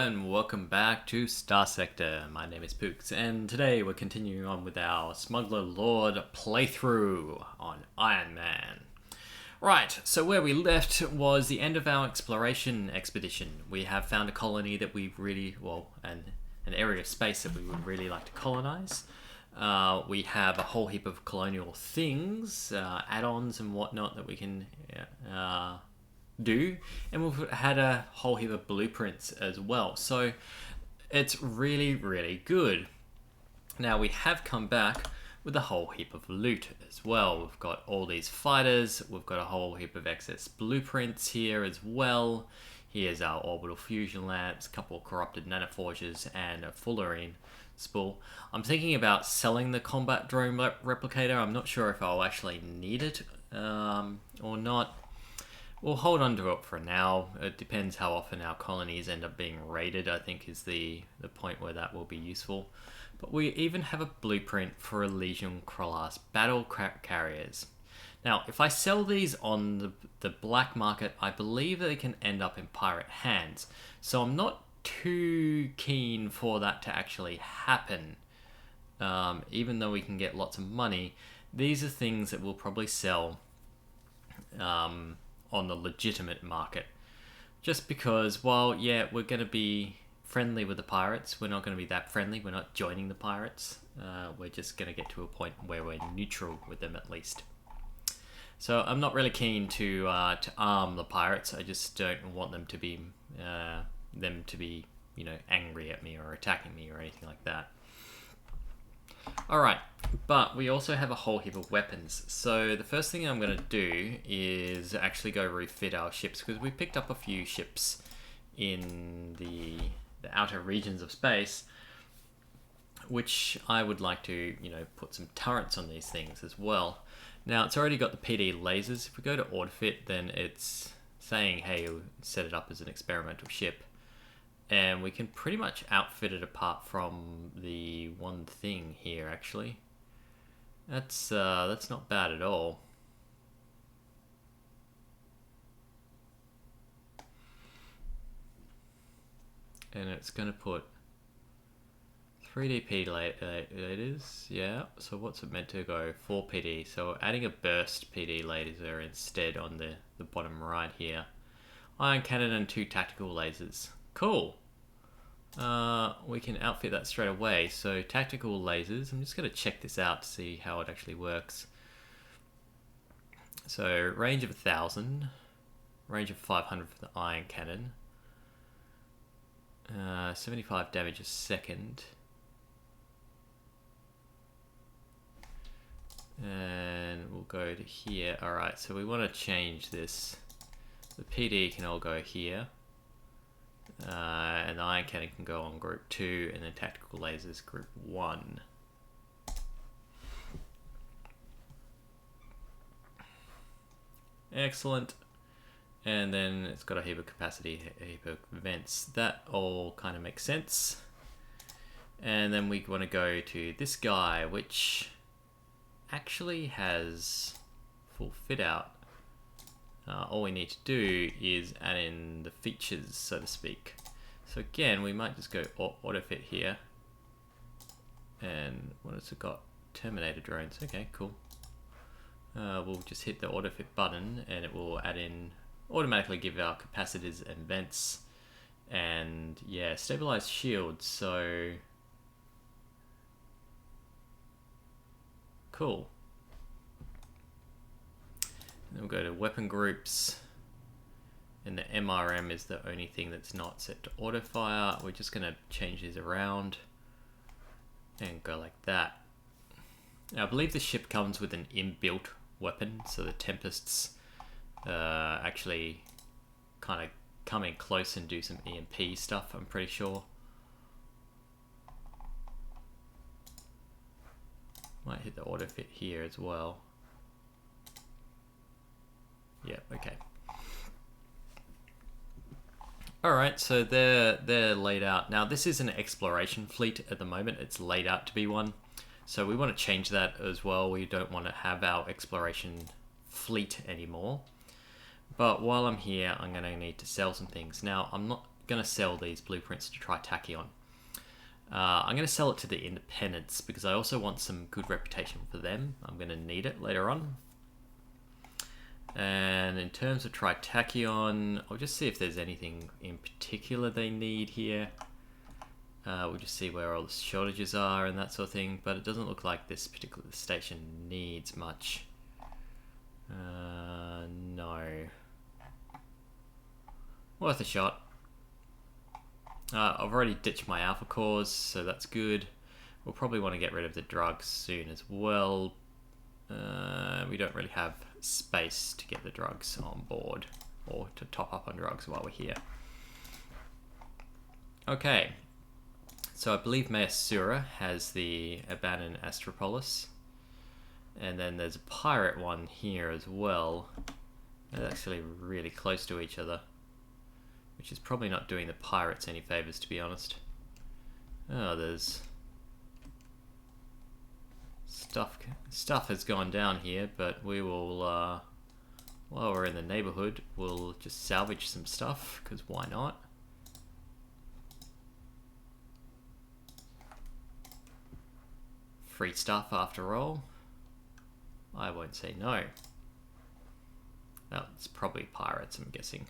and welcome back to Starsector. My name is Pooks and today we're continuing on with our Smuggler Lord playthrough on Iron Man. Right, so where we left was the end of our exploration expedition. We have found a colony that we really, an area of space that we would really like to colonize. We have a whole heap of colonial things, add-ons and whatnot that we can do, and we've had a whole heap of blueprints as well, so it's really good. Now we have come back with a whole heap of loot as well. We've got all these fighters, we've got a whole heap of excess blueprints here as well. Here's our orbital fusion lamps, a couple of corrupted nanoforges, and a fullerene spool. I'm thinking about selling the combat drone replicator. I'm not sure if I'll actually need it or not. We'll hold on to it for now. It depends how often our colonies end up being raided, I think is the point where that will be useful. But we even have a blueprint for Elysian class battle carriers. Now, if I sell these on the black market, I believe they can end up in pirate hands. So I'm not too keen for that to actually happen. Even though we can get lots of money, these are things that we'll probably sell on the legitimate market, just because while we're going to be friendly with the pirates, we're not going to be that friendly. We're not joining the pirates. We're just going to get to a point where we're neutral with them at least. So I'm not really keen to arm the pirates. I just don't want them to be angry at me or attacking me or anything like that. Alright, but we also have a whole heap of weapons. So the first thing I'm going to do is actually go refit our ships, because we picked up a few ships in the outer regions of space, which I would like to, put some turrets on these things as well. Now, it's already got the PD lasers. If we go to AutoFit, then it's saying, hey, set it up as an experimental ship. And we can pretty much outfit it apart from the one thing here, actually. That's not bad at all. And it's going to put 3D PD lasers, yeah. So what's it meant to go? 4 PD. So adding a burst PD laser instead on the bottom right here. Ion cannon and 2 tactical lasers. Cool. We can outfit that straight away. So tactical lasers, I'm just going to check this out to see how it actually works. So range of 1,000, range of 500 for the ion cannon, 75 damage a second, and we'll go to here. Alright, so we want to change this. The PD can all go here. And the ion cannon can go on group 2, and then tactical lasers group 1. Excellent. And then it's got a heap of capacity, a heap of vents. That all kind of makes sense. And then we want to go to this guy, which actually has full fit out. All we need to do is add in the features, so to speak. So again, we might just go auto fit here. And what has it got? Terminator drones. Okay, cool. We'll just hit the auto fit button and it will add in, automatically give our capacitors and vents. And yeah, stabilized shields. So cool. Then we'll go to weapon groups, and the MRM is the only thing that's not set to auto fire. We're just going to change these around and go like that. Now, I believe the ship comes with an inbuilt weapon, so the Tempests actually kind of come in close and do some EMP stuff, I'm pretty sure. Might hit the auto fit here as well. Yeah, okay. Alright, so they're laid out. Now, this is an exploration fleet at the moment. It's laid out to be one. So we want to change that as well. We don't want to have our exploration fleet anymore. But while I'm here, I'm going to need to sell some things. Now, I'm not going to sell these blueprints to try Tachyon. I'm going to sell it to the independents because I also want some good reputation for them. I'm going to need it later on. And in terms of Tritachyon, I'll just see if there's anything in particular they need here. We'll just see where all the shortages are and that sort of thing, but it doesn't look like this particular station needs much. No. Worth a shot. I've already ditched my alpha cores, so that's good. We'll probably want to get rid of the drugs soon as well. We don't really have space to get the drugs on board or to top up on drugs while we're here. Okay, so I believe Mayasura has the abandoned Astropolis, and then there's a pirate one here as well. They're actually really close to each other, which is probably not doing the pirates any favors, to be honest. Oh, there's stuff has gone down here, but we will, while we're in the neighborhood, we'll just salvage some stuff, because why not? Free stuff after all. I won't say no. That's probably pirates, I'm guessing.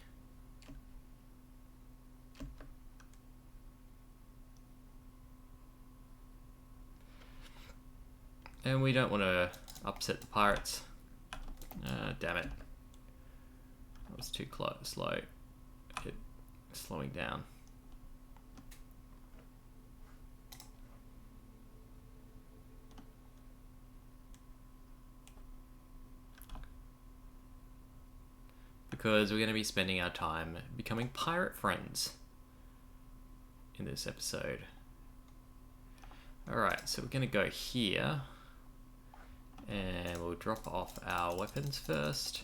And we don't want to upset the pirates. Damn it. That was too slow. Slowing down. Because we're going to be spending our time becoming pirate friends in this episode. Alright, so we're going to go here. And we'll drop off our weapons first.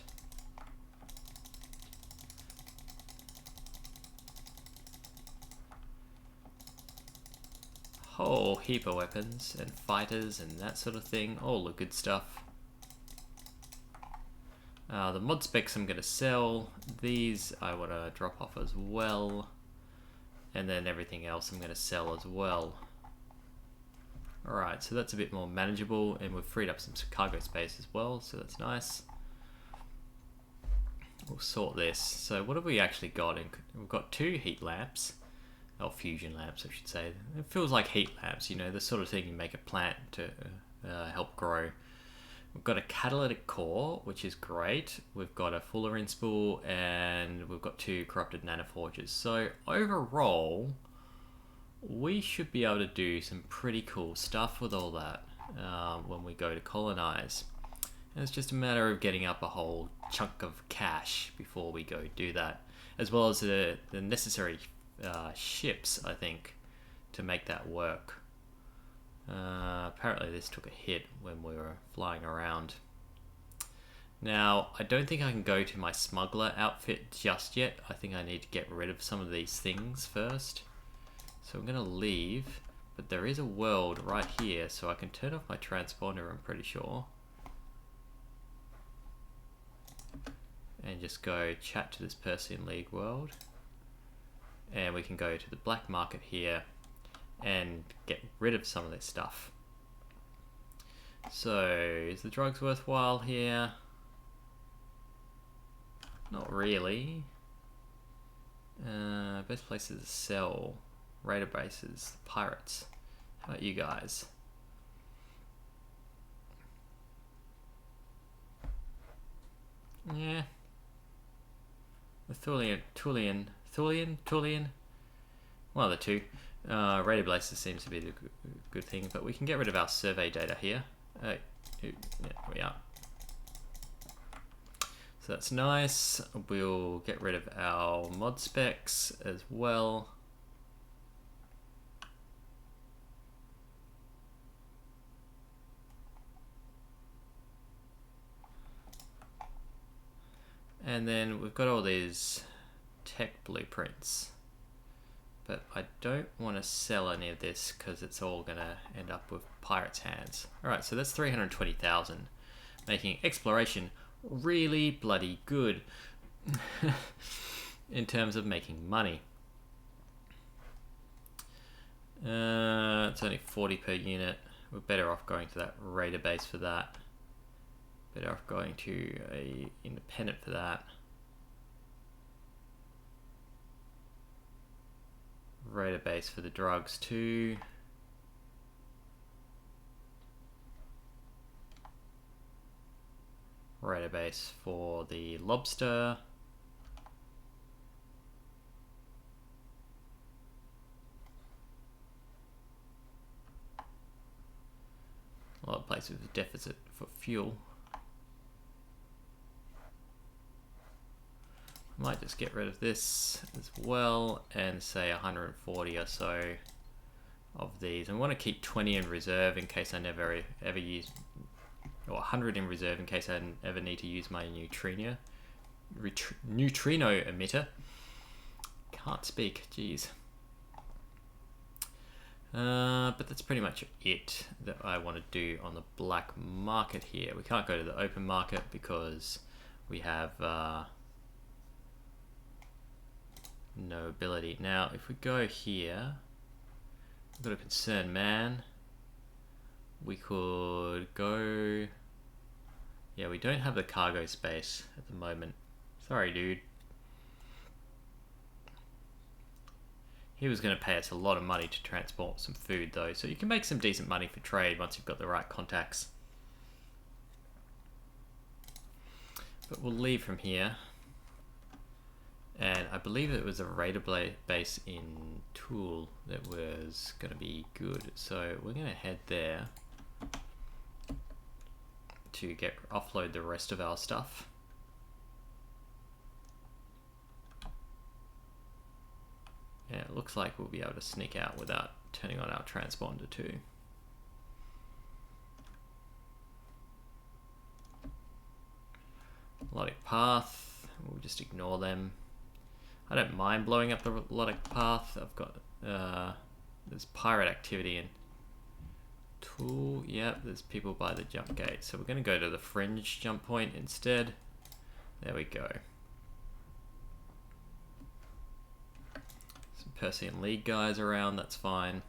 Whole heap of weapons and fighters and that sort of thing. All the good stuff. The mod specs I'm going to sell. These I want to drop off as well. And then everything else I'm going to sell as well. Alright, so that's a bit more manageable, and we've freed up some cargo space as well, so that's nice. We'll sort this. So what have we actually got? We've got 2 heat lamps. Or fusion lamps, I should say. It feels like heat lamps, you know, the sort of thing you make a plant to help grow. We've got a catalytic core, which is great. We've got a fullerene spool, and we've got 2 corrupted nanoforges. So overall, we should be able to do some pretty cool stuff with all that when we go to colonize. And it's just a matter of getting up a whole chunk of cash before we go do that, as well as the necessary ships, I think, to make that work. Apparently this took a hit when we were flying around. Now, I don't think I can go to my smuggler outfit just yet. I think I need to get rid of some of these things first. So I'm going to leave, but there is a world right here, so I can turn off my transponder, I'm pretty sure. And just go chat to this person in League World. And we can go to the black market here and get rid of some of this stuff. So, is the drugs worthwhile here? Not really. Best places to sell. Raider bases, pirates. How about you guys? Yeah. The Thulian. One of the two. Raider bases seems to be the good thing, but we can get rid of our survey data here. Yeah, we are. So that's nice. We'll get rid of our mod specs as well. And then we've got all these tech blueprints, but I don't want to sell any of this because it's all going to end up with pirates' hands. Alright, so that's 320,000, making exploration really bloody good in terms of making money. It's only 40 per unit. We're better off going to that raider base for that. Better off going to a independent for that. Raider base for the drugs too. Raider base for the lobster. A lot of places with deficit for fuel. Might just get rid of this as well and say 140 or so of these. And we want to keep 20 in reserve in case I never ever use, or 100 in reserve in case I ever need to use my neutrino emitter. Can't speak, jeez. But that's pretty much it that I want to do on the black market here. We can't go to the open market because we have no ability. Now, if we go here, we've got a concerned man. We could go... Yeah, we don't have the cargo space at the moment. Sorry, dude. He was going to pay us a lot of money to transport some food, though, so you can make some decent money for trade once you've got the right contacts. But we'll leave from here. And I believe it was a raider base in Tool that was going to be good. So we're going to head there to offload the rest of our stuff. Yeah, it looks like we'll be able to sneak out without turning on our transponder too. Melodic path, we'll just ignore them. I don't mind blowing up the melodic path. I've got, there's pirate activity in Tool. Yep, there's people by the jump gate. So we're going to go to the fringe jump point instead. There we go. Some Persean League guys around, that's fine.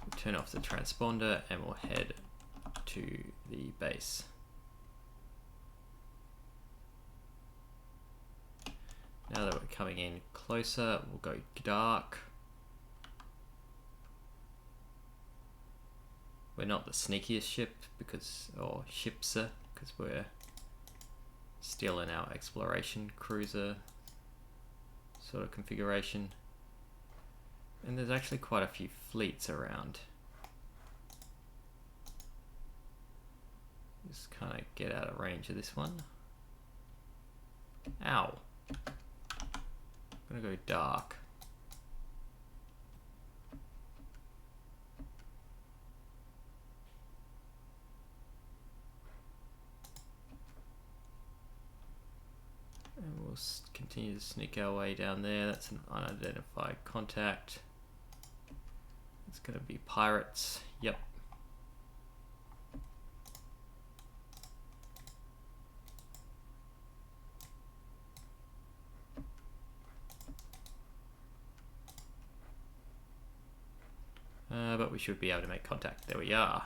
We'll turn off the transponder and we'll head to the base. Now that we're coming in closer, we'll go dark. We're not the sneakiest ship or ships, because we're still in our exploration cruiser sort of configuration. And there's actually quite a few fleets around. Just kind of get out of range of this one. Ow. I'm gonna go dark. And we'll continue to sneak our way down there. That's an unidentified contact. It's gonna be pirates. Yep. But we should be able to make contact. There we are.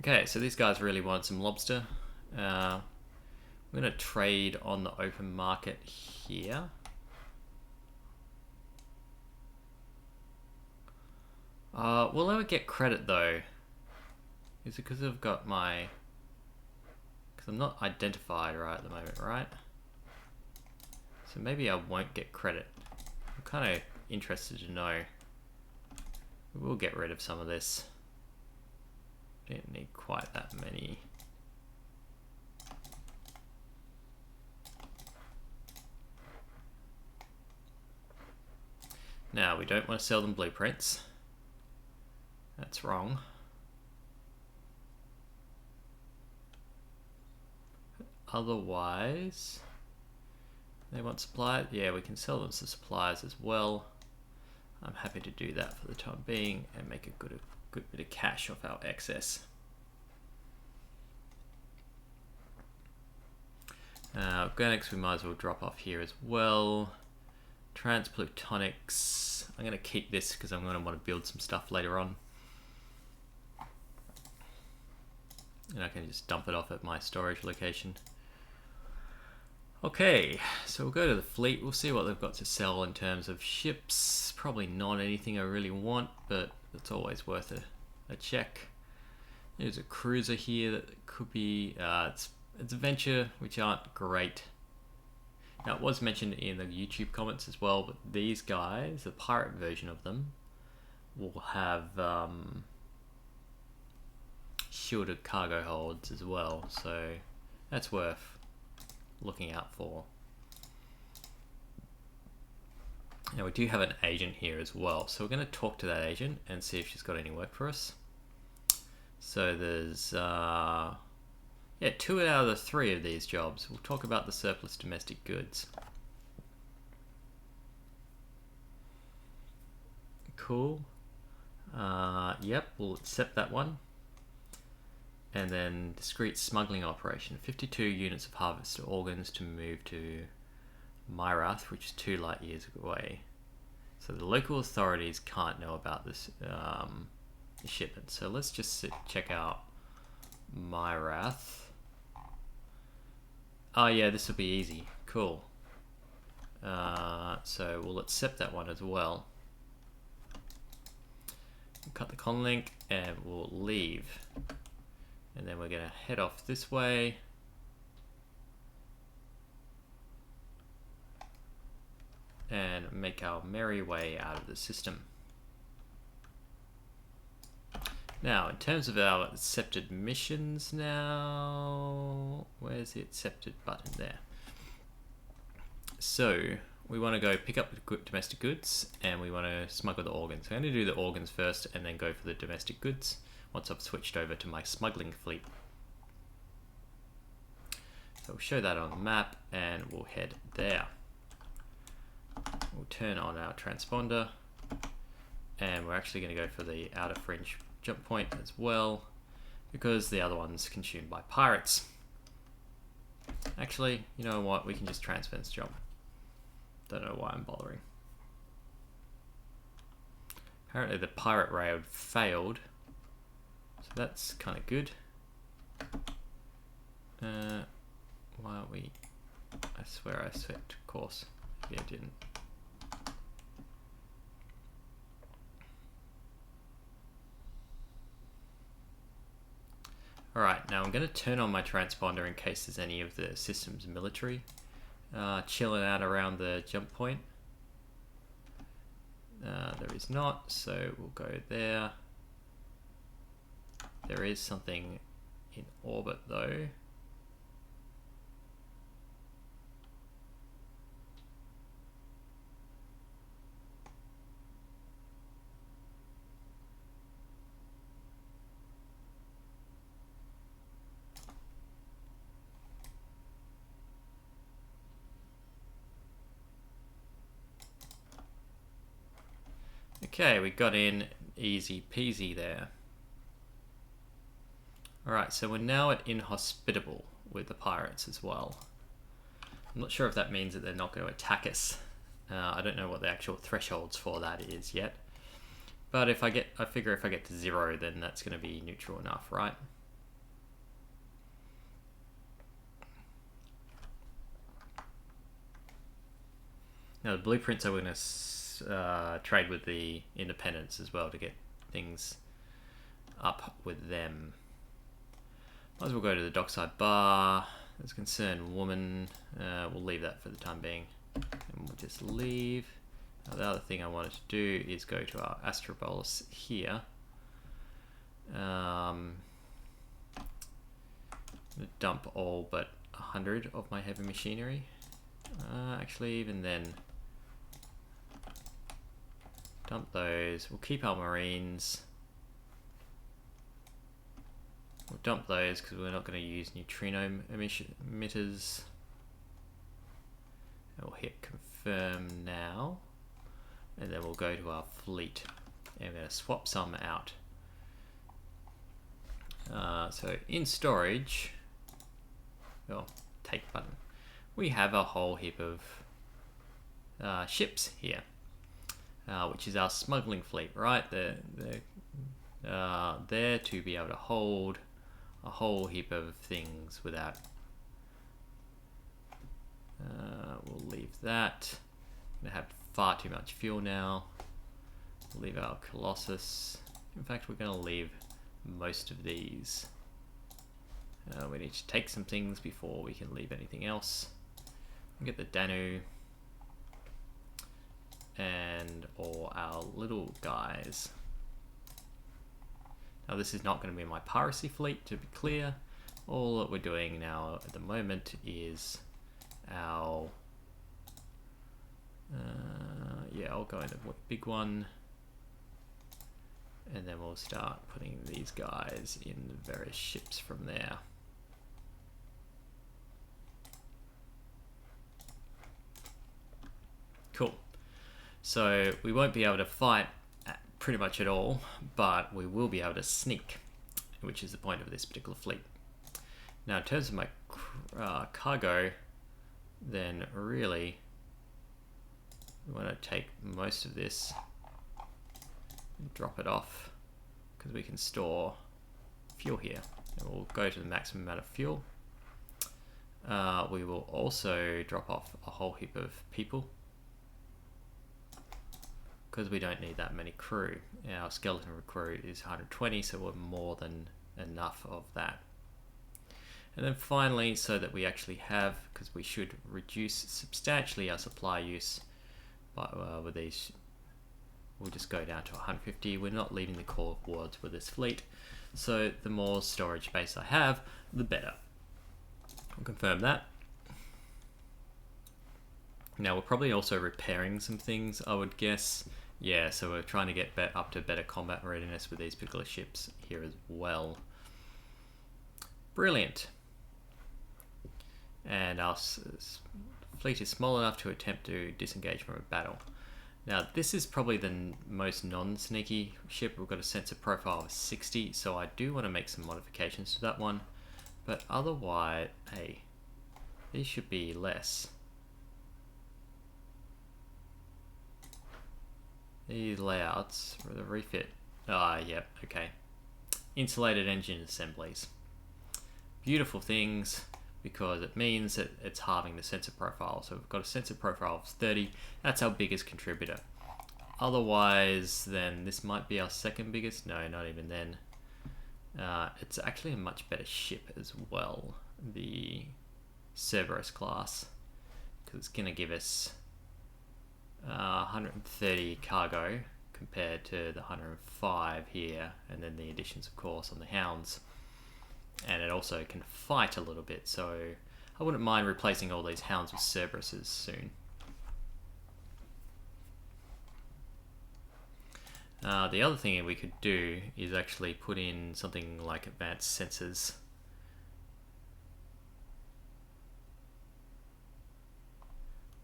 Okay, so these guys really want some lobster. We're going to trade on the open market here. Will I ever get credit though? Is it because I've got my... Because I'm not identified right at the moment, right? So maybe I won't get credit. I'm kind of interested to know. We'll get rid of some of this. Didn't need quite that many. Now, we don't want to sell them blueprints. That's wrong. Otherwise... They want suppliers? Yeah, we can sell them to suppliers as well. I'm happy to do that for the time being and make a good bit of cash off our excess. Organics we might as well drop off here as well. Transplutonics, I'm going to keep this because I'm going to want to build some stuff later on. And I can just dump it off at my storage location. Okay, so we'll go to the fleet. We'll see what they've got to sell in terms of ships. Probably not anything I really want, but it's always worth a check. There's a cruiser here that could be... it's a venture, which aren't great. Now, it was mentioned in the YouTube comments as well, but these guys, the pirate version of them, will have shielded cargo holds as well, so that's worth looking out for. Now, we do have an agent here as well, so we're going to talk to that agent and see if she's got any work for us. So there's... yeah, 2 out of the 3 of these jobs. We'll talk about the surplus domestic goods. Cool. Yep, we'll accept that one. And then discrete smuggling operation. 52 units of harvested organs to move to Myrath, which is 2 light years away. So the local authorities can't know about this shipment. So let's just check out Myrath. Oh yeah, this will be easy. Cool. So we'll accept that one as well. We'll cut the con link and we'll leave. And then we're going to head off this way. And make our merry way out of the system. Now, in terms of our accepted missions now, where's the accepted button there? So, we want to go pick up the domestic goods and we want to smuggle the organs. I'm going to do the organs first and then go for the domestic goods once I've switched over to my smuggling fleet. So we'll show that on the map and we'll head there. We'll turn on our transponder and we're actually going to go for the outer fringe jump point as well because the other one's consumed by pirates. Actually, you know what? We can just transfence jump. Don't know why I'm bothering. Apparently the pirate raid failed, so that's kind of good. Why aren't we? I swear I swept course. Maybe I didn't. Alright, now I'm going to turn on my transponder in case there's any of the system's military chilling out around the jump point. There is not, so we'll go there. There is something in orbit though. Okay, we got in easy peasy there. Alright, so we're now at inhospitable with the pirates as well. I'm not sure if that means that they're not going to attack us. I don't know what the actual thresholds for that is yet. But I figure if I get to 0, then that's going to be neutral enough, right? Now the blueprints are going to trade with the independents as well to get things up with them. Might as well go to the dockside bar. There's a concerned woman. We'll leave that for the time being. And we'll just leave. Now, the other thing I wanted to do is go to our Astrobolus here. I'm going to dump all but 100 of my heavy machinery. Actually, even then, dump those. We'll keep our marines. We'll dump those because we're not going to use neutrino emitters. And we'll hit confirm now. And then we'll go to our fleet. And we're going to swap some out. So in storage, well, take button. we have a whole heap of ships here, which is our smuggling fleet, right? They're there to be able to hold a whole heap of things without. We'll leave that. We have far too much fuel now. We'll leave our Colossus. In fact, we're going to leave most of these. We need to take some things before we can leave anything else. We'll get the Danu and all our little guys. Now this is not going to be my piracy fleet, to be clear. All that we're doing now at the moment is our yeah, I'll go into the big one, and then we'll start putting these guys in the various ships from there. Cool. So we won't be able to fight pretty much at all, but we will be able to sneak, which is the point of this particular fleet. Now in terms of my cargo, then really we want to take most of this and drop it off, because we can store fuel here, and we'll go to the maximum amount of fuel. We will also drop off a whole heap of people, because we don't need that many crew. Our skeleton crew is 120, so we're more than enough of that. And then finally, so that we actually have, because we should reduce substantially our supply use by, with these, we'll just go down to 150. We're not leaving the core wards with this fleet, so the more storage space I have, the better. I'll confirm that. Now we're probably also repairing some things, I would guess. Yeah, so we're trying to get up to better combat readiness with these particular ships here as well. Brilliant. And our fleet is small enough to attempt to disengage from a battle. Now this is probably the most non-sneaky ship. We've got a sensor profile of 60, so I do want to make some modifications to that one. But otherwise, hey, these should be less. These layouts for the refit. Yep, okay. Insulated engine assemblies. Beautiful things, because it means that it's halving the sensor profile. So we've got a sensor profile of 30. That's our biggest contributor. Otherwise, then this might be our second biggest. No, not even then. It's actually a much better ship as well, the Cerberus class, because it's going to give us 130 cargo compared to the 105 here, and then the additions of course on the hounds, and it also can fight a little bit, so I wouldn't mind replacing all these hounds with Cerberuses soon. The other thing we could do is actually put in something like advanced sensors,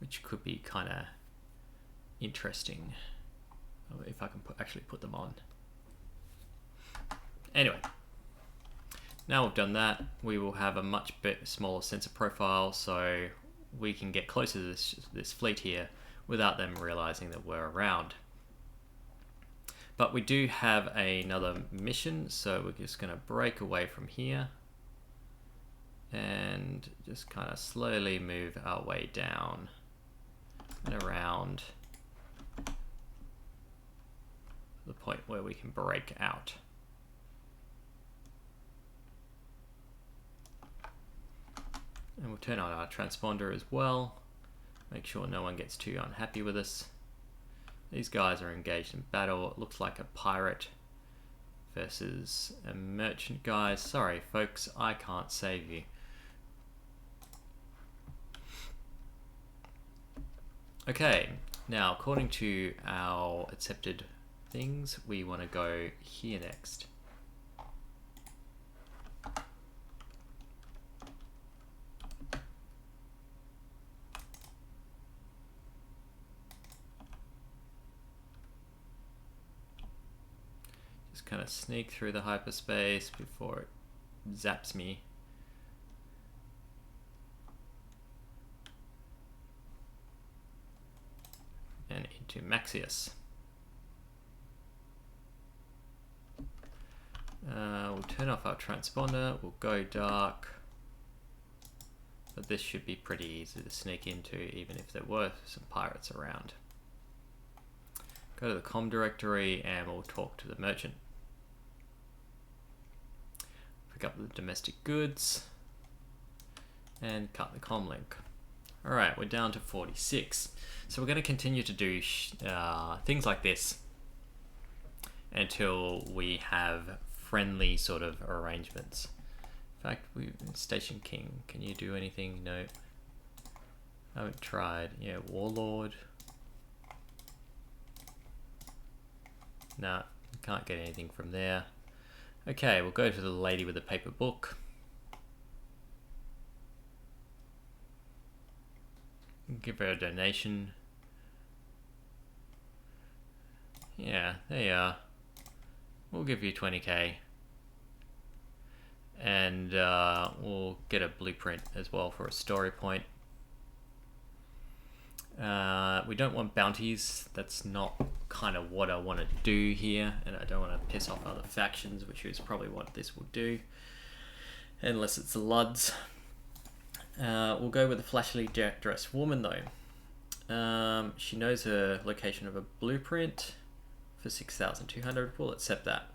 which could be kind of interesting if I can actually put them on. Anyway, now we've done that, we will have a much smaller sensor profile, so we can get closer to this fleet here without them realizing that we're around. But we do have another mission, so we're just going to break away from here and just kind of slowly move our way down and around the point where we can break out. And we'll turn on our transponder as well. Make sure no one gets too unhappy with us. These guys are engaged in battle. It looks like a pirate versus a merchant guy. Sorry folks, I can't save you. Okay, now according to our accepted things, we want to go here next. Just kind of sneak through the hyperspace before it zaps me. into Maxius. We'll turn off our transponder, we'll go dark. But this should be pretty easy to sneak into, even if there were some pirates around. Go to the comm directory and we'll talk to the merchant. Pick up the domestic goods and cut the comm link. Alright, we're down to 46. So we're going to continue to do things like this until we have friendly sort of arrangements. In fact, Station King, can you do anything? No. I haven't tried. Yeah, Warlord. Nah, can't get anything from there. Okay, we'll go to the lady with the paper book. Give her a donation. Yeah, there you are. We'll give you 20k. And we'll get a blueprint as well for a story point. We don't want bounties. That's not kind of what I want to do here, and I don't want to piss off other factions, which is probably what this will do, unless it's the Luds. We'll go with a flashily dressed woman though. She knows her location of a blueprint for 6,200. We'll accept that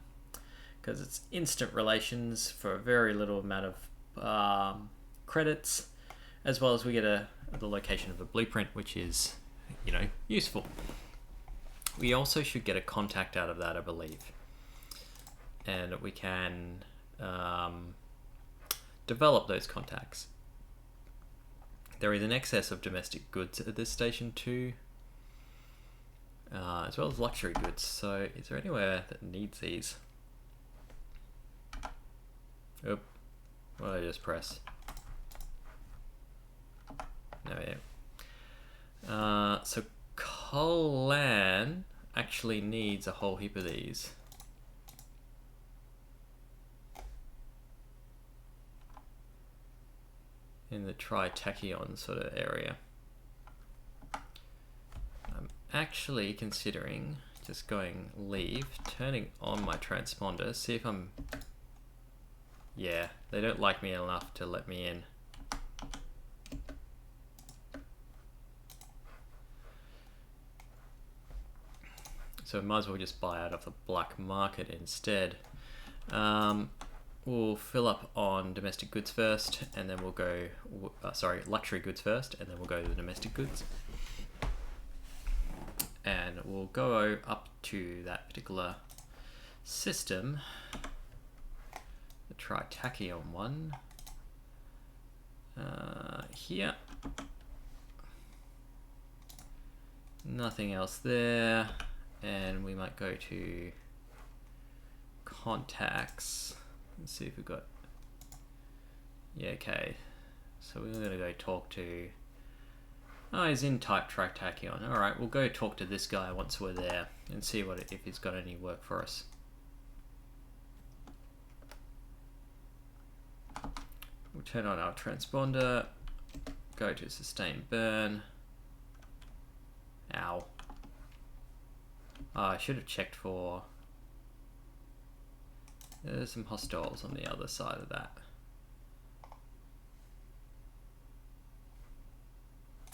because it's instant relations for a very little amount of credits, as well as we get the location of a blueprint, which is, you know, useful. We also should get a contact out of that, I believe, and we can develop those contacts. There is an excess of domestic goods at this station too, as well as luxury goods. So is there anywhere that needs these? Oop, what did I just press? No, yeah. So Colan actually needs a whole heap of these. In the Tritachyon sort of area. I'm actually considering just going leave, turning on my transponder, see if I'm... Yeah, they don't like me enough to let me in. So might as well just buy out of the black market instead. We'll fill up on domestic goods first, and then we'll go, luxury goods first, and then we'll go to the domestic goods. And we'll go up to that particular system, the Tritachyon one, here. Nothing else there, and we might go to contacts. Let's see if we've got... Yeah, okay. So we're going to go talk to... Oh, he's in type Tritachyon. Alright, we'll go talk to this guy once we're there and see if he's got any work for us. We'll turn on our transponder, go to sustain burn. Ow. Oh, I should have checked for... There's some hostiles on the other side of that.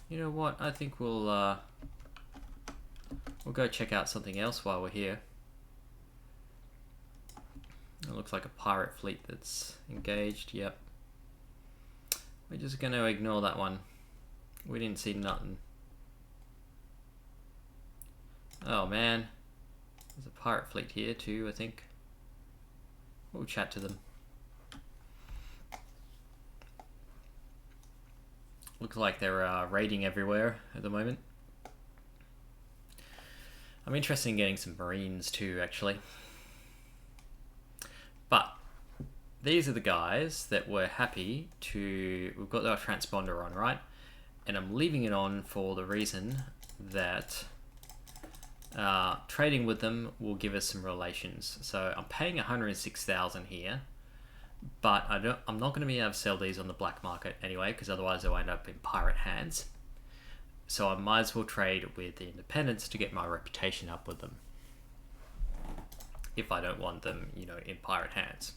You know what? I think we'll go check out something else while we're here. It looks like a pirate fleet that's engaged. Yep. We're just going to ignore that one. We didn't see nothing. Oh man. There's a pirate fleet here too, I think. We'll chat to them. Looks like they're raiding everywhere at the moment. I'm interested in getting some Marines too, actually. But these are the guys that were happy to... We've got our transponder on, right? And I'm leaving it on for the reason that trading with them will give us some relations. So I'm paying 106,000 here, but I'm not going to be able to sell these on the black market anyway, because otherwise they'll end up in pirate hands. So I might as well trade with the independents to get my reputation up with them. If I don't want them, you know, in pirate hands.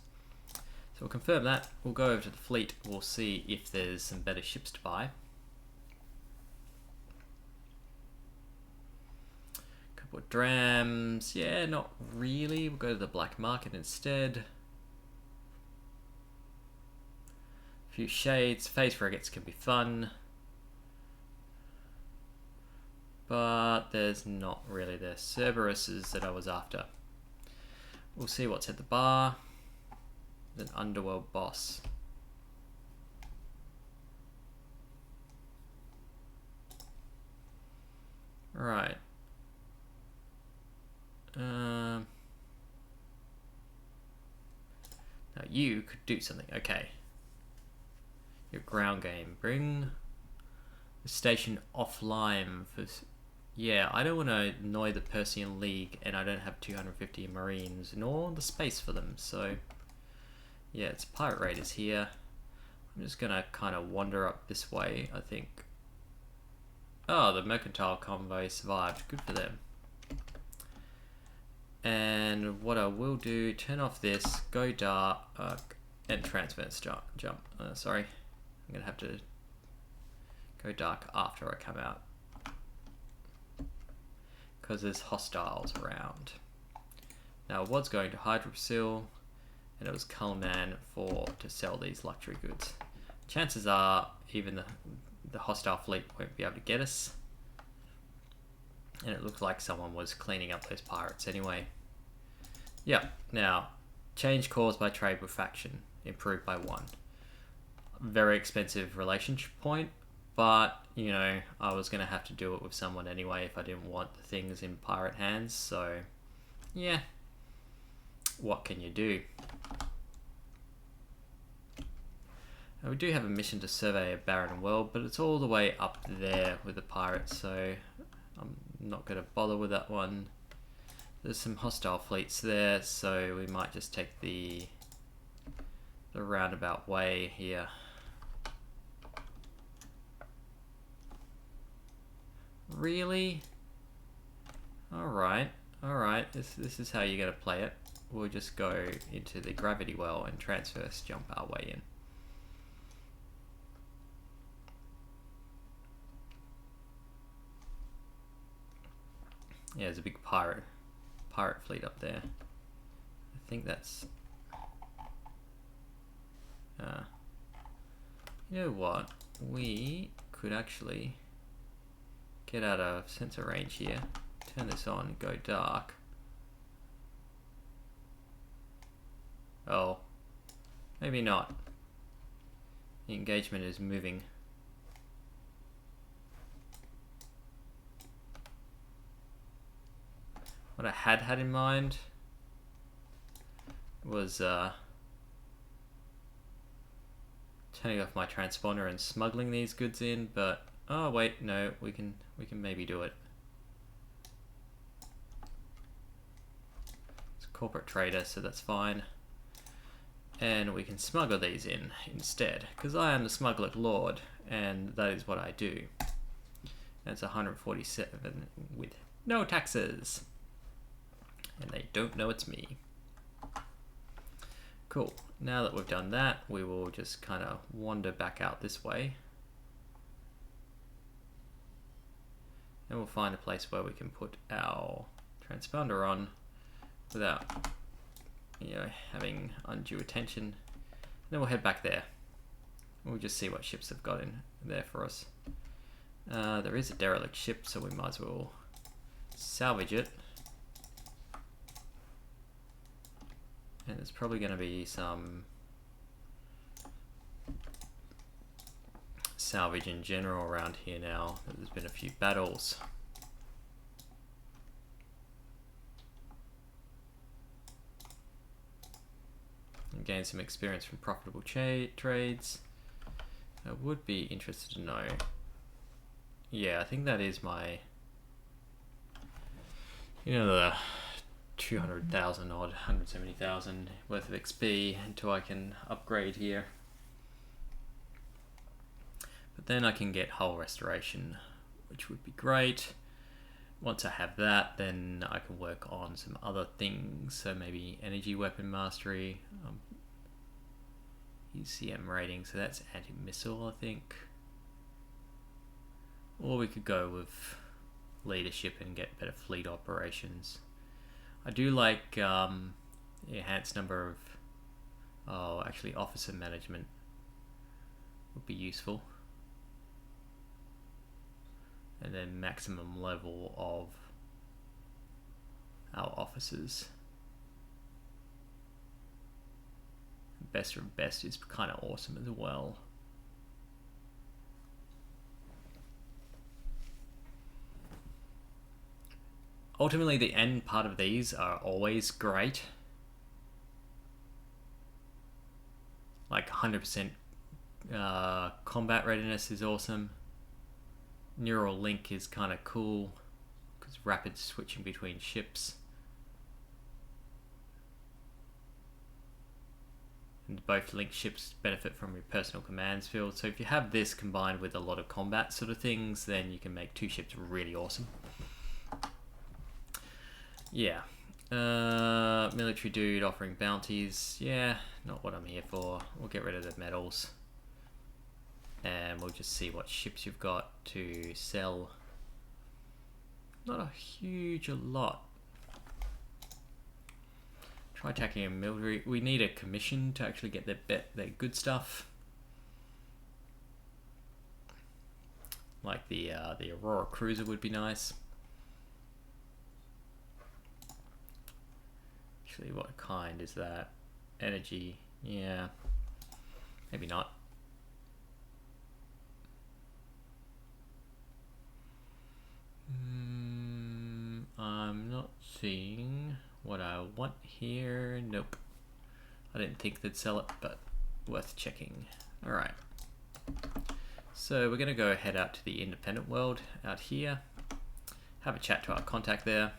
So we'll confirm that. We'll go over to the fleet. We'll see if there's some better ships to buy. Couple of drams. Yeah, not really. We'll go to the black market instead. A few shades. Phase frigates can be fun. But there's not really the Cerberuses that I was after. We'll see what's at the bar. An underworld boss. Right. Now you could do something. Okay. Your ground game. Bring the station offline for... Yeah, I don't want to annoy the Persian League, and I don't have 250 Marines, nor the space for them, so... Yeah, it's Pirate Raiders here. I'm just gonna kind of wander up this way, I think. Oh, the mercantile convoy survived. Good for them. And what I will do, turn off this, go dark, and transverse jump. Sorry, I'm gonna have to go dark after I come out, because there's hostiles around. Now I was going to Hydrosil, and it was Culman to sell these luxury goods. Chances are even the hostile fleet won't be able to get us. And it looks like someone was cleaning up those pirates anyway. Yeah, now, change caused by trade with faction, improved by 1. Very expensive relationship point, but, you know, I was going to have to do it with someone anyway if I didn't want the things in pirate hands, so, yeah. What can you do? Now, we do have a mission to survey a barren world, but it's all the way up there with the pirates, so I'm not going to bother with that one. There's some hostile fleets there, so we might just take the roundabout way here. Really? Alright, this is how you're going to play it. We'll just go into the gravity well and transverse jump our way in. Yeah, there's a big pirate fleet up there. I think that's... you know what? We could actually get out of sensor range here, turn this on, go dark. Oh, maybe not. The engagement is moving. What I had in mind was turning off my transponder and smuggling these goods in, but oh wait, no, we can maybe do it. It's a corporate trader, so that's fine. And we can smuggle these in instead, because I am the smuggler lord, and that is what I do. That's 147 with no taxes. And they don't know it's me. Cool. Now that we've done that, we will just kind of wander back out this way. And we'll find a place where we can put our transponder on without, you know, having undue attention. And then we'll head back there. We'll just see what ships have got in there for us. There is a derelict ship, so we might as well salvage it. And there's probably going to be some salvage in general around here now. There's been a few battles. And gain some experience from profitable trades. I would be interested to know. Yeah, I think that is my, you know, the 200,000 odd, 170,000 worth of XP until I can upgrade here. But then I can get hull restoration which would be great. Once I have that, then I can work on some other things. So maybe energy weapon mastery, ECM rating, so that's anti-missile, I think. Or we could go with leadership and get better fleet operations. I do like enhanced number of... Oh, actually officer management would be useful. And then maximum level of our officers. Best of best is kind of awesome as well. Ultimately, the end part of these are always great. Like 100% combat readiness is awesome. Neural link is kind of cool because rapid switching between ships. And both link ships benefit from your personal commands field. So if you have this combined with a lot of combat sort of things, then you can make two ships really awesome. Yeah. Military dude offering bounties. Yeah, not what I'm here for. We'll get rid of the medals. And we'll just see what ships you've got to sell. Not a huge lot. Try attacking a military. We need a commission to actually get their good stuff. Like the Aurora cruiser would be nice. Actually, what kind is that? Energy. Yeah. Maybe not. I'm not seeing what I want here. Nope. I didn't think they'd sell it, but worth checking. Alright. So we're going to go head out to the independent world out here. Have a chat to our contact there.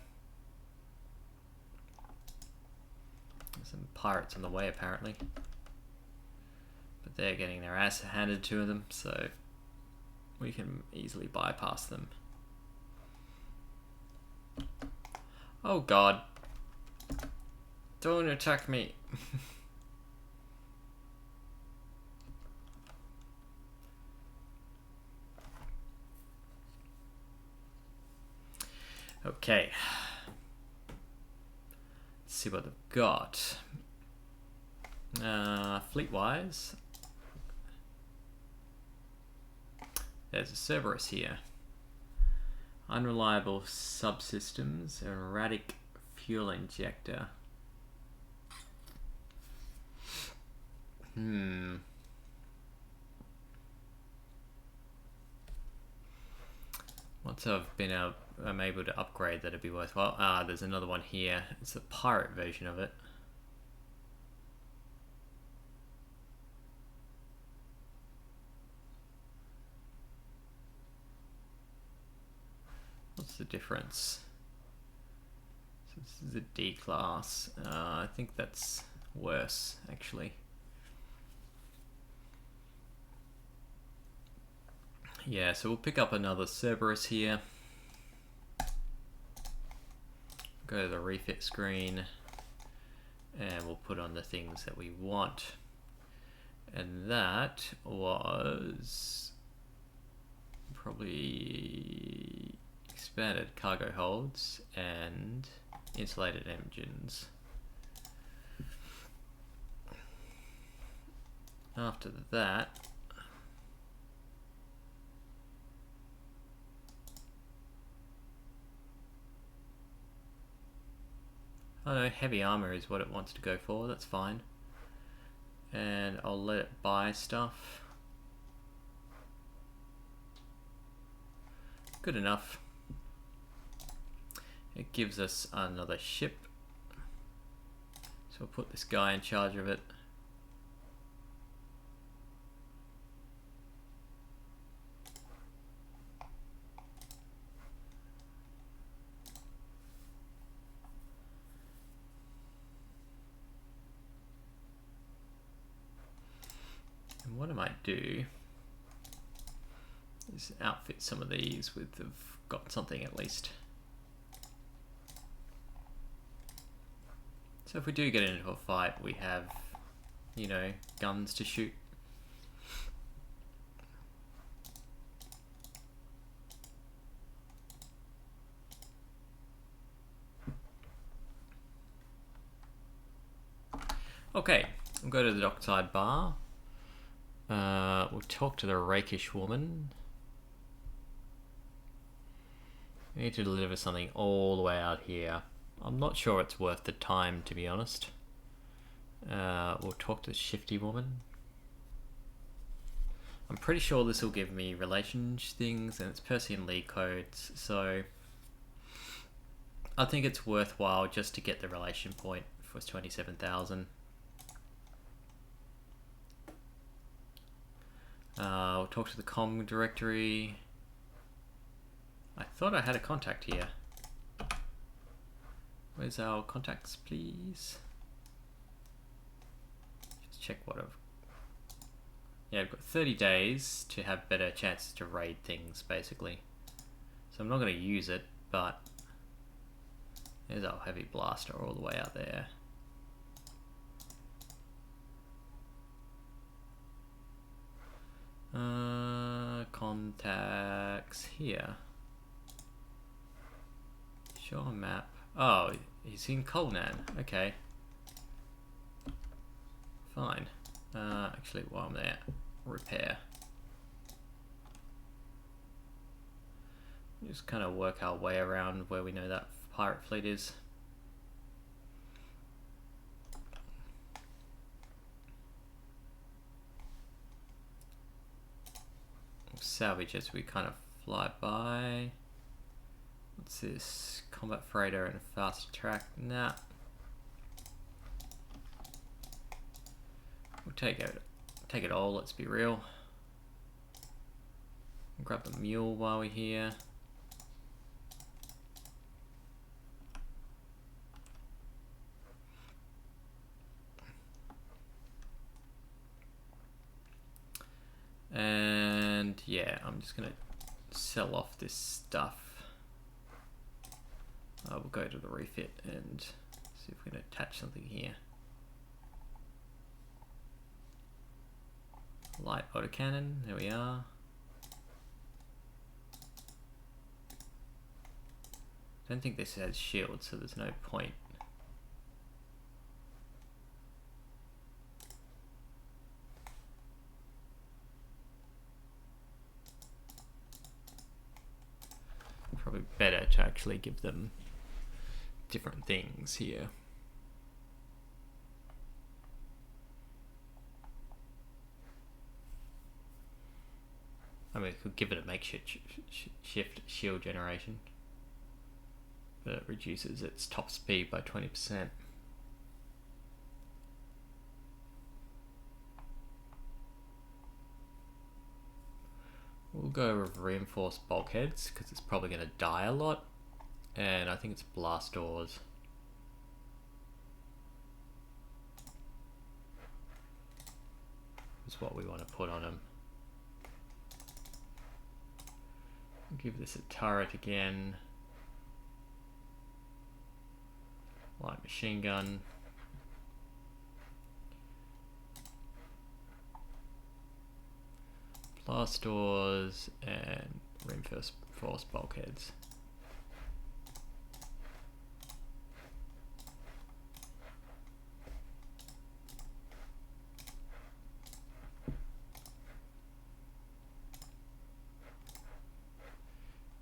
There's some pirates on the way apparently. But they're getting their ass handed to them, so we can easily bypass them. Oh god. Don't attack me. Okay. Let's see what they've got. Fleet-wise. There's a Cerberus here. Unreliable subsystems, erratic fuel injector. Once I'm able to upgrade, that'd be worthwhile. There's another one here. It's the pirate version of it. What's the difference? So this is a D class. I think that's worse, actually. Yeah, so we'll pick up another Cerberus here. Go to the refit screen. And we'll put on the things that we want. And that was probably expanded cargo holds and insulated engines. After that, oh no, heavy armor is what it wants to go for, that's fine. And I'll let it buy stuff. Good enough. It gives us another ship. So we'll put this guy in charge of it. And what I might do Let's outfit some of these with, have got something at least. So if we do get into a fight, we have, you know, guns to shoot. Okay, we'll go to the dockside bar. We'll talk to the rakish woman. We need to deliver something all the way out here. I'm not sure it's worth the time, to be honest. We'll talk to the shifty woman. I'm pretty sure this will give me relations things, and it's Persian League codes, so I think it's worthwhile just to get the relation point for 27,000. We'll talk to the comm directory. I thought I had a contact here. Where's our contacts, please? Just check what I've... Yeah, I've got 30 days to have better chances to raid things, basically. So I'm not going to use it, but... There's our heavy blaster all the way out there. Contacts here. Show a map. Oh, he's in Colnan. Okay. Fine. Actually, while I'm there, repair. Just kind of work our way around where we know that pirate fleet is. We'll salvage as we kind of fly by. What's this? Combat freighter and a fast track. Nah. We'll take it all, let's be real. Grab the mule while we're here. And yeah, I'm just gonna sell off this stuff. We'll go to the refit and see if we can attach something here. Light autocannon, there we are. Don't think this has shields, so there's no point. Probably better to actually give them different things here. I mean, we could give it a makeshift shift shield generation, but it reduces its top speed by 20%. We'll go with reinforced bulkheads because it's probably going to die a lot, and I think it's blast doors. Is what we want to put on them. Give this a turret again. Light machine gun. Blast doors and reinforced bulkheads.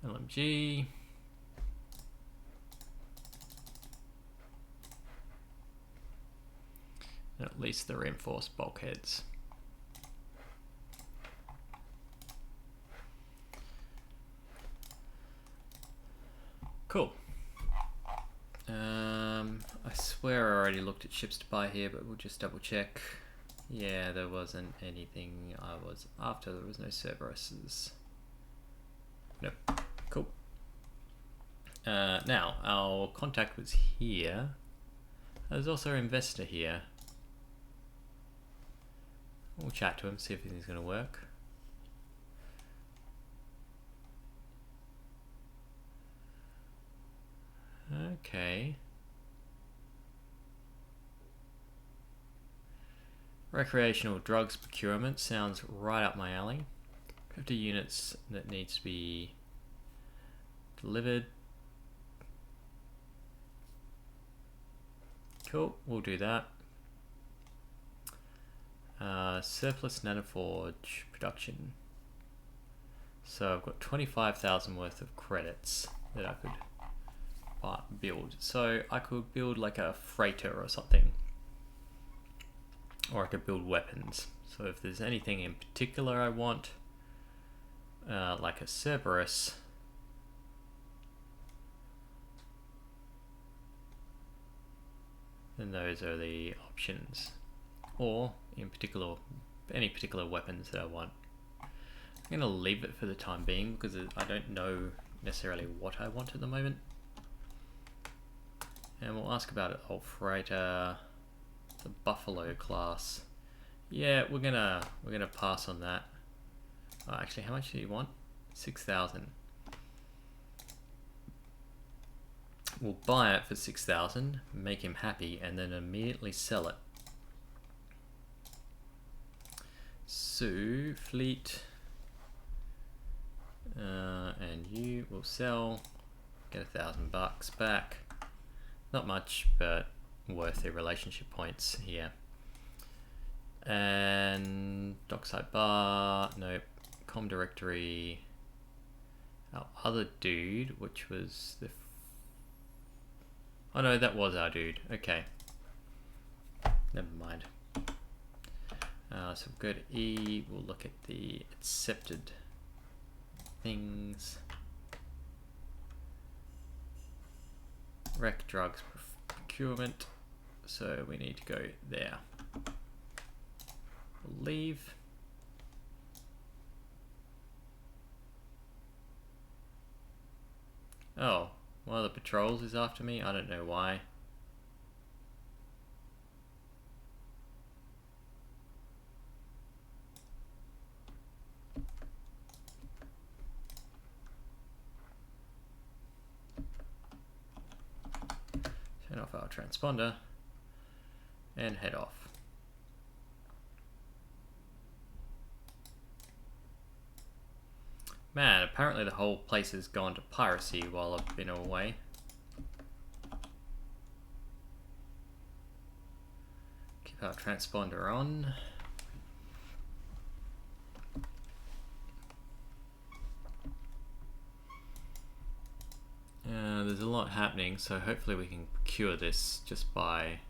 LMG. And at least the reinforced bulkheads. Cool. I swear I already looked at ships to buy here, but we'll just double check. Yeah, there wasn't anything I was after. There was no Cerberuses. Nope. Cool. Now, our contact was here. There's also an investor here. We'll chat to him, see if anything's going to work. Okay. Recreational drugs procurement sounds right up my alley. 50 units that needs to be delivered. Cool, we'll do that. Surplus nanoforge production. So I've got 25,000 worth of credits that I could build. So I could build like a freighter or something. Or I could build weapons. So if there's anything in particular I want, like a Cerberus, then those are the options. Or in particular, any particular weapons that I want. I'm going to leave it for the time being because I don't know necessarily what I want at the moment. And we'll ask about it. Oh, freighter, the Buffalo class. Yeah, we're gonna pass on that. Oh, actually, how much do you want? 6,000. We'll buy it for 6,000, make him happy, and then immediately sell it. So, fleet, and you will sell, get $1,000 back. Not much, but worth the relationship points here. And dockside bar, nope. Com directory, our other dude, which was the... Oh no, that was our dude. Okay. Never mind. So we'll go to E, we'll look at the accepted things. Rec drugs procurement. So we need to go there. We'll leave. Oh, one of the patrols is after me. I don't know why. Turn off our transponder and head off. Man, apparently the whole place has gone to piracy while I've been away. Keep our transponder on. There's a lot happening, so hopefully we can procure this just by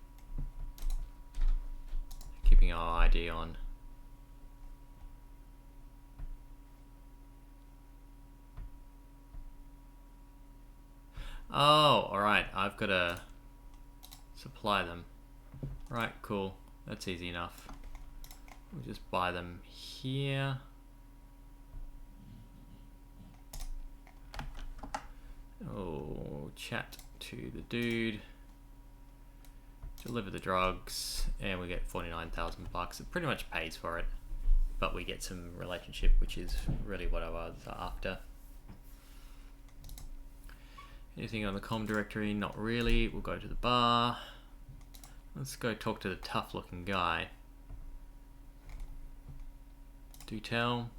keeping our ID on. Oh, alright, I've got to supply them. Right, cool. That's easy enough. We'll just buy them here. Oh, chat to the dude. Deliver the drugs, and we get 49,000 bucks. It pretty much pays for it, but we get some relationship, which is really what I was after. Anything on the com directory? Not really. We'll go to the bar. Let's go talk to the tough looking guy. Do tell.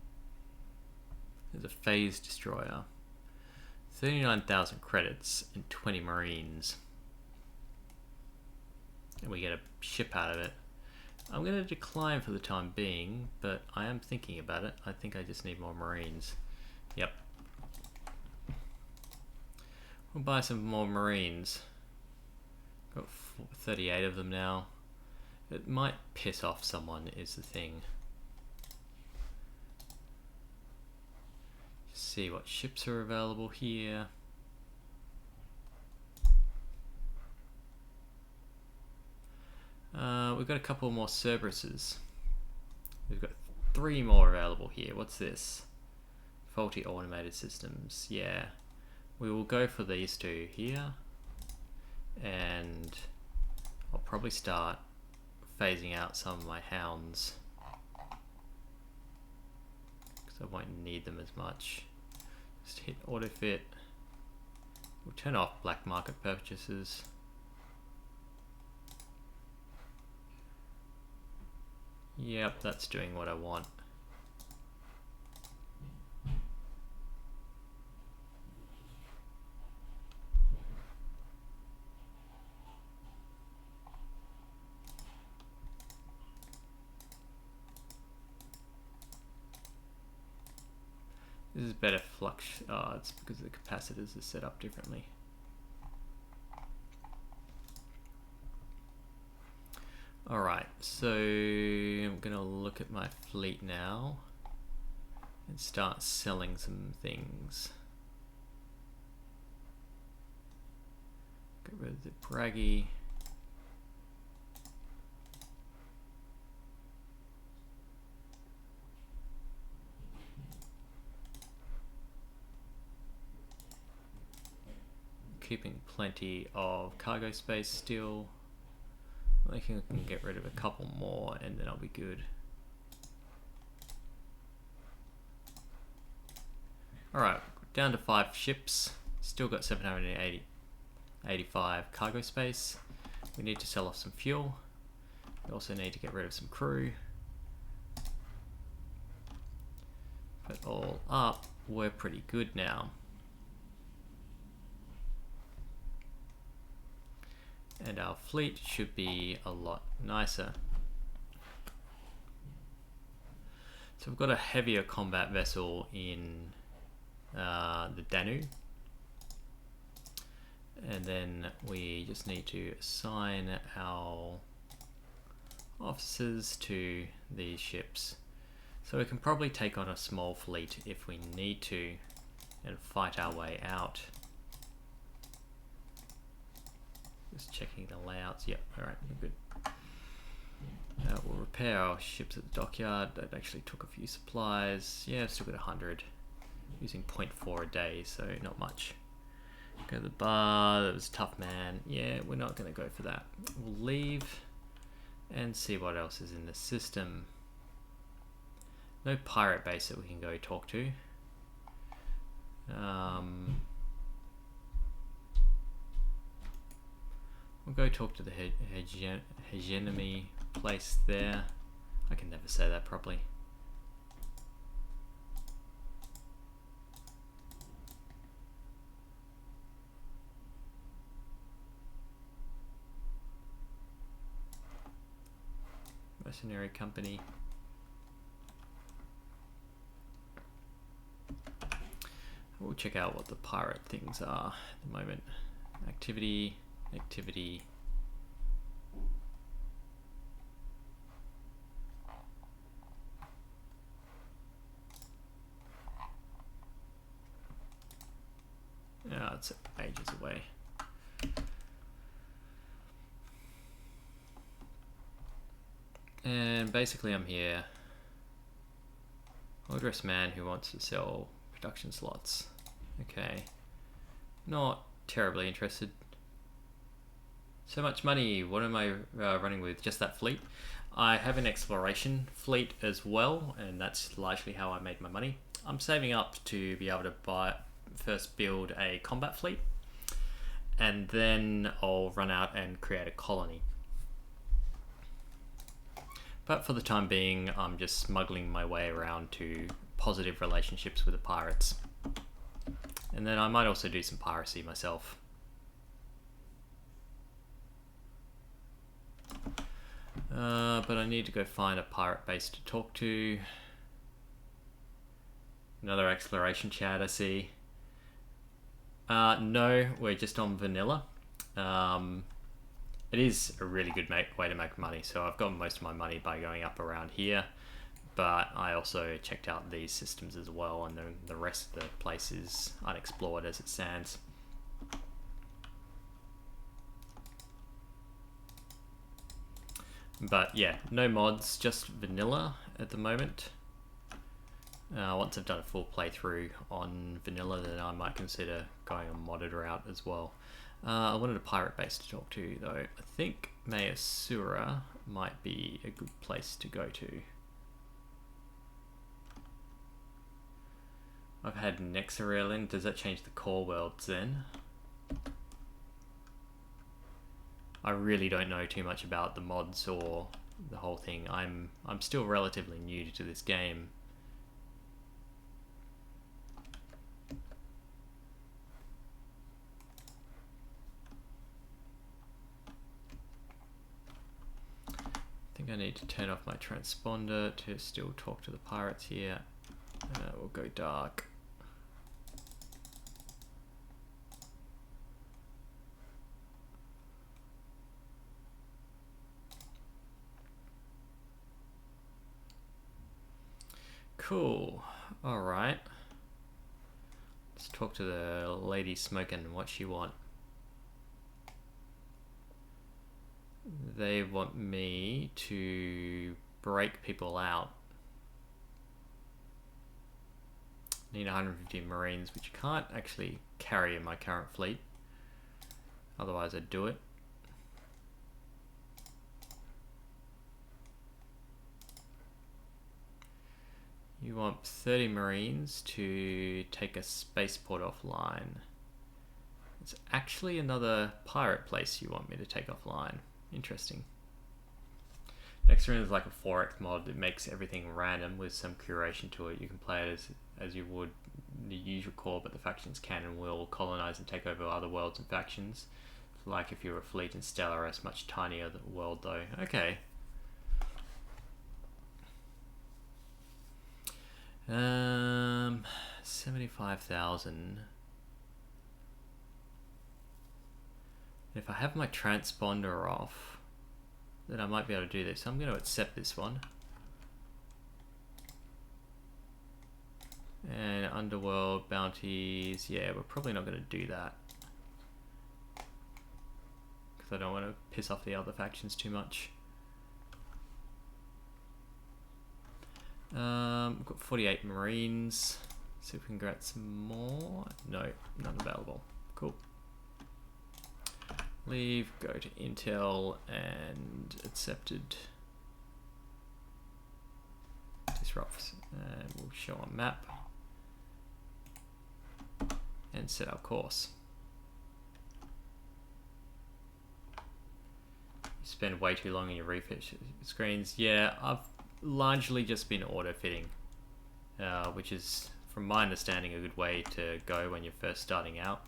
There's a phase destroyer. 39,000 credits and 20 marines. And we get a ship out of it. I'm going to decline for the time being, but I am thinking about it. I think I just need more marines. Yep. We'll buy some more marines. Got 38 of them now. It might piss off someone is the thing. Just see what ships are available here. We've got a couple more Cerberuses. We've got 3 more available here. What's this? Faulty automated systems. Yeah. We will go for these 2 here. And I'll probably start phasing out some of my hounds. Because I won't need them as much. Just hit auto fit. We'll turn off black market purchases. Yep, that's doing what I want. This is better flux. Oh, it's because the capacitors are set up differently. Alright, so I'm going to look at my fleet now and start selling some things. Get rid of the braggy. Keeping plenty of cargo space still. I think I can get rid of a couple more and then I'll be good. Alright, down to 5 ships. Still got 785 cargo space. We need to sell off some fuel. We also need to get rid of some crew. But all up, we're pretty good now. And our fleet should be a lot nicer. So we've got a heavier combat vessel in the Danube. And then we just need to assign our officers to these ships. So we can probably take on a small fleet if we need to and fight our way out. Just checking the layouts. Yep, alright, we're good. We'll repair our ships at the dockyard. That actually took a few supplies. Yeah, I've still got 100. Using 0.4 a day, so not much. Go to the bar. That was tough, man. Yeah, we're not going to go for that. We'll leave and see what else is in the system. No pirate base that we can go talk to. We'll go talk to the hegemony place there. I can never say that properly. Mercenary company. We'll check out what the pirate things are at the moment. Activity. Yeah, it's ages away. And basically I'm here. Well-dressed man who wants to sell production slots. Okay. Not terribly interested. So much money. What am I running with? Just that fleet? I have an exploration fleet as well, and that's largely how I made my money. I'm saving up to be able to first build a combat fleet, and then I'll run out and create a colony. But for the time being, I'm just smuggling my way around to positive relationships with the pirates. And then I might also do some piracy myself. But I need to go find a pirate base to talk to. Another exploration chat I see. No, we're just on vanilla. It is a really good way to make money. So I've got most of my money by going up around here. But I also checked out these systems as well, and then the rest of the place is unexplored as it stands. But yeah, no mods, just vanilla at the moment. Once I've done a full playthrough on vanilla, then I might consider going a modded route as well. I wanted a pirate base to talk to though. I think Mayasura might be a good place to go to. I've had Nexarel in. Does that change the core worlds then? I really don't know too much about the mods or the whole thing. I'm still relatively new to this game. I think I need to turn off my transponder to still talk to the pirates here. We'll go dark. Cool. Alright. Let's talk to the lady smoking what she want. They want me to break people out. Need 150 Marines, which I can't actually carry in my current fleet. Otherwise I'd do it. You want 30 Marines to take a spaceport offline. It's actually another pirate place you want me to take offline. Interesting. Next one is like a 4X mod that makes everything random with some curation to it. You can play it as you would the usual core, but the factions can and will colonize and take over other worlds and factions. Like if you're a fleet in Stellaris, much tinier world though. Okay. 75,000. If I have my transponder off, then I might be able to do this. So I'm going to accept this one. And underworld bounties, yeah, we're probably not going to do that. Because I don't want to piss off the other factions too much. We've got 48 Marines. See if we can get some more. No, none available. Cool. Leave, go to Intel and accepted. Disrupt, and we'll show on map. And set our course. You spend way too long in your refit screens. Yeah, I've largely just been auto-fitting, which is, from my understanding, a good way to go when you're first starting out.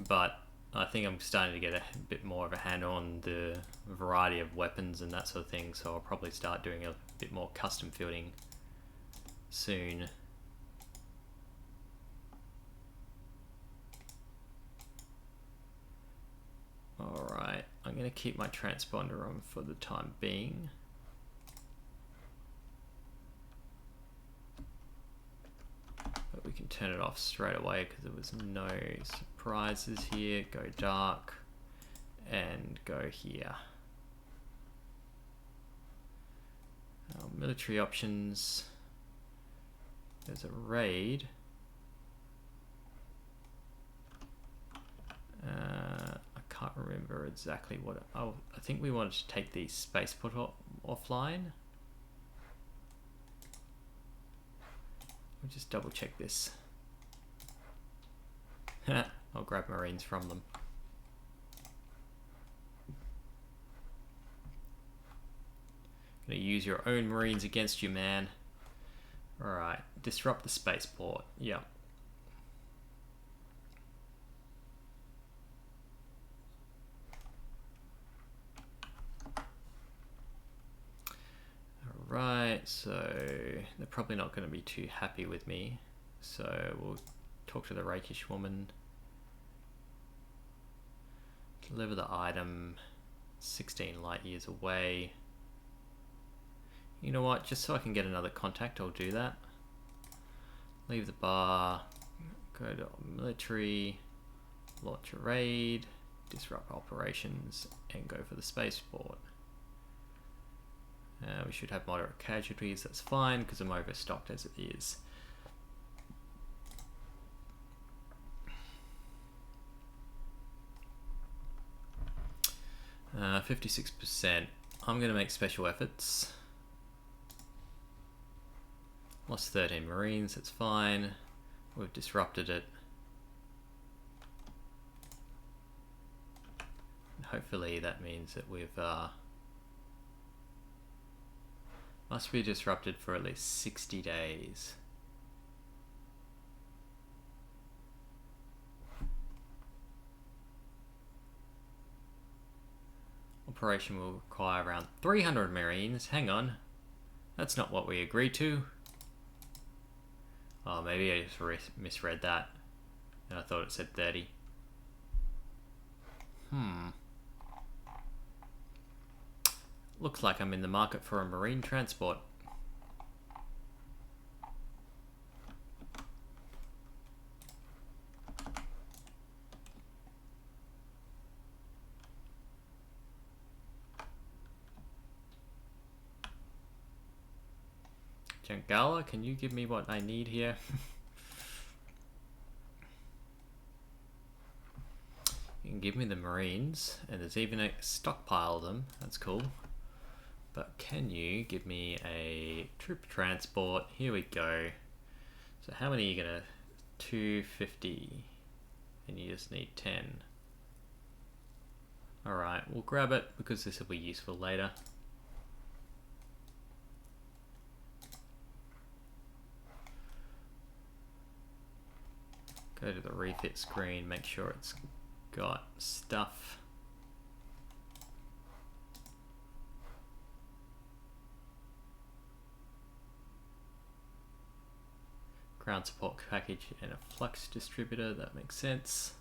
But I think I'm starting to get a bit more of a handle on the variety of weapons and that sort of thing, so I'll probably start doing a bit more custom fielding soon. Alright, I'm going to keep my transponder on for the time being. But we can turn it off straight away because there was no surprises here. Go dark and go here. Military options. There's a raid. I can't remember exactly what. Oh, I think we wanted to take the spaceport offline. We'll just double check this. I'll grab Marines from them. Gonna use your own Marines against you, man. Alright, disrupt the spaceport. Yeah. Alright, so they're probably not going to be too happy with me. So we'll talk to the rakish woman. Deliver the item 16 light years away. You know what, just so I can get another contact, I'll do that. Leave the bar, go to military, launch a raid, disrupt operations, and go for the spaceport. We should have moderate casualties, that's fine because I'm overstocked as it is. Uh, 56%. I'm going to make special efforts. Lost 13 Marines, that's fine. We've disrupted it. hopefully that means that we've must be disrupted for at least 60 days. Operation will require around 300 Marines. Hang on. That's not what we agreed to. Oh, maybe I just misread that. And I thought it said 30. Looks like I'm in the market for a marine transport. Jangala, can you give me what I need here? You can give me the Marines, and there's even a stockpile of them. That's cool. But can you give me a troop transport? Here we go. So how many are you gonna? 250. And you just need 10. Alright, we'll grab it because this will be useful later. Go to the refit screen, make sure it's got stuff. Ground support package and a flux distributor, that makes sense.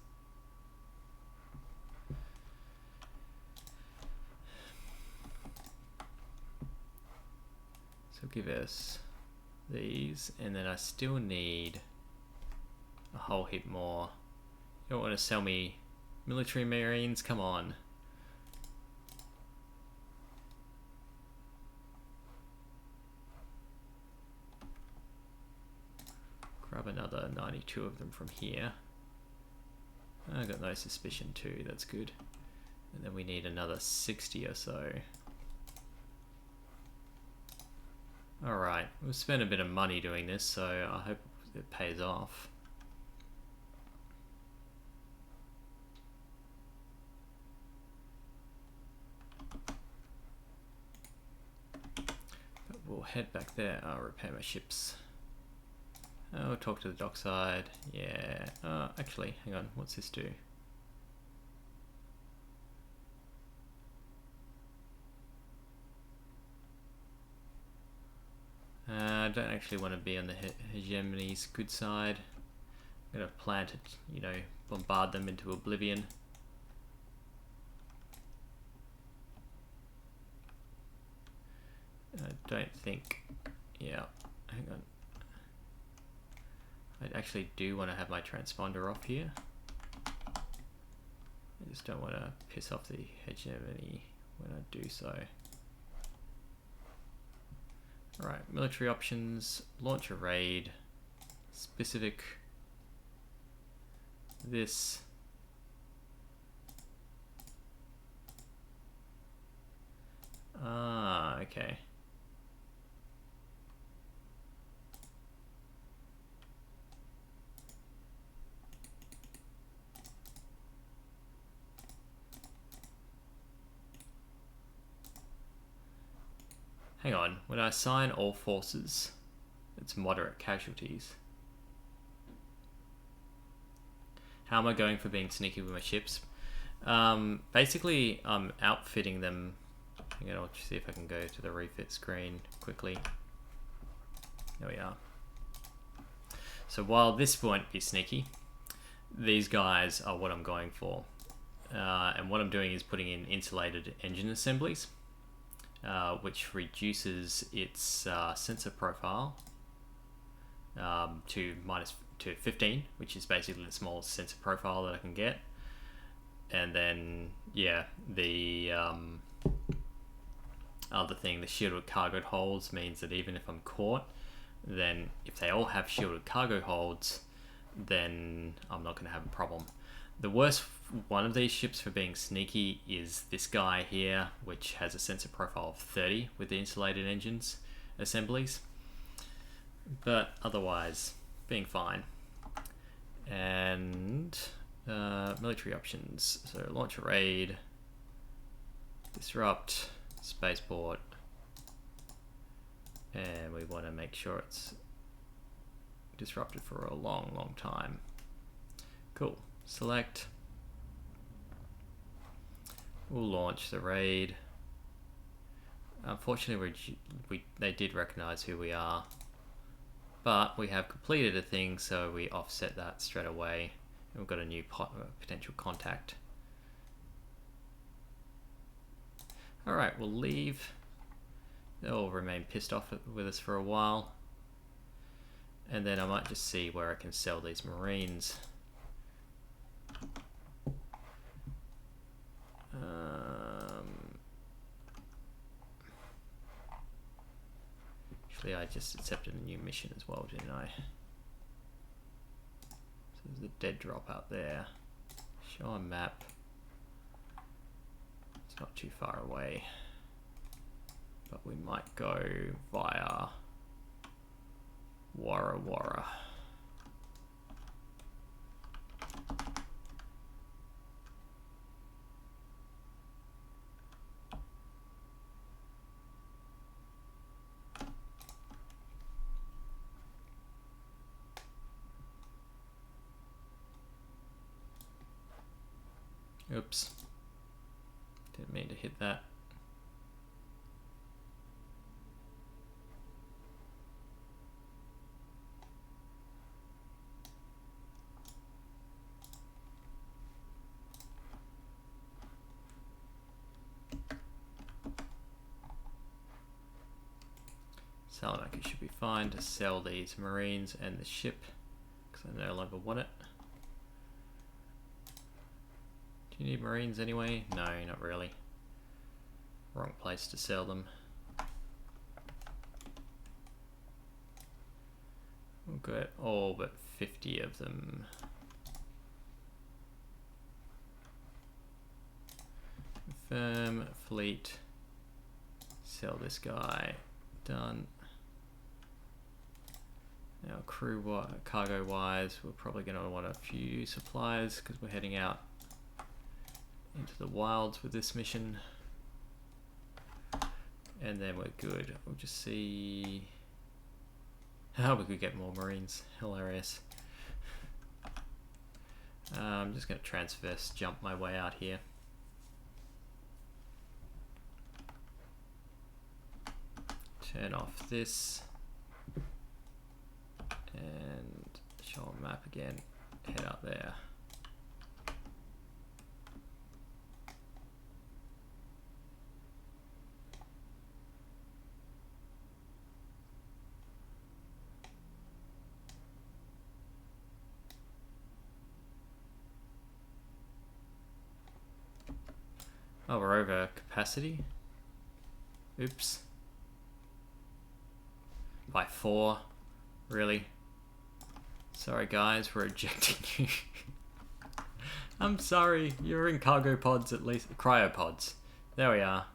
So give us these, and then I still need a whole heap more. You don't want to sell me military marines? Come on. Grab another 92 of them from here. I got no suspicion too, that's good. And then we need another 60 or so. Alright, we've spent a bit of money doing this, so I hope it pays off. But we'll head back there. I'll repair my ships. Oh, talk to the dockside. Yeah. Actually, hang on. What's this do? I don't actually want to be on the hegemony's good side. I'm going to plan to, you know, bombard them into oblivion. I don't think... Yeah, hang on. I actually do want to have my transponder off here. I just don't want to piss off the hegemony when I do so. Alright, military options, launch a raid, specific, this. Ah, okay. Hang on, when I assign all forces, it's moderate casualties. How am I going for being sneaky with my ships? Basically, I'm outfitting them. Hang on, I'll see if I can go to the refit screen quickly. There we are. So while this won't be sneaky, these guys are what I'm going for. And what I'm doing is putting in insulated engine assemblies. Which reduces its sensor profile to 15, which is basically the smallest sensor profile that I can get. And then, yeah, the other thing, the shielded cargo holds, means that even if I'm caught, then if they all have shielded cargo holds, then I'm not going to have a problem. The worst one of these ships for being sneaky is this guy here, which has a sensor profile of 30 with the insulated engines assemblies. But otherwise, being fine. And military options. So launch a raid. disrupt, spaceport, and we want to make sure it's disrupted for a long time. Cool. Select. We'll launch the raid. Unfortunately, they did recognize who we are, but we have completed a thing, so we offset that straight away. And we've got a new potential contact. Alright, we'll leave. They'll remain pissed off with us for a while. And then I might just see where I can sell these Marines. Actually, I just accepted a new mission as well, didn't I? So there's a dead drop out there. Show a map. It's not too far away. But we might go via Wara Wara. Oops. Didn't mean to hit that. Salamaker should be fine to sell these Marines and the ship, because I no longer want it. Do you need Marines anyway? No, not really. Wrong place to sell them. We'll get all but 50 of them. Confirm fleet. Sell this guy. Done. Now cargo wise, we're probably going to want a few supplies because we're heading out into the wilds with this mission. And then we're good. We'll just see how we could get more Marines. Hilarious. I'm just going to transverse jump my way out here. Turn off this. And show a map again. Head out there. Oh, we're over capacity. Oops. By 4. Really? Sorry guys, we're ejecting you. I'm sorry, you're in cargo pods at least. Cryopods. There we are.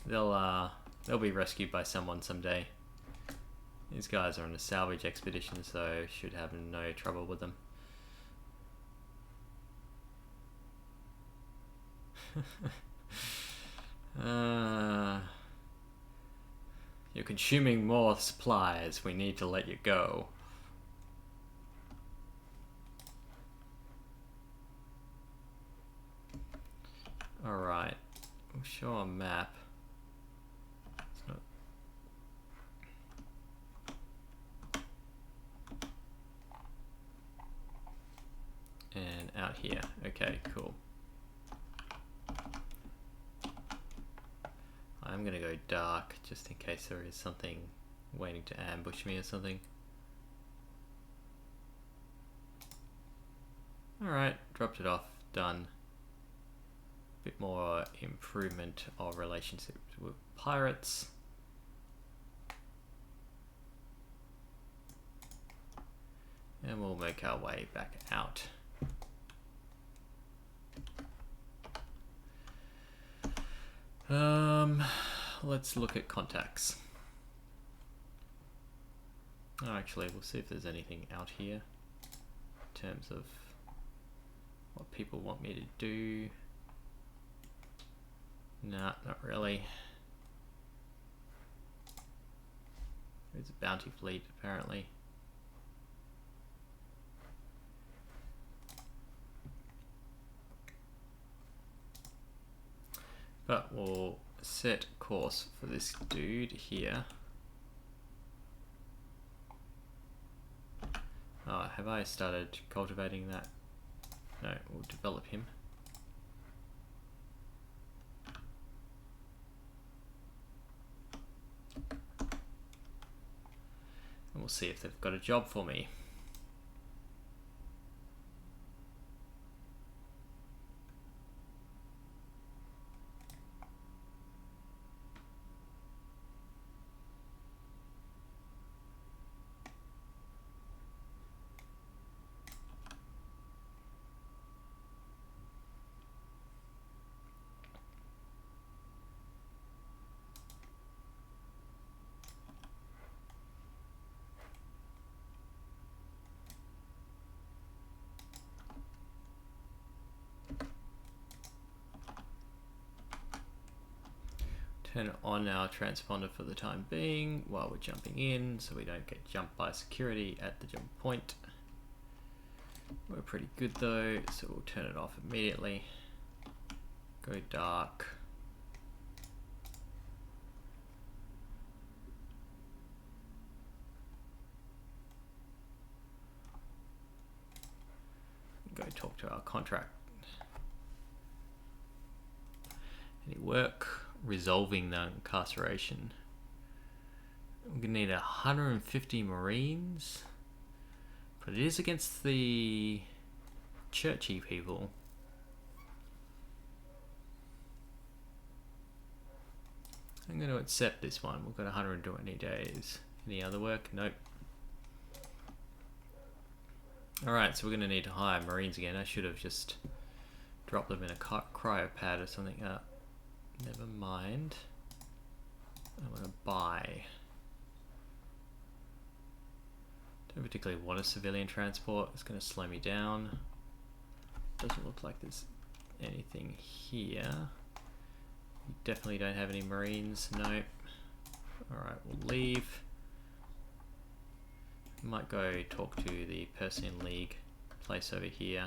They'll be rescued by someone someday. These guys are on a salvage expedition, so should have no trouble with them. You're consuming more supplies. We need to let you go. Alright. We'll show a map. It's not... And out here. Okay, cool. I'm gonna go dark just in case there is something waiting to ambush me or something. Alright, dropped it off, done. Bit more improvement of relationships with pirates. And we'll make our way back out. Let's look at contacts. Oh, actually, we'll see if there's anything out here in terms of what people want me to do. Nah, not really. There's a bounty fleet, apparently. But we'll set course for this dude here. Oh, have I started cultivating that? No, we'll develop him. And we'll see if they've got a job for me. Turn on our transponder for the time being while we're jumping in so we don't get jumped by security at the jump point. We're pretty good though, so we'll turn it off immediately. Go dark. Go talk to our contract. Any work? Resolving the incarceration. We're gonna need 150 Marines, but it is against the churchy people. I'm going to accept this one. We've got 120 days. Any other work? Nope. Alright, so we're going to need to hire Marines again. I should have just dropped them in a cryopad or something. Never mind. I want to buy. Don't particularly want a civilian transport. It's going to slow me down. Doesn't look like there's anything here. We definitely don't have any Marines. Nope. Alright, we'll leave. Might go talk to the Persian League place over here.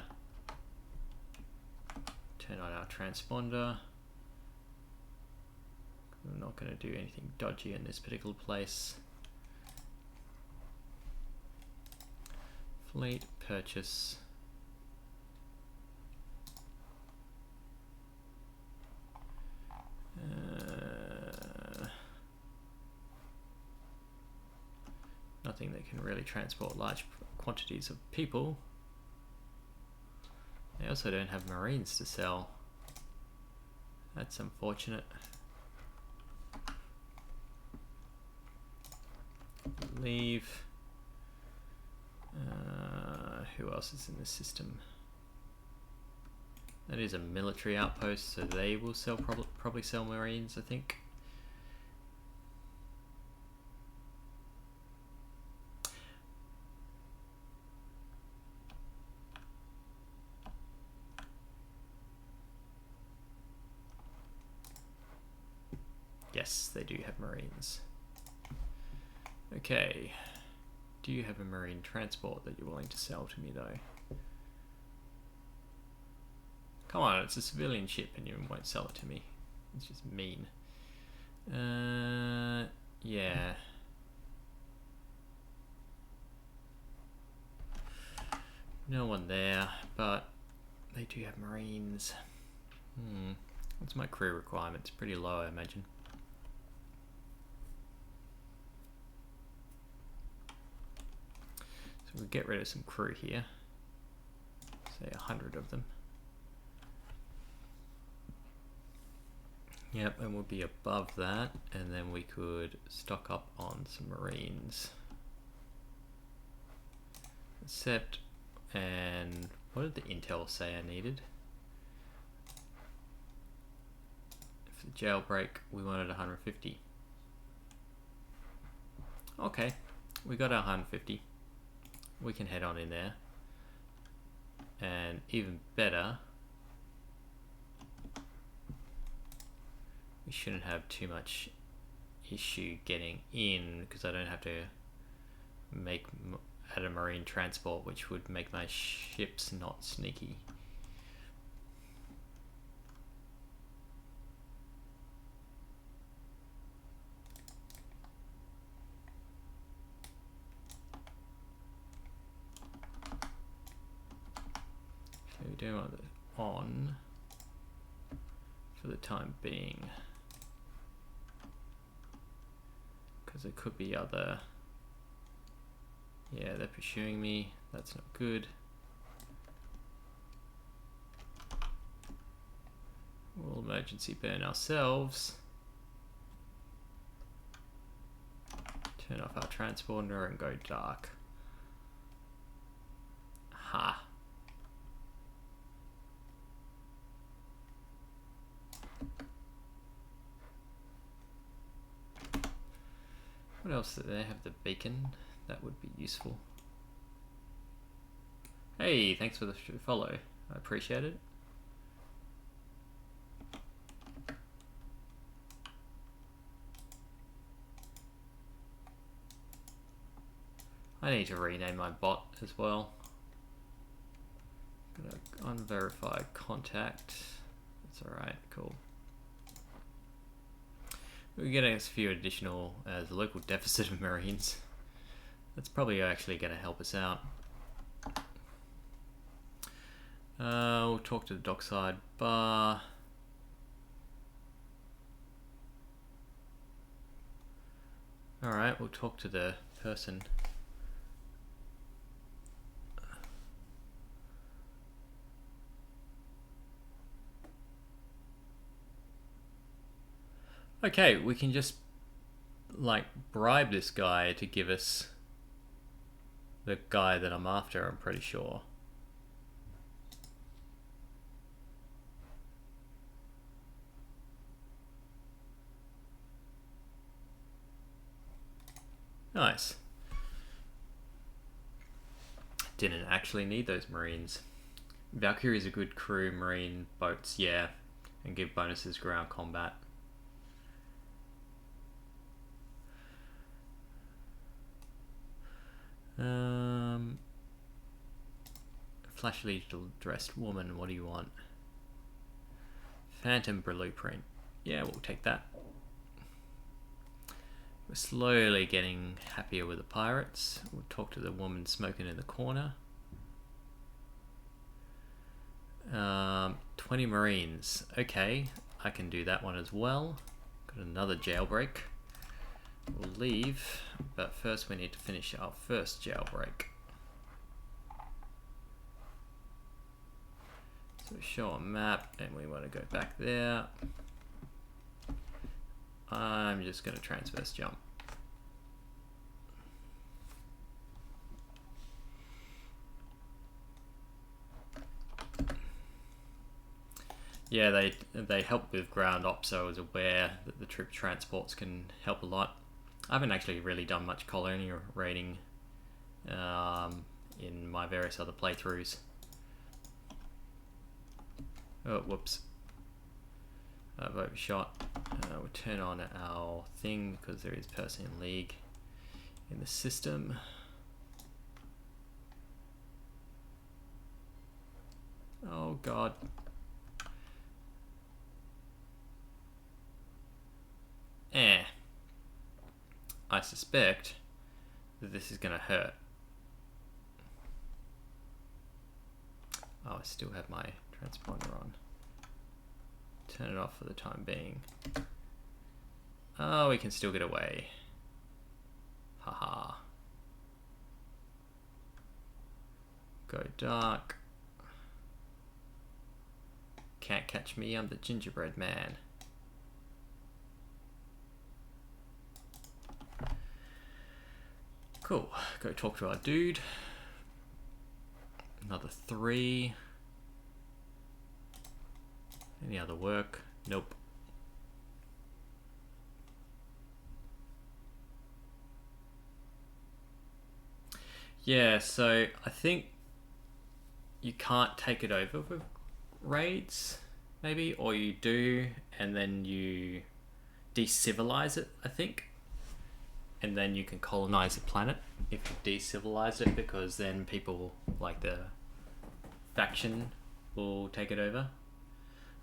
Turn on our transponder. We're not going to do anything dodgy in this particular place. Fleet purchase. Nothing that can really transport large quantities of people. They also don't have Marines to sell. That's unfortunate. Leave. Who else is in the system? That is a military outpost, so they will sell probably sell Marines, I think. Yes, they do have Marines. Okay. Do you have a Marine transport that you're willing to sell to me, though? Come on, it's a civilian ship and you won't sell it to me. It's just mean. Yeah. No one there, but they do have Marines. What's my crew requirements? Pretty low, I imagine. So we'll get rid of some crew here. Say 100 of them. Yep, and we'll be above that, and then we could stock up on some Marines. Accept, and what did the intel say I needed? For the jailbreak, we wanted 150. Okay, we got our 150. We can head on in there. And even better, we shouldn't have too much issue getting in because I don't have to add a marine transport, which would make my ships not sneaky. So we do want it on for the time being, because there could be other. Yeah, they're pursuing me. That's not good. We'll emergency burn ourselves. Turn off our transponder and go dark. Ha. What else do they have? The beacon. That would be useful. Hey, thanks for the follow. I appreciate it. I need to rename my bot as well. Gonna unverified contact. That's alright, cool. We're getting a few additional the local deficit of Marines. That's probably actually going to help us out. We'll talk to the dockside bar. Alright, we'll talk to the person. Okay, we can just like bribe this guy to give us the guy that I'm after, I'm pretty sure. Nice. Didn't actually need those Marines. Valkyrie's a good crew, Marine boats, yeah, and give bonuses ground combat. Flashily dressed woman, what do you want? Phantom blueprint. Yeah, we'll take that. We're slowly getting happier with the pirates. We'll talk to the woman smoking in the corner. 20 Marines. Okay, I can do that one as well. Got another jailbreak. We'll leave, but first we need to finish our first jailbreak. So show a map, and we want to go back there. I'm just going to transverse jump. Yeah, they help with ground ops, so I was aware that the troop transports can help a lot. I haven't actually really done much colony raiding in my various other playthroughs. Oh, whoops. I've overshot. We'll turn on our thing because there is person in league in the system. Oh god. I suspect that this is going to hurt. Oh, I still have my transponder on. Turn it off for the time being. Oh, we can still get away. Haha. Go dark. Can't catch me, I'm the gingerbread man. Cool, go talk to our dude. Another 3. Any other work? Nope. Yeah, so I think you can't take it over with raids, maybe, or you do, and then you decivilize it, I think. And then you can colonize the planet if you decivilize it, because then people like the faction will take it over.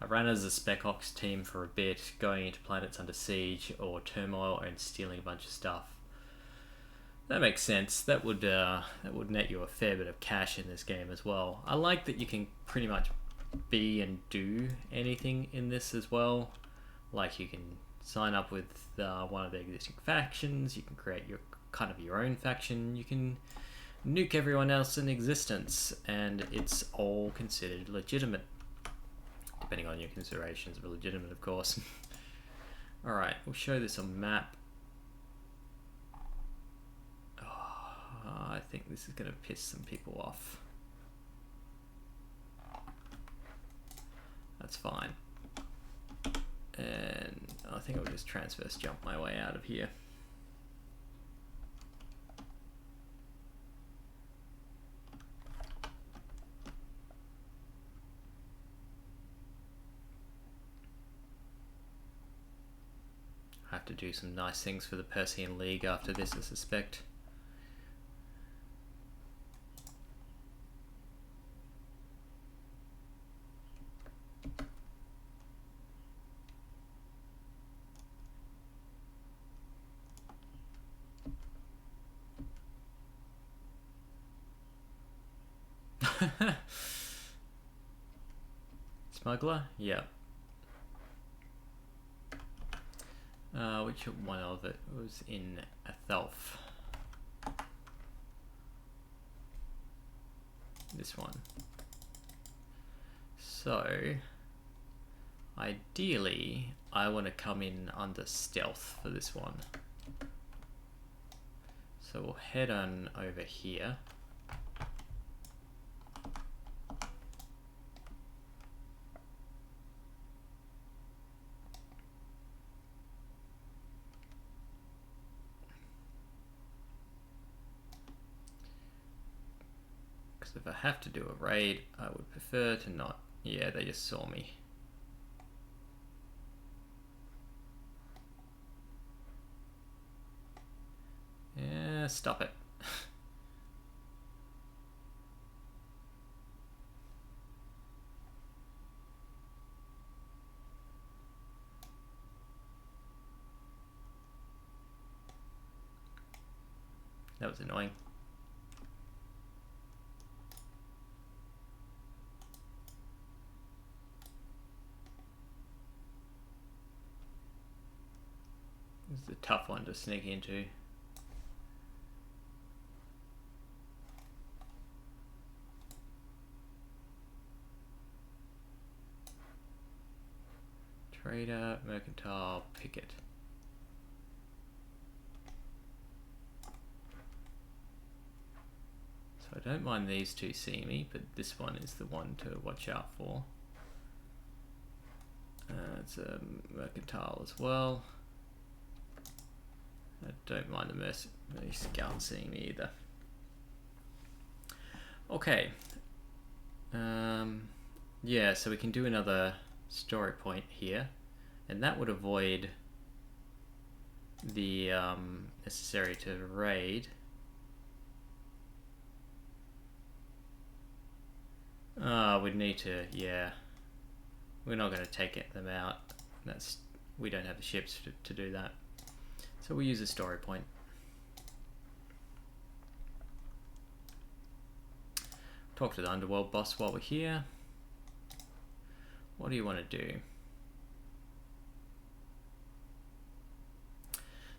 I ran as a Spec Ops team for a bit, going into planets under siege or turmoil and stealing a bunch of stuff. That makes sense. That would net you a fair bit of cash in this game as well. I like that you can pretty much be and do anything in this as well. Like you can sign up with one of the existing factions. You can create your own faction. You can nuke everyone else in existence, and it's all considered legitimate, depending on your considerations of legitimate, of course. All right, we'll show this on map. I think this is going to piss some people off. That's fine. And I think I'll just transverse jump my way out of here. I have to do some nice things for the Persean League after this, I suspect. Smuggler? Yeah. Which one of it was in Ep5? This one. So, ideally, I want to come in under stealth for this one. So we'll head on over here. If I have to do a raid, I would prefer to not. Yeah, they just saw me. Yeah, stop it. That was annoying. This is a tough one to sneak into. Trader, mercantile, picket. So I don't mind these two seeing me, but this one is the one to watch out for. It's a mercantile as well. I don't mind the mercenary scout seeing me either. Okay. Yeah, so we can do another story point here, and that would avoid the necessary to raid. We'd need to, yeah. We're not going to take them out. We don't have the ships to do that. So we'll use a story point. Talk to the underworld boss while we're here. What do you want to do?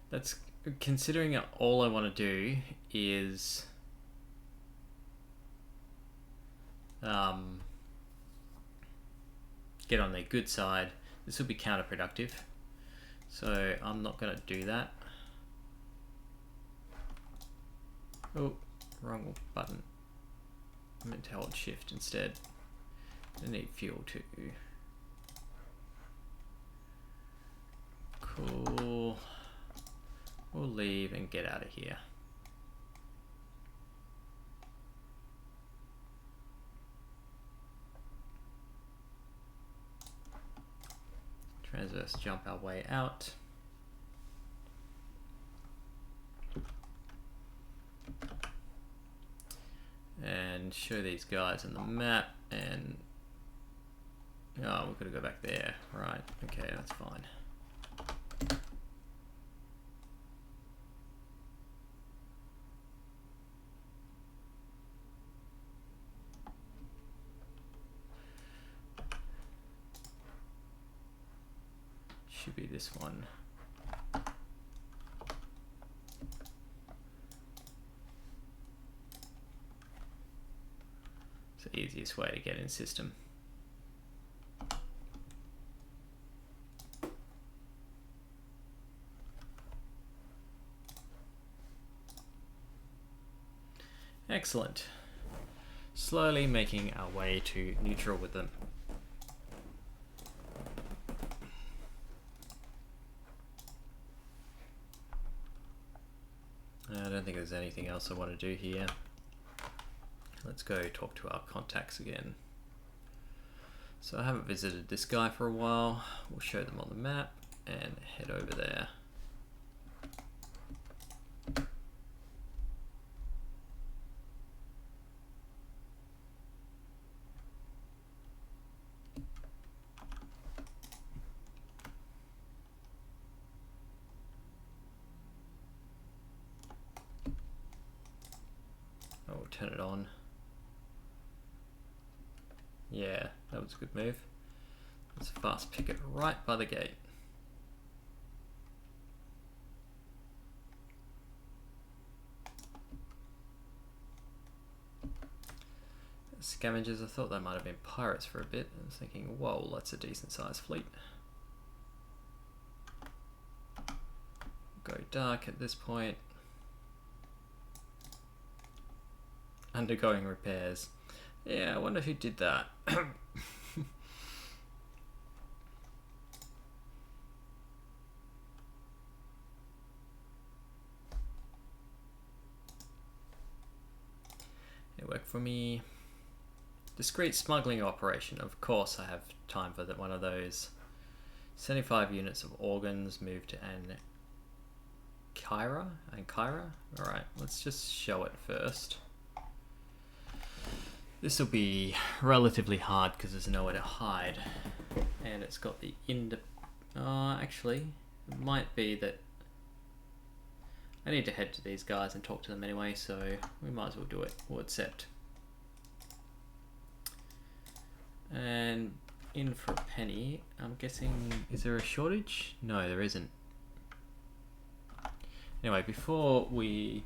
That's considering all I want to do is get on their good side. This will be counterproductive, so I'm not going to do that. Oh, wrong button. I meant to hold shift instead. I need fuel too. Cool. We'll leave and get out of here. Transverse jump our way out. and show these guys on the map. And oh, we've got to go back there. Right, okay, that's fine. Should be this one. It's the easiest way to get in system. Excellent. Slowly making our way to neutral with them. I don't think there's anything else I want to do here. Let's go talk to our contacts again. So I haven't visited this guy for a while. We'll show them on the map and head over there. Oh, we'll turn it on. Yeah, that was a good move. Let's fast pick it right by the gate. Scavengers, I thought that might have been pirates for a bit. I was thinking, whoa, that's a decent sized fleet. Go dark at this point. Undergoing repairs. Yeah, I wonder who did that. It worked for me. Discrete smuggling operation. Of course I have time for one of those. 75 units of organs moved to Ankara. Alright, let's just show it first. This will be relatively hard because there's nowhere to hide. And it's got the actually, it might be that I need to head to these guys and talk to them anyway, so we might as well do it. We'll accept. And in for a penny. I'm guessing, is there a shortage? No, there isn't. Anyway, before we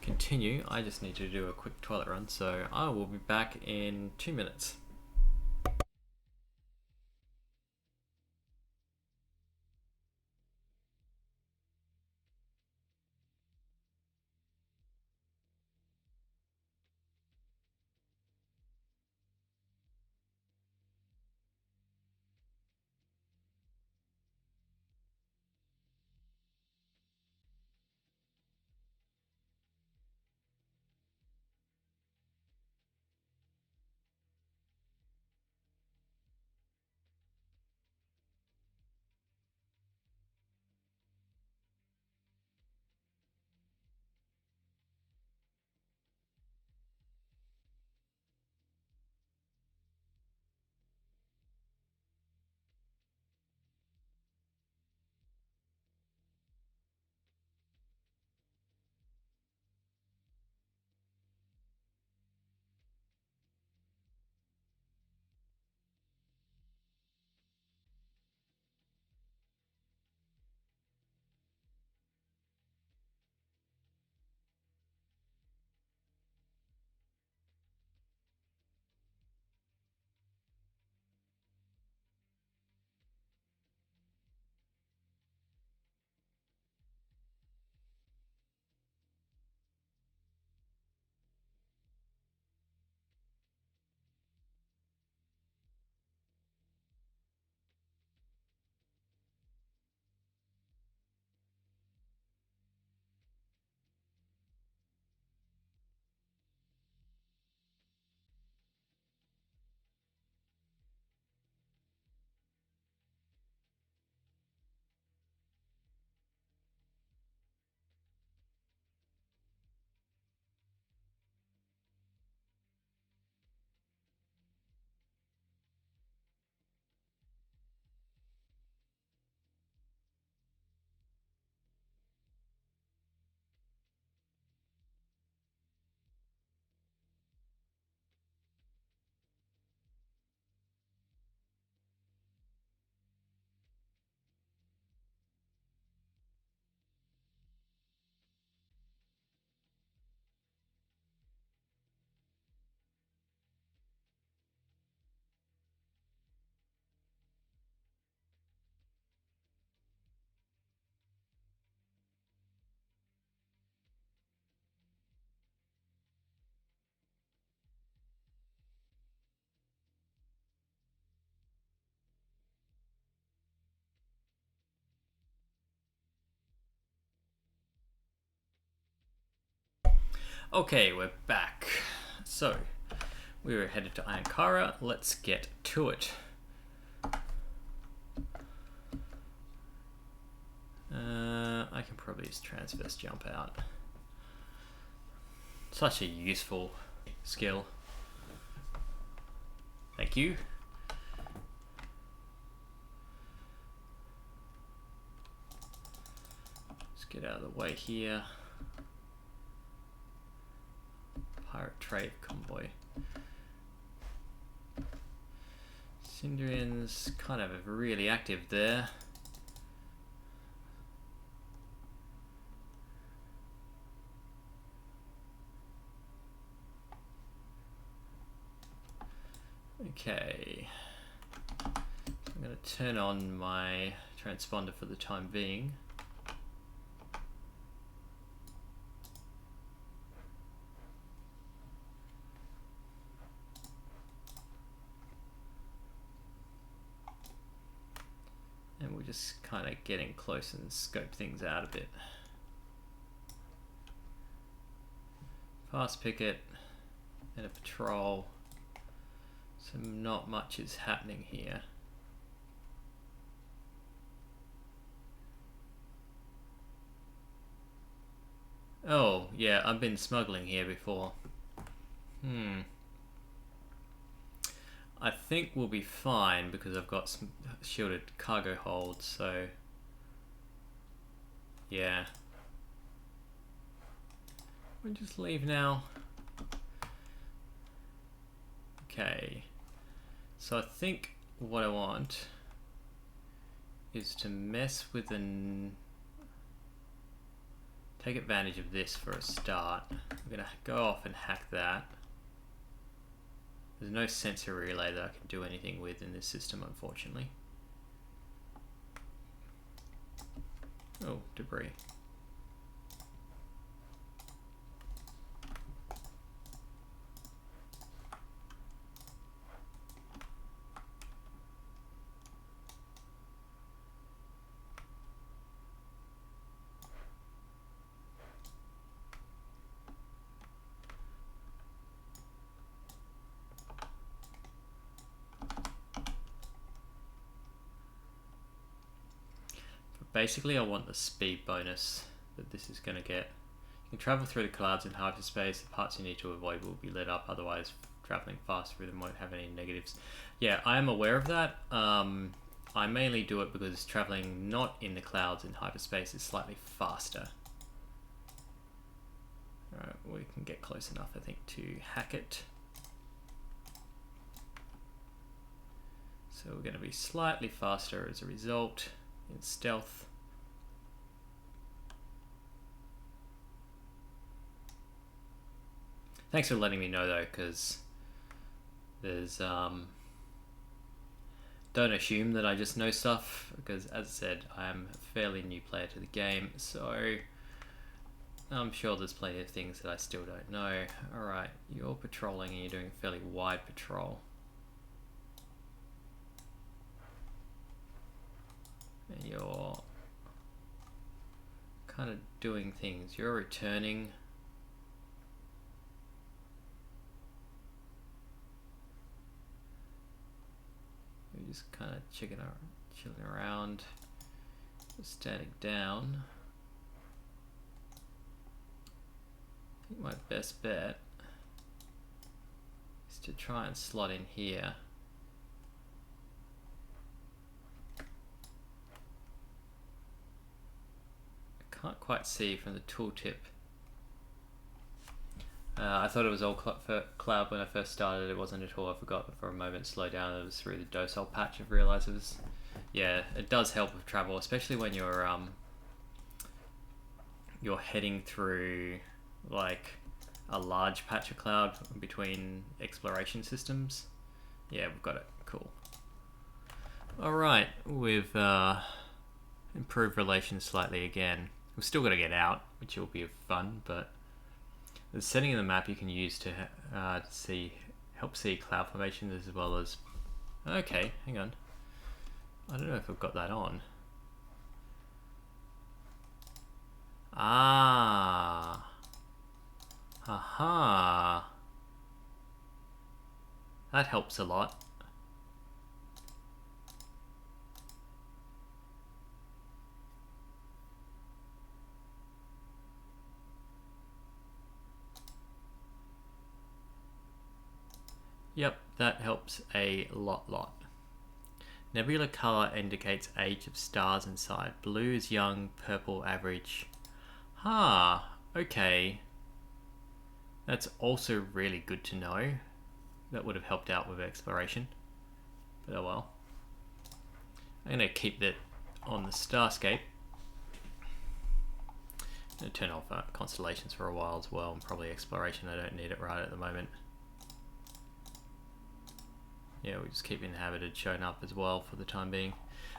continue, I just need to do a quick toilet run, so I will be back in 2 minutes. Okay, we're back. So, we were headed to Ankara. Let's get to it. I can probably just transverse jump out. Such a useful skill. Thank you. Let's get out of the way here. Pirate trade convoy. Sindrian's kind of really active there. Okay, I'm going to turn on my transponder for the time being. And we're just kind of getting close and scope things out a bit. Fast picket and a patrol. So not much is happening here. Oh, yeah, I've been smuggling here before. I think we'll be fine because I've got some shielded cargo holds, so... yeah. We'll just leave now. Okay. So I think what I want is to mess with take advantage of this for a start. I'm gonna go off and hack that. There's no sensor relay that I can do anything with in this system, unfortunately. Oh, debris. Basically, I want the speed bonus that this is going to get. You can travel through the clouds in hyperspace. The parts you need to avoid will be lit up. Otherwise, traveling fast through them won't have any negatives. Yeah, I am aware of that. I mainly do it because traveling not in the clouds in hyperspace is slightly faster. Alright, we can get close enough, I think, to hack it. So we're going to be slightly faster as a result in stealth. Thanks for letting me know though, because there's don't assume that I just know stuff, because as I said, I am a fairly new player to the game, so I'm sure there's plenty of things that I still don't know. Alright, you're patrolling and you're doing a fairly wide patrol. And you're kind of doing things. You're returning. You're just kind of chilling around. Just standing down. I think my best bet is to try and slot in here. Can't quite see from the tooltip. I thought it was all cloud when I first started. It wasn't at all. I forgot for a moment to slow down. It was through the docile patch. I've realised it was... yeah, it does help with travel, especially when you're heading through like a large patch of cloud between exploration systems. Yeah, we've got it. Cool. Alright, we've improved relations slightly again. We've still got to get out, which will be fun, but the setting of the map you can use to help see cloud formation as well as... okay, hang on. I don't know if I've got that on. Ah. Aha. That helps a lot. Yep, that helps a lot. Nebula color indicates age of stars inside. Blue is young, purple average. Okay. That's also really good to know. That would have helped out with exploration. But oh well. I'm going to keep that on the Starscape. I'm going to turn off constellations for a while as well, and probably exploration. I don't need it right at the moment. Yeah, we'll just keep inhabited showing up as well for the time being.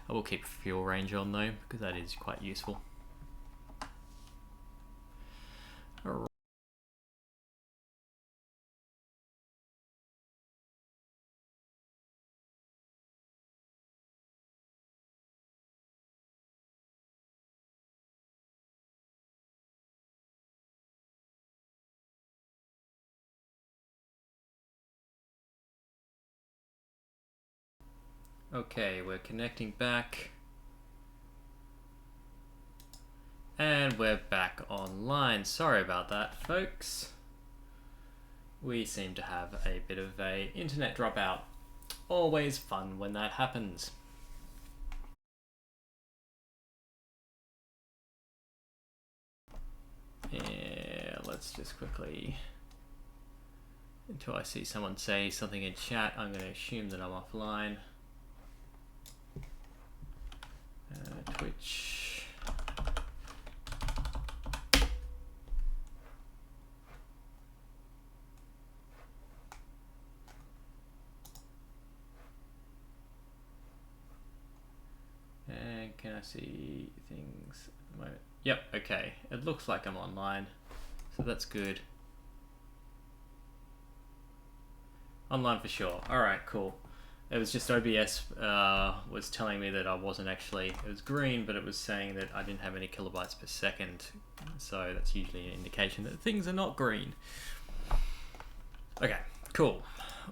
I will keep fuel range on though, because that is quite useful. Alright. Okay, we're connecting back. And we're back online. Sorry about that, folks. We seem to have a bit of a internet dropout. Always fun when that happens. Yeah, let's just quickly... Until I see someone say something in chat, I'm going to assume that I'm offline. Twitch. And can I see things at the moment? Yep, okay. It looks like I'm online, so that's good. Online for sure. Alright, cool. It was just OBS was telling me that I wasn't actually, it was green, but it was saying that I didn't have any kilobytes per second. So that's usually an indication that things are not green. Okay, cool.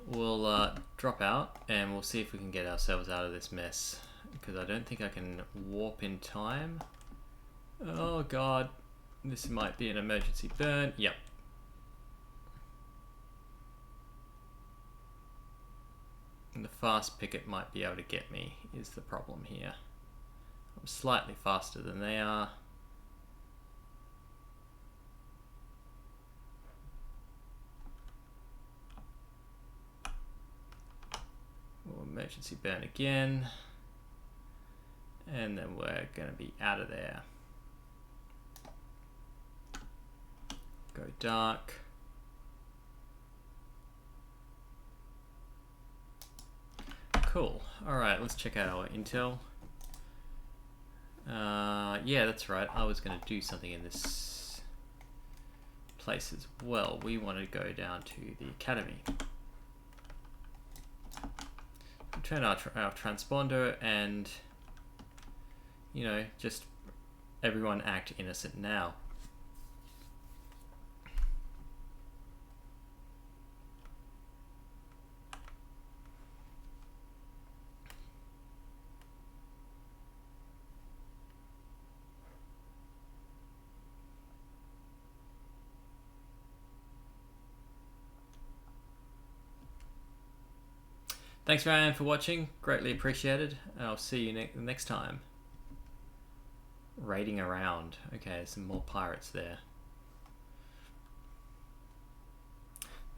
We'll drop out and we'll see if we can get ourselves out of this mess. Because I don't think I can warp in time. Oh god. This might be an emergency burn. Yep. And the fast picket might be able to get me, is the problem here. I'm slightly faster than they are. We'll emergency burn again. And then we're going to be out of there. Go dark. Cool. Alright, let's check out our intel. Yeah, that's right. I was going to do something in this place as well. We want to go down to the academy. Turn our transponder and, you know, just everyone act innocent now. Thanks, Ryan, for watching. Greatly appreciated. I'll see you next time. Raiding around. Okay, there's some more pirates there.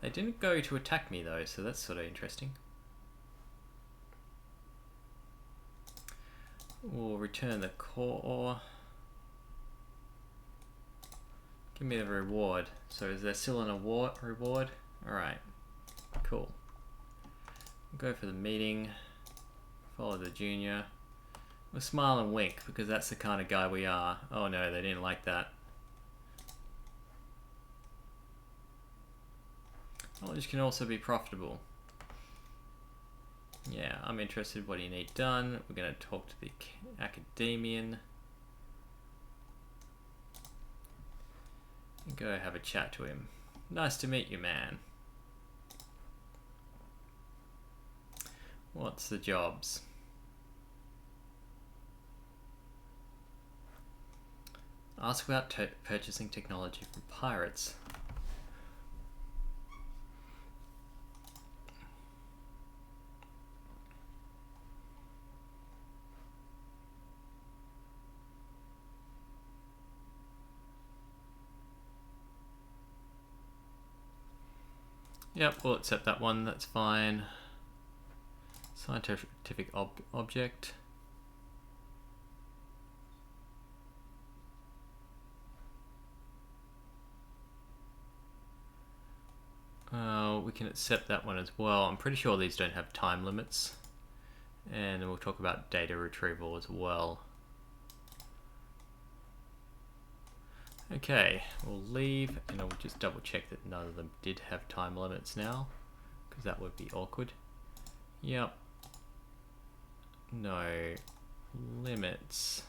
They didn't go to attack me though, so that's sort of interesting. We'll return the core. Give me the reward. So is there still an award reward? Alright, cool. Go for the meeting, follow the junior. We'll smile and wink because that's the kind of guy we are. Oh no, they didn't like that. Knowledge can also be profitable. Yeah, I'm interested. What do you need done? We're going to talk to the academician. And go have a chat to him. Nice to meet you, man. What's the jobs? Ask about purchasing technology from pirates. Yep, we'll accept that one, that's fine. Scientific object. We can accept that one as well. I'm pretty sure these don't have time limits. And we'll talk about data retrieval as well. Okay, we'll leave and I'll just double check that none of them did have time limits now, because that would be awkward. Yep. No limits.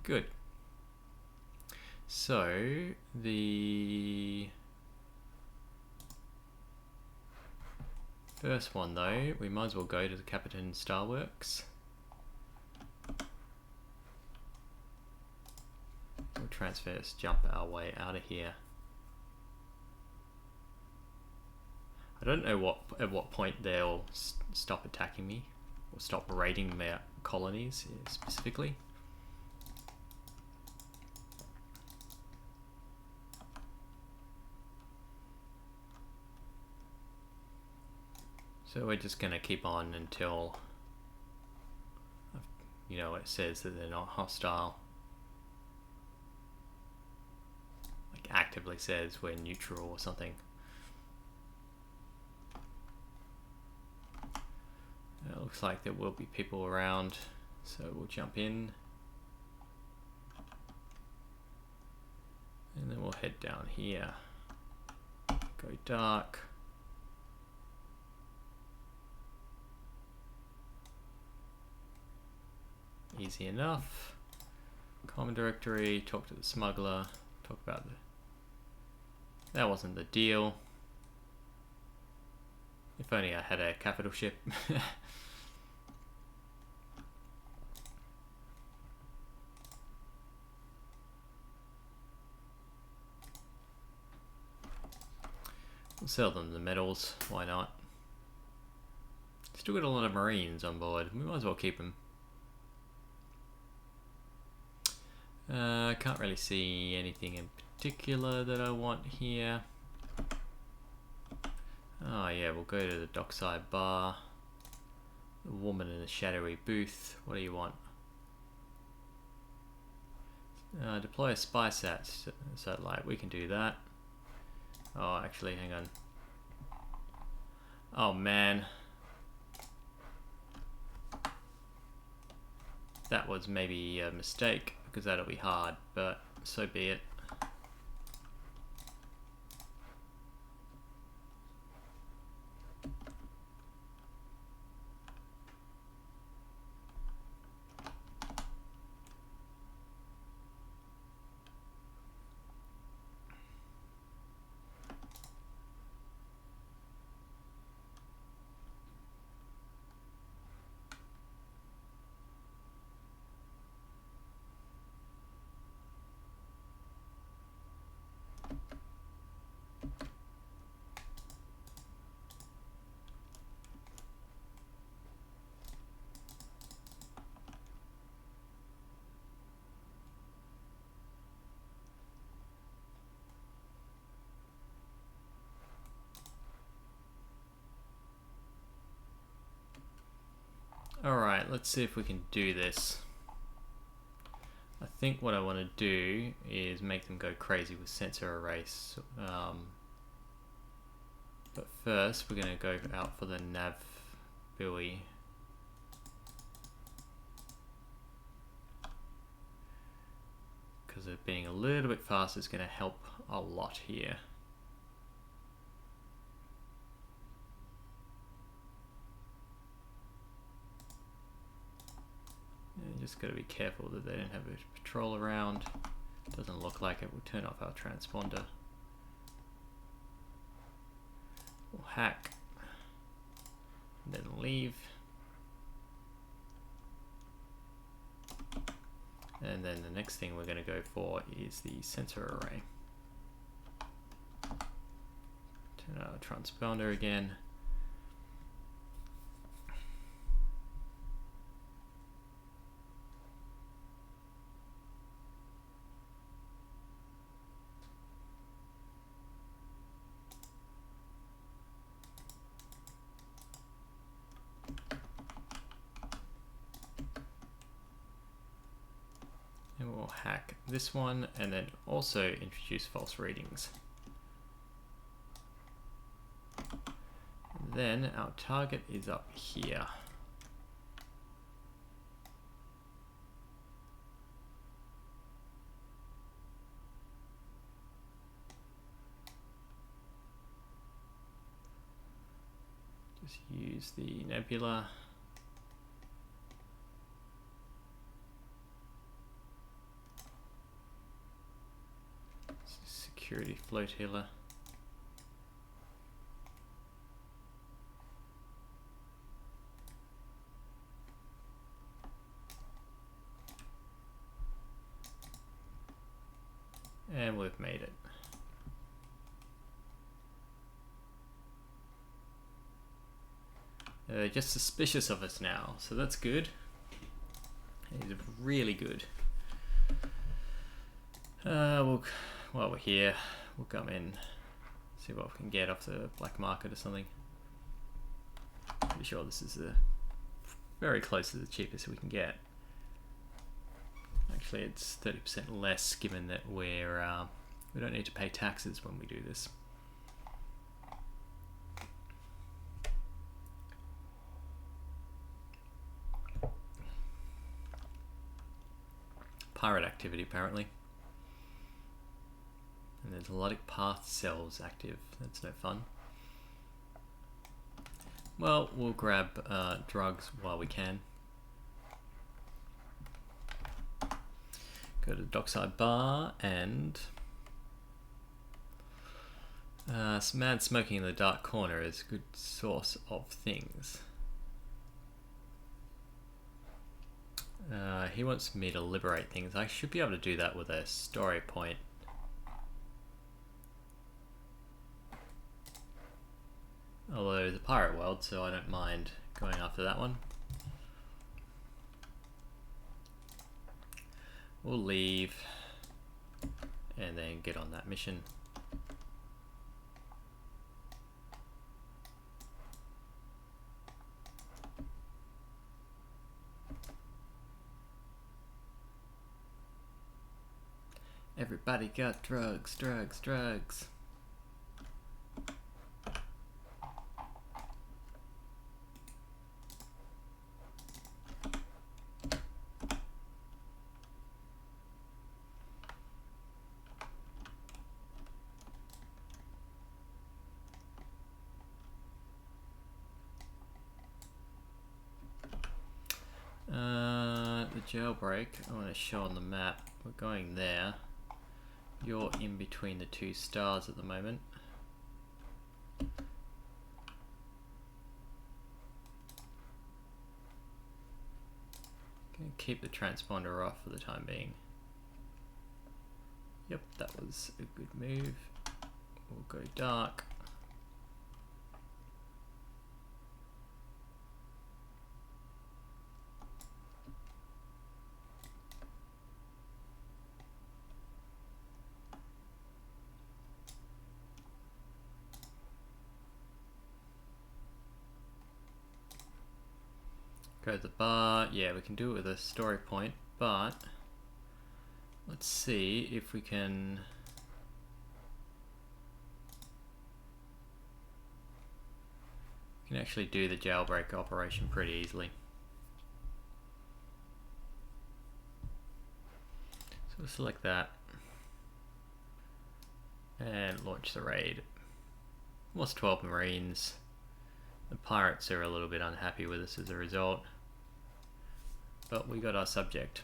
Good. So the first one though, we might as well go to the Captain Starworks. We'll transfer this, jump our way out of here. I don't know at what point they'll stop attacking me or stop raiding their colonies specifically. So we're just going to keep on until, you know, it says that they're not hostile. Like actively says we're neutral or something. It looks like there will be people around, so we'll jump in. And then we'll head down here. Go dark. Easy enough. Common directory, talk to the smuggler, talk about that wasn't the deal. If only I had a capital ship. We'll sell them the metals, why not? Still got a lot of marines on board, we might as well keep them. Can't really see anything in particular that I want here. Oh yeah, we'll go to the dockside bar. The woman in the shadowy booth. What do you want? Deploy a spy satellite. We can do that. Oh, actually, hang on. Oh man. That was maybe a mistake, because that'll be hard, but so be it. Alright, let's see if we can do this. I think what I want to do is make them go crazy with sensor erase. But first we're going to go out for the nav buoy. Because it being a little bit faster is going to help a lot here. just got to be careful that they don't have a patrol around. Doesn't look like it. We'll turn off our transponder. We'll hack. And then leave. And then the next thing we're going to go for is the sensor array. Turn on our transponder again. And we'll hack this one and then also introduce false readings. Then our target is up here. Just use the nebula. Security flotilla. And we've made it. They're just suspicious of us now, so that's good. It's really good. While we're here, we'll come in, see what we can get off the black market or something. Pretty sure this is very close to the cheapest we can get. Actually, it's 30% less, given that we don't need to pay taxes when we do this. Pirate activity, apparently. And there's melodic path cells active. That's no fun. Well, we'll grab drugs while we can. Go to the dockside bar and some man smoking in the dark corner is a good source of things. He wants me to liberate things. I should be able to do that with a story point. Although the pirate world, so I don't mind going after that one. We'll leave and then get on that mission. Everybody got drugs, drugs, drugs. The jailbreak, I want to show on the map. We're going there. You're in between the two stars at the moment. Gonna keep the transponder off for the time being. Yep, that was a good move. We'll go dark. Go to the bar. Yeah, we can do it with a story point, but let's see if we can actually do the jailbreak operation pretty easily. So we'll select that and launch the raid. Lost 12 Marines. The pirates are a little bit unhappy with us as a result. but we got our subject.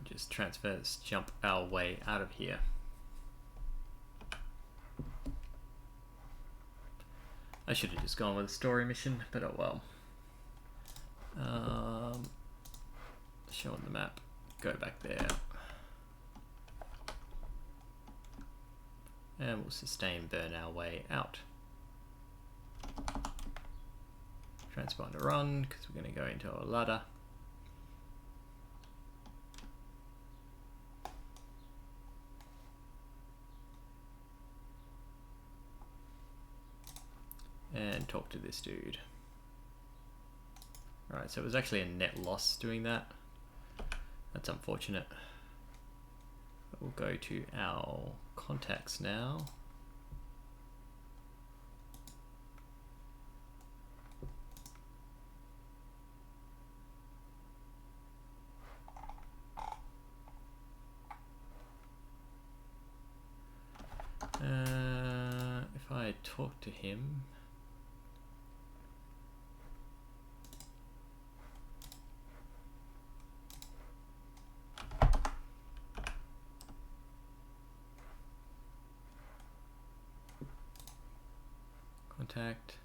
Just transfer this, jump our way out of here. I should have just gone with a story mission, but oh well. Show on the map. Go back there. And we'll sustain burn our way out. Transponder run, because we're going to go into a ladder. And talk to this dude. Alright, so it was actually a net loss doing that. That's unfortunate. But we'll go to our contacts now. If I talk to him, contact.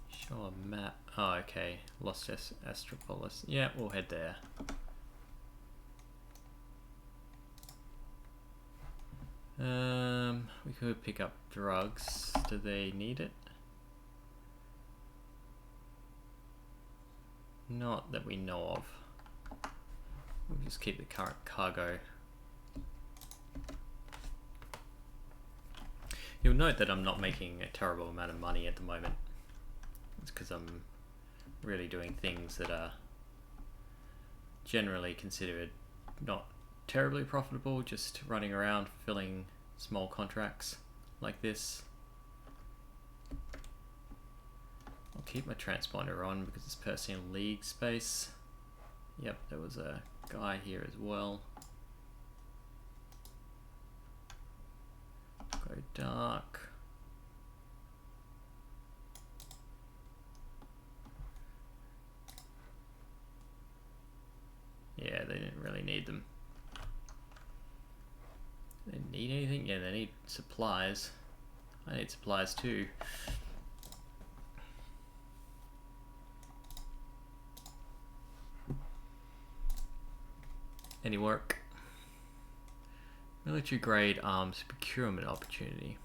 Show a map. Oh, okay. Lost Astropolis. Yeah, we'll head there. We could pick up drugs. Do they need it? Not that we know of. We'll just keep the current cargo. You'll note that I'm not making a terrible amount of money at the moment. It's because I'm really doing things that are generally considered not terribly profitable, just running around filling small contracts like this. I'll keep my transponder on because it's personal league space. Yep, there was a guy here as well. Go dark. Yeah, they didn't really need them. They need anything? Yeah, they need supplies. I need supplies too. Any work? Military grade arms procurement opportunity.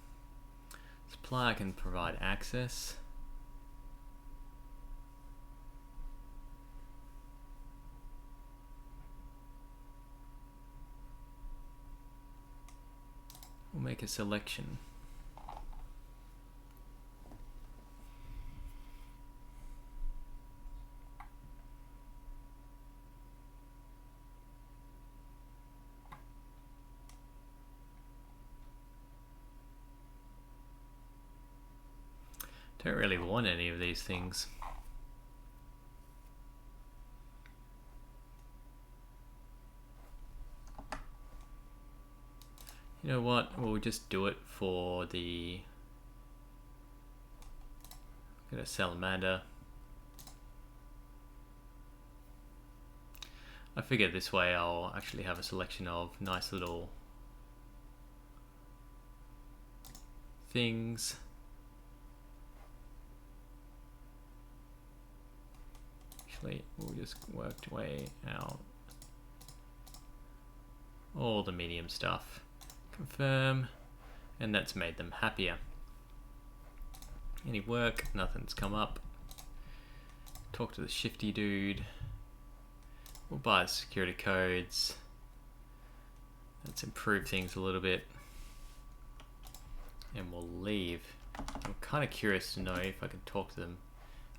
Supplier can provide access. We'll make a selection. Don't really want any of these things. You know what? We'll just do it for the... Get a salamander. I figure this way I'll actually have a selection of nice little things. Actually, we'll just work our way out all the medium stuff. Confirm, and that's made them happier. Any work? Nothing's come up. Talk to the shifty dude. We'll buy the security codes. Let's improve things a little bit. And we'll leave. I'm kind of curious to know if I can talk to them.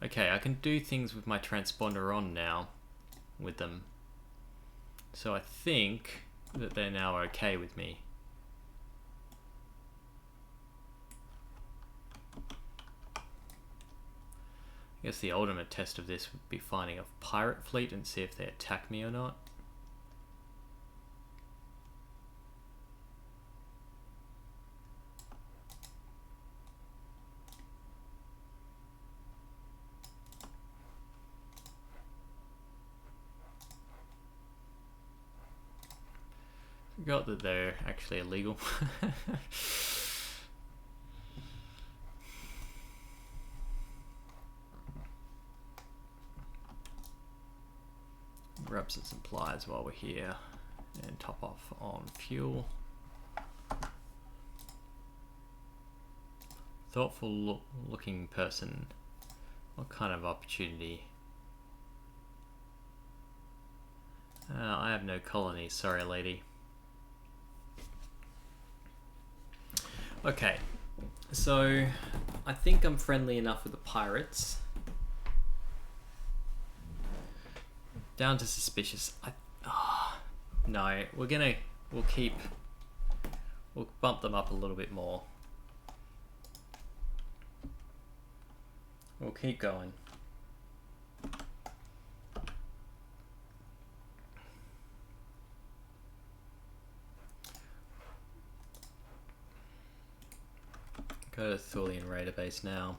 Okay, I can do things with my transponder on now with them. So I think that they're now okay with me. I guess the ultimate test of this would be finding a pirate fleet and see if they attack me or not. Forgot that they're actually illegal. Grab some supplies while we're here and top off on fuel. Thoughtful looking person. What kind of opportunity? I have no colonies, sorry lady. Okay, so I think I'm friendly enough with the pirates. Down to suspicious. No, we'll bump them up a little bit more. We'll keep going. Go to Thulian Raider base now.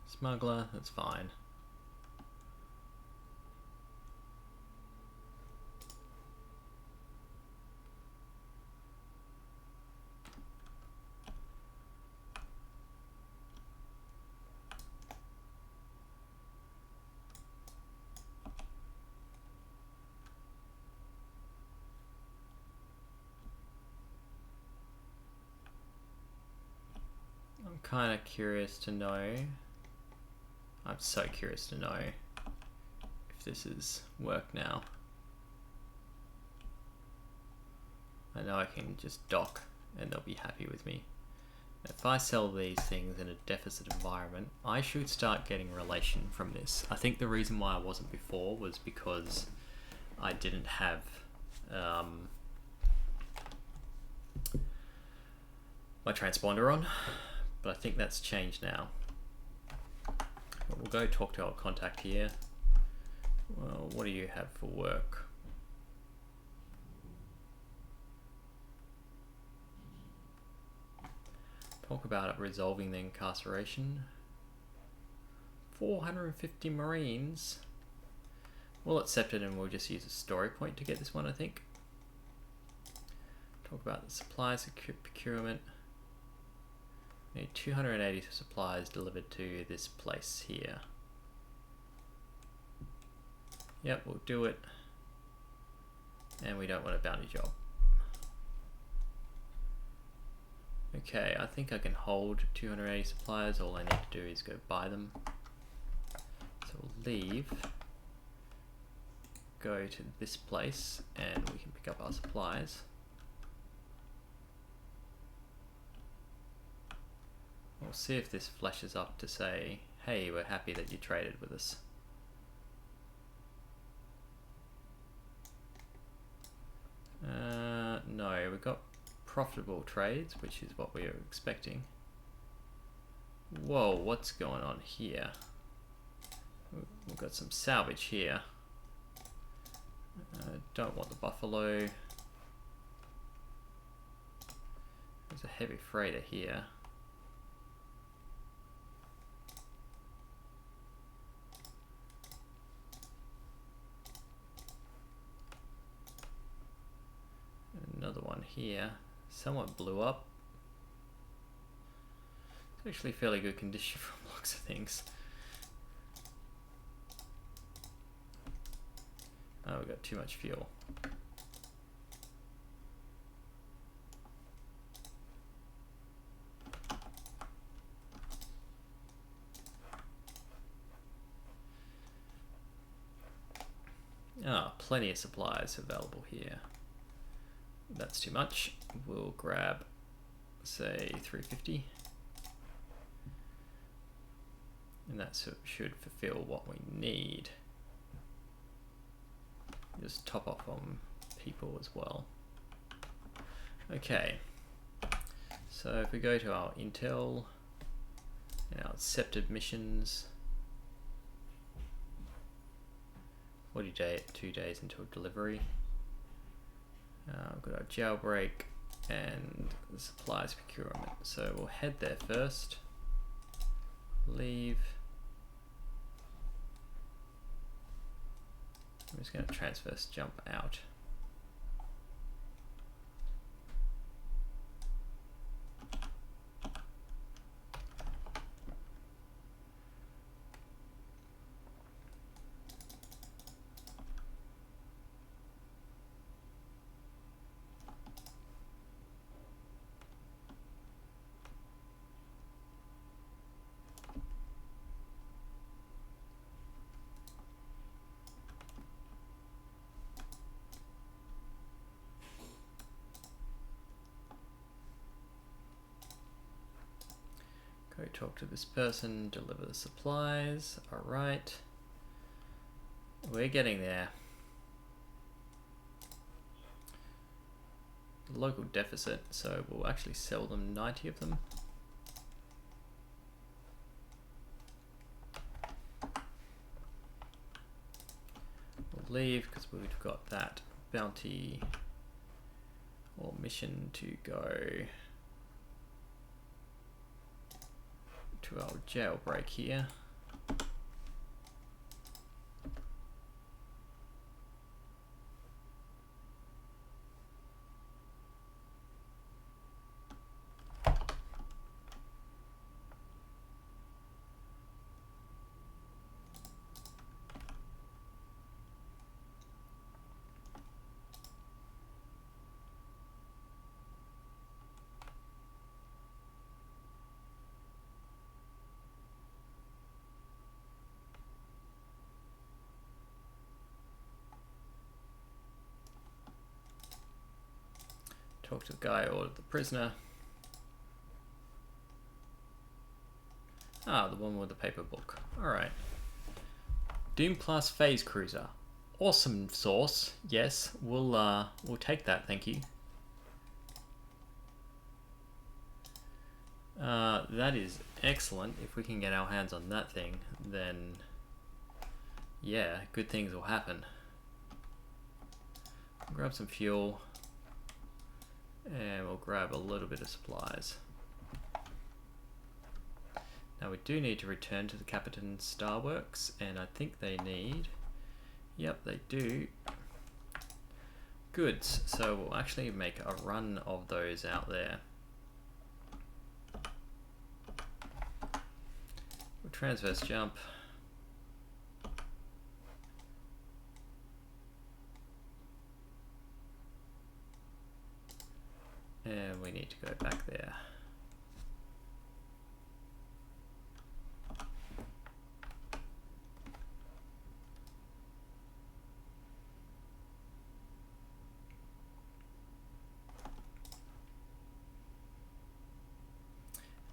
Smuggler, that's fine. I'm kind of curious to know. I'm so curious to know if this is work now. I know I can just dock and they'll be happy with me. If I sell these things in a deficit environment, I should start getting relation from this. I think the reason why I wasn't before was because I didn't have my transponder on, but I think that's changed now. But we'll go talk to our contact here. Well, what do you have for work? Talk about resolving the incarceration. 450 Marines. We'll accept it and we'll just use a story point to get this one, I think. Talk about the supplies procurement. We need 280 supplies delivered to this place here. Yep, we'll do it. And we don't want a bounty job. Okay, I think I can hold 280 supplies. All I need to do is go buy them. So we'll leave. Go to this place and we can pick up our supplies. We'll see if this flashes up to say, hey, we're happy that you traded with us. No, we got profitable trades, which is what we were expecting. Whoa, what's going on here? We've got some salvage here. Don't want the buffalo. There's a heavy freighter here. Another one here. Someone blew up. It's actually fairly good condition from looks of things. Oh, we got too much fuel. Ah, plenty of supplies available here. That's too much. We'll grab, say, 350. And that should fulfill what we need. Just top off on people as well. Okay. So if we go to our intel and our accepted missions, 2 days until delivery. We've got our jailbreak and the supplies procurement. So we'll head there first. Leave. I'm just going to transverse jump out. Go talk to this person, deliver the supplies. Alright. We're getting there. Local deficit, so we'll actually sell them 90 of them. We'll leave because we've got that bounty or mission to go to our jailbreak here. Talk to the guy or the prisoner. Ah, the one with the paper book. Alright. Doom class phase cruiser. Awesome source. Yes, we'll take that, thank you. That is excellent. If we can get our hands on that thing, then yeah, good things will happen. Grab some fuel. And we'll grab a little bit of supplies. Now we do need to return to the Captain Starworks, and I think they need, yep they do, goods. So we'll actually make a run of those out there. We'll transverse jump. And we need to go back there.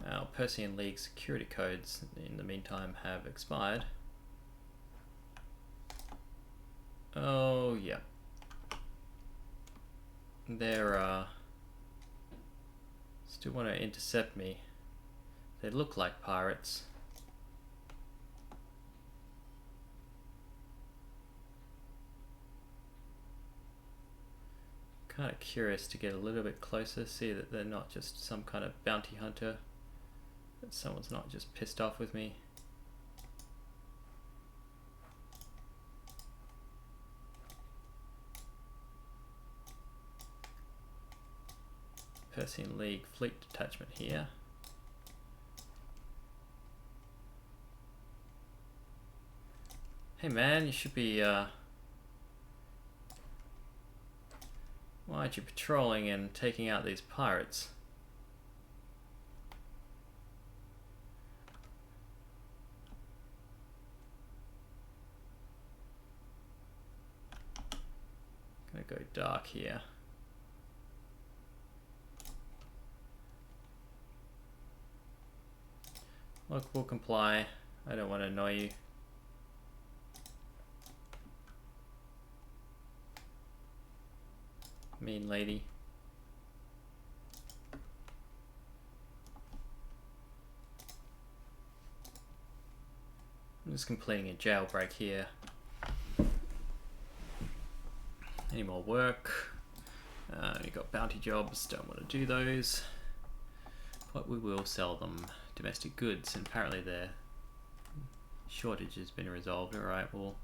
Our Persean League security codes in the meantime have expired. Oh yeah. They're still want to intercept me. They look like pirates. Kind of curious to get a little bit closer, see that they're not just some kind of bounty hunter, that someone's not just pissed off with me. Persean League fleet detachment here. Hey man, you should be why aren't you patrolling and taking out these pirates? Gonna go dark here. Look, we'll comply. I don't want to annoy you. Mean lady. I'm just completing a jailbreak here. Any more work? You got bounty jobs, don't want to do those. But we will sell them domestic goods, and apparently their shortage has been resolved. Alright, we'll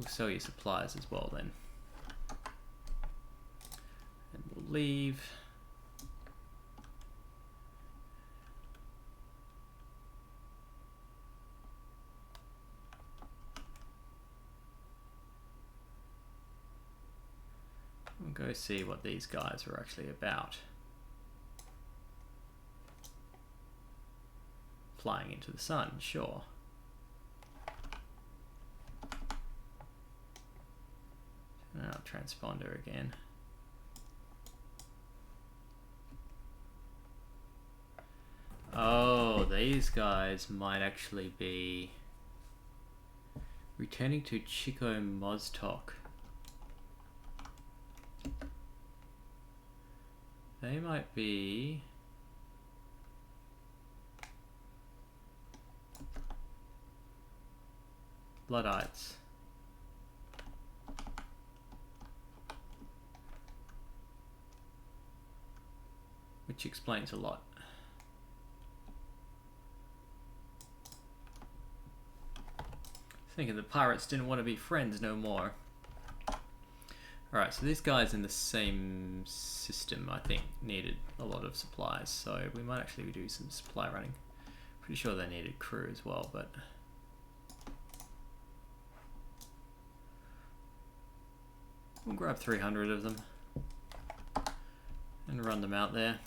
sell you supplies as well then. And we'll leave. We'll go see what these guys are actually about. Flying into the sun, sure. Transponder again. Oh, these guys might actually be returning to Chico Moztok. They might be Bloodites. Which explains a lot. Thinking the pirates didn't want to be friends no more. Alright, so these guys in the same system, I think, needed a lot of supplies, so we might actually do some supply running. Pretty sure they needed crew as well, but... we'll grab 300 of them and run them out there.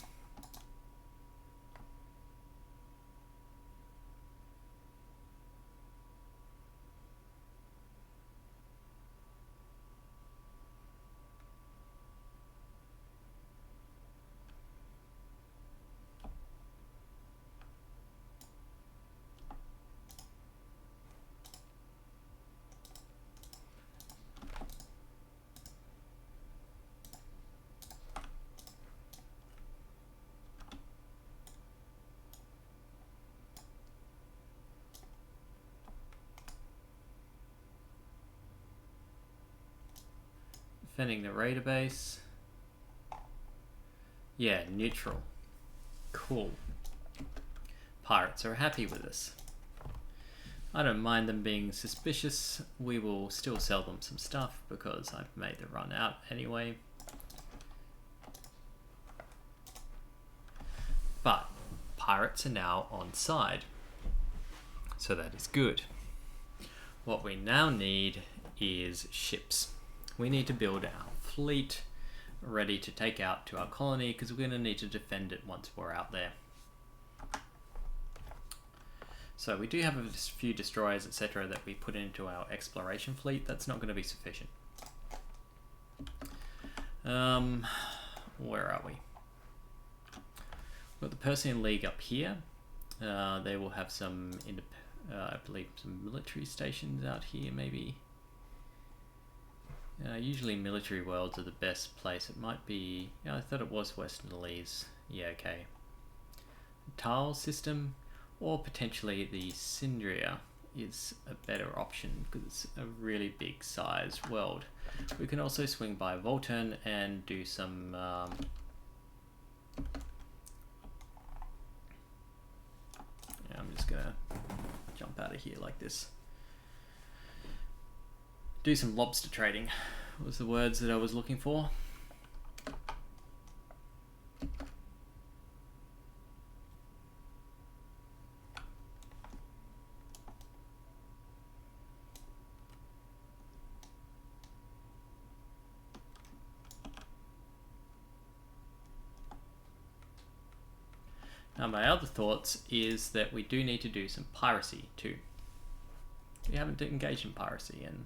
Defending the raider base. Yeah, neutral. Cool. Pirates are happy with us. I don't mind them being suspicious. We will still sell them some stuff because I've made the run out anyway. But pirates are now on side. So that is good. What we now need is ships. We need to build our fleet ready to take out to our colony because we're going to need to defend it once we're out there. So we do have a few destroyers, etc. that we put into our exploration fleet. That's not going to be sufficient. Where are we? We've got the Persian League up here. They will have some, I believe, some military stations out here maybe. Usually military worlds are the best place. It might be... yeah, I thought it was Westernalese. Yeah, okay. Tile system, or potentially the Syndria is a better option because it's a really big size world. We can also swing by Volturn and do some... yeah, I'm just gonna jump out of here like this. Do some lobster trading was the words that I was looking for. Now my other thoughts is that we do need to do some piracy too. We haven't engaged in piracy, and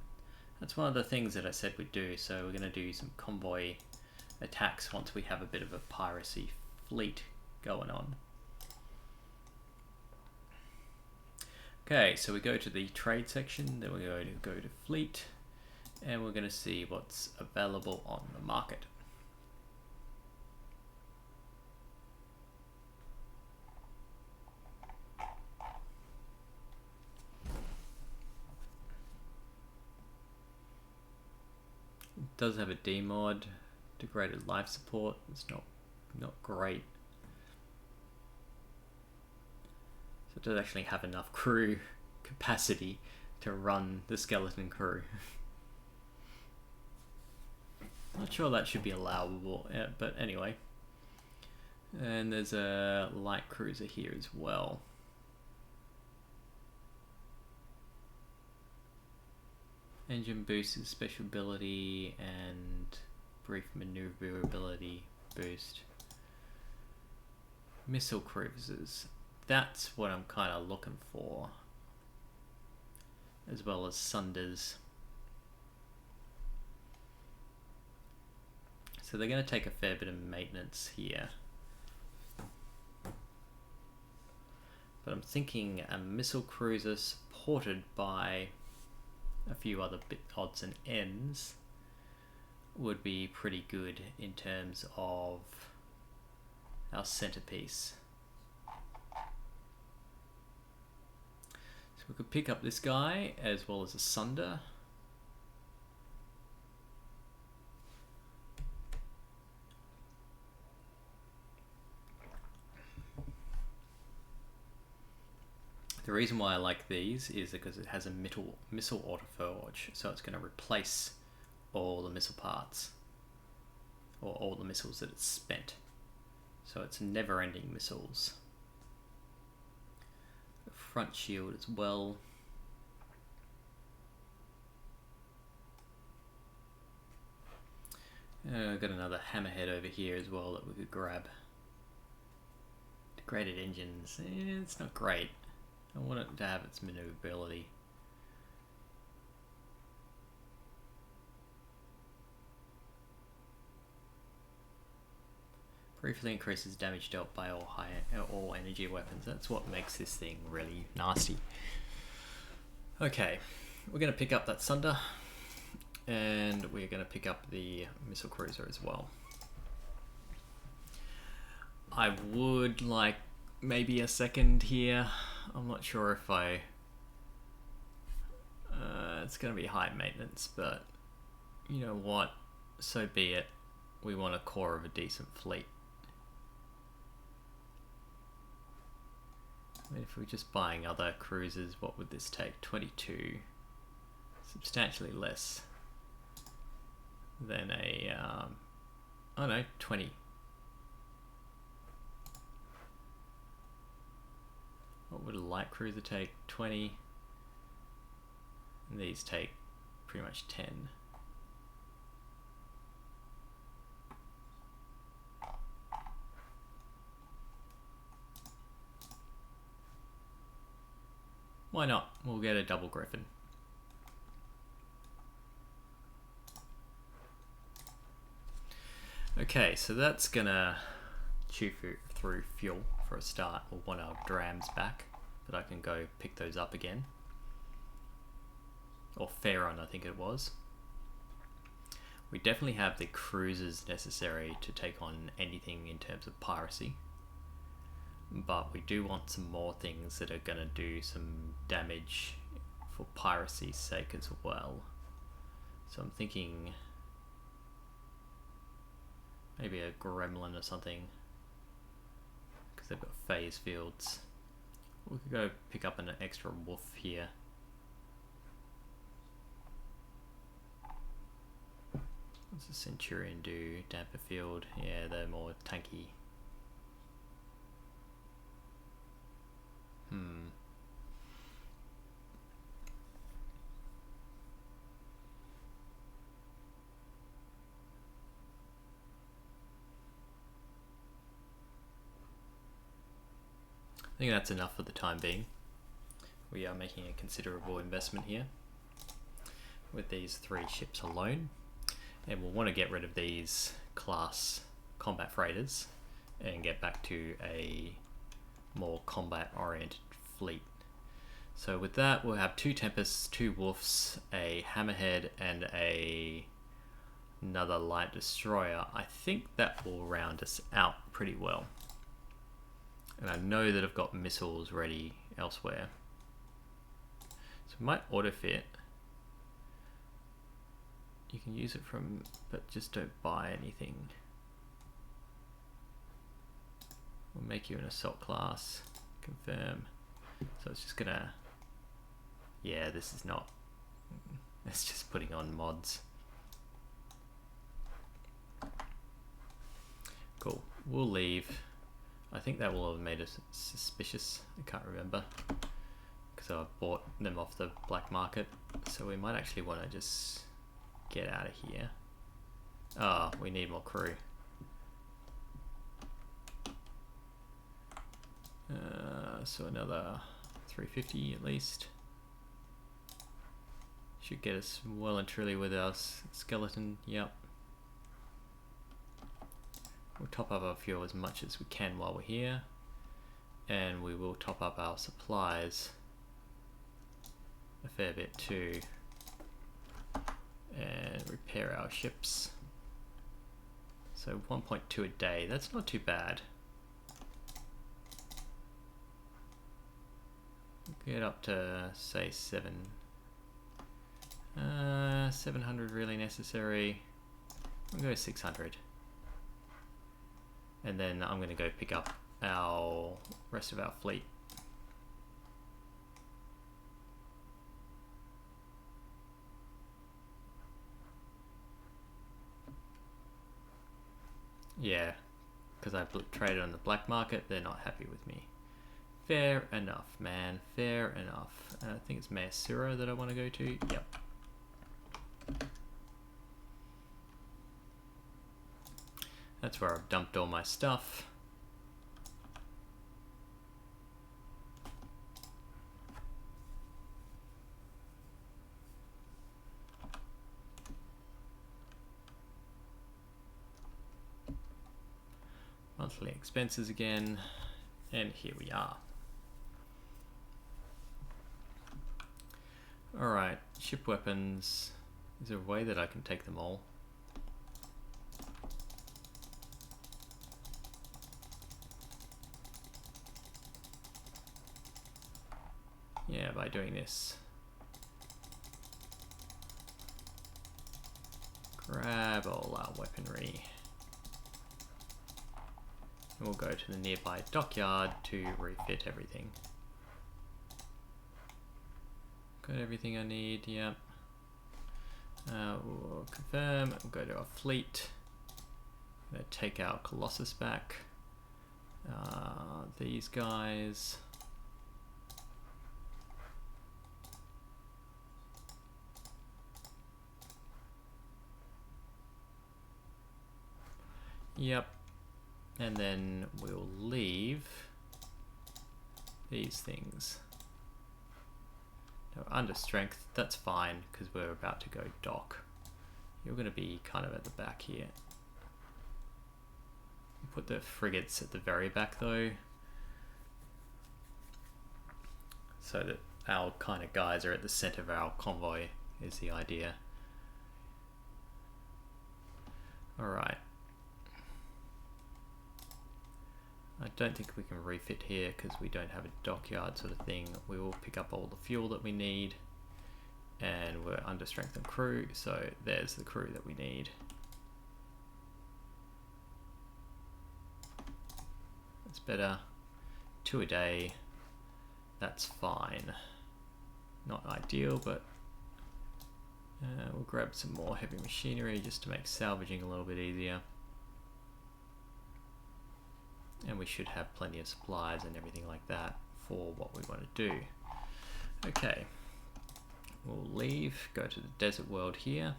that's one of the things that I said we'd do, so we're going to do some convoy attacks once we have a bit of a piracy fleet going on. Okay, so we go to the trade section, then we're going to go to fleet, and we're going to see what's available on the market. It does have a D mod. Degraded life support. It's not great. So it does actually have enough crew capacity to run the skeleton crew. Not sure that should be allowable, but anyway. And there's a light cruiser here as well. Engine boosts special ability and brief maneuverability boost. Missile cruisers. That's what I'm kind of looking for. As well as Sunders. So they're going to take a fair bit of maintenance here. But I'm thinking a missile cruiser supported by a few other bit odds and ends would be pretty good in terms of our centerpiece. So we could pick up this guy as well as a Sunder. The reason why I like these is because it has a missile autoforge, so it's going to replace all the missile parts, or all the missiles that it's spent. So it's never-ending missiles. The front shield as well. I've got another hammerhead over here as well that we could grab. Degraded engines, it's not great. I want it to have its maneuverability. Briefly increases damage dealt by all energy weapons. That's what makes this thing really nasty. Okay, we're going to pick up that Sunder, and we're going to pick up the missile cruiser as well. I would like maybe a second here. I'm not sure if it's going to be high maintenance, but you know what? So be it. We want a core of a decent fleet. I mean, if we're just buying other cruisers, what would this take? 22. Substantially less than a, oh no, 20. What would a light cruiser take? 20. And these take pretty much 10. Why not? We'll get a double Griffin. Okay, so that's gonna chew through fuel for a start. We'll want our drams back, but I can go pick those up again. Or Pharaon, I think it was. We definitely have the cruisers necessary to take on anything in terms of piracy. But we do want some more things that are going to do some damage for piracy's sake as well. So I'm thinking maybe a gremlin or something, because they've got phase fields. We could go pick up an extra wolf here. What's the Centurion do? Damper field. Yeah, they're more tanky. I think that's enough for the time being. We are making a considerable investment here with these 3 ships alone, and we'll want to get rid of these class combat freighters and get back to a more combat oriented fleet. So with that, we'll have 2 Tempests, 2 Wolves, a Hammerhead, and another light destroyer. I think that will round us out pretty well. And I know that I've got missiles ready elsewhere. So we might auto-fit. You can use it from, but just don't buy anything. We'll make you an assault class. Confirm. So it's just gonna, yeah, this is not, it's just putting on mods. Cool, we'll leave. I think that will have made us suspicious. I can't remember because I've bought them off the black market. So we might actually want to just get out of here. Ah, we need more crew. So another 350 at least. Should get us well and truly with our skeleton. Yep. We'll top up our fuel as much as we can while we're here, and we will top up our supplies a fair bit too, and repair our ships. So 1.2 a day, that's not too bad. Get up to say 700 really necessary. I'll go 600. And then I'm going to go pick up our rest of our fleet. Yeah, because I traded on the black market, they're not happy with me. Fair enough, man. Fair enough. I think it's Mayasura that I want to go to. Yep. That's where I've dumped all my stuff. Monthly expenses again. And here we are. Alright, ship weapons. Is there a way that I can take them all? Yeah, by doing this. Grab all our weaponry. And we'll go to the nearby dockyard to refit everything. Got everything I need, yep. We'll confirm, we'll go to our fleet. I'm gonna take our Colossus back. These guys. Yep. And then we'll leave these things. Under strength, that's fine because we're about to go dock. You're going to be kind of at the back here. Put the frigates at the very back though, so that our kind of guys are at the center of our convoy is the idea. Alright. I don't think we can refit here because we don't have a dockyard sort of thing. We will pick up all the fuel that we need, and we're under strength and crew, so there's the crew that we need. That's better. 2 a day, that's fine. Not ideal, but we'll grab some more heavy machinery just to make salvaging a little bit easier. And we should have plenty of supplies and everything like that for what we want to do. Okay, we'll leave, go to the desert world here,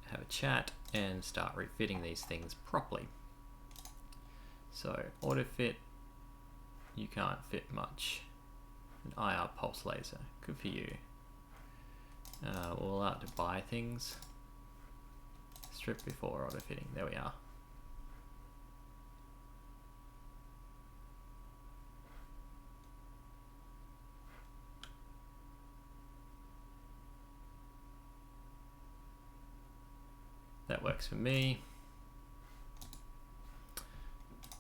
have a chat, and start refitting these things properly. So, auto fit, you can't fit much. An IR pulse laser, good for you. We're allowed to buy things. Strip before auto fitting, there we are. That works for me.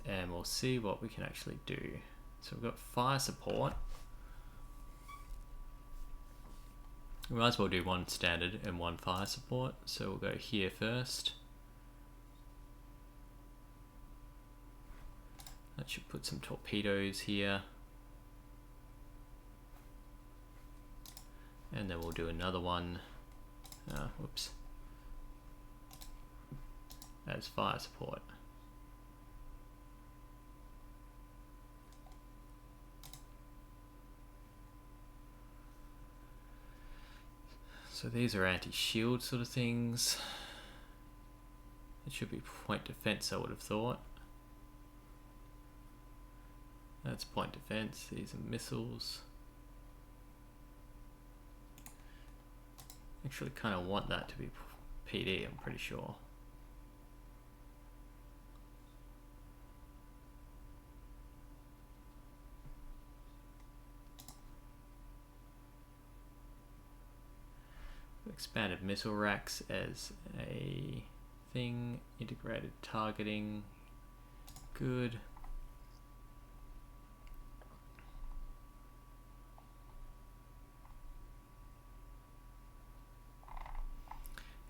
And we'll see what we can actually do. So we've got fire support. We might as well do one standard and one fire support. So we'll go here first. That should put some torpedoes here. And then we'll do another one. Whoops. As fire support. So these are anti-shield sort of things. It should be point defense, I would have thought. That's point defense. These are missiles. Actually kind of want that to be PD, I'm pretty sure. Expanded missile racks as a thing. Integrated targeting. Good.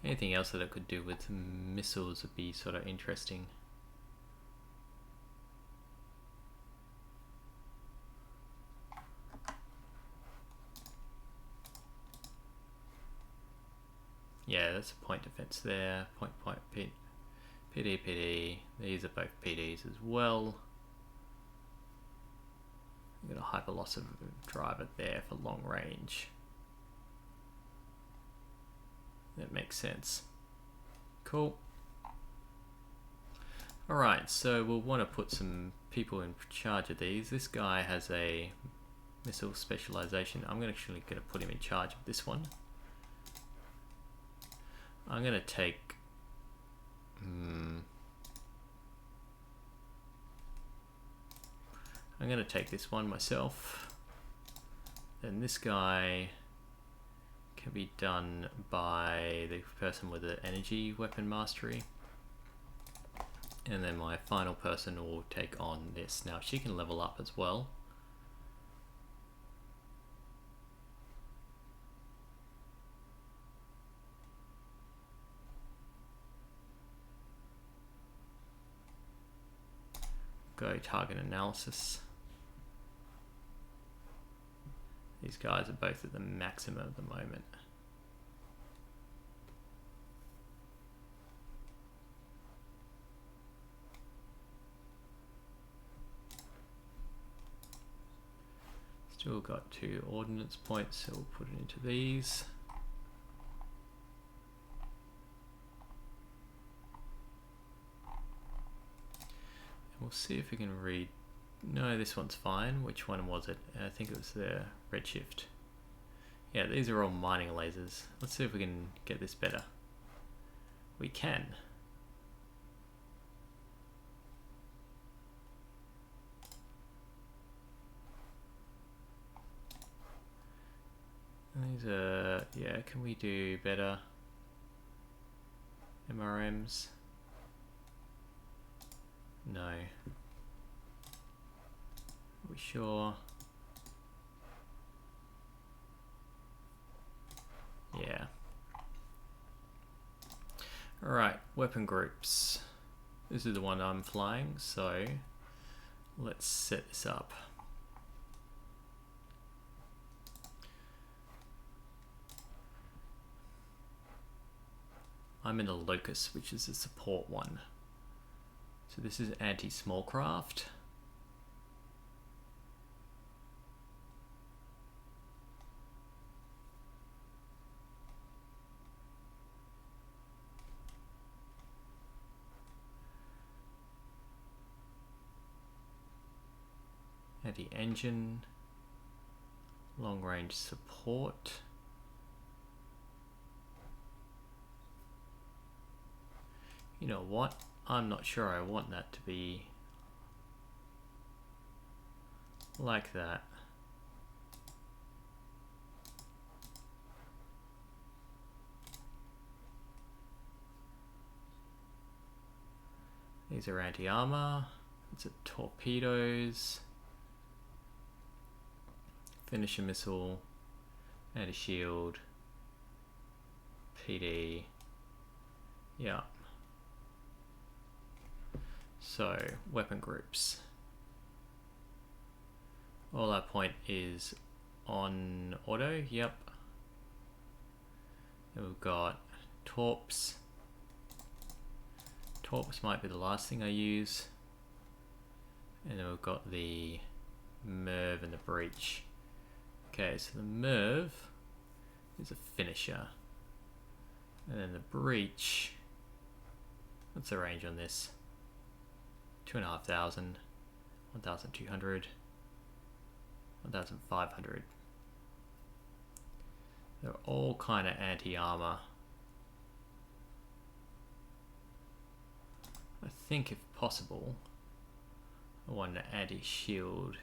Anything else that I could do with missiles would be sort of interesting. Yeah, that's a point defense there. Point, PD, PD. These are both PDs as well. I'm got a hyperlossive driver there for long range. That makes sense. Cool. Alright, so we'll want to put some people in charge of these. This guy has a missile specialization. I'm actually going to put him in charge of this one. I'm going to take... I'm going to take this one myself. Then this guy can be done by the person with the energy weapon mastery. And then my final person will take on this. Now she can level up as well. Go target analysis. These guys are both at the maximum at the moment. Still got 2 ordnance points, so we'll put it into these. And we'll see if we can read. No, this one's fine. Which one was it? I think it was the redshift. Yeah, these are all mining lasers. Let's see if we can get this better. We can. These are, yeah, can we do better? MRMs? No. Are we sure? Yeah. Alright, weapon groups. This is the one I'm flying, so let's set this up. I'm in a locus, which is the support one. So this is anti-small craft. Anti-engine. Long-range support. You know what? I'm not sure I want that to be like that. These are anti-armor. It's a torpedoes. Finisher missile. Anti-shield. PD. Yeah. So, weapon groups. All our point is on auto, yep. Then we've got torps. Torps might be the last thing I use. And then we've got the Merv and the breach. Okay, so the Merv is a finisher. And then the breach, what's the range on this? 2,500, 1,200, 1,500. They're all kind of anti-armor. I think if possible, I want an anti-shield.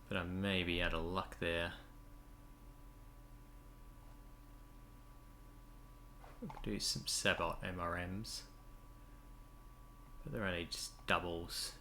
But I may be out of luck there. We could do some Sabot MRMs. But they're only just doubles.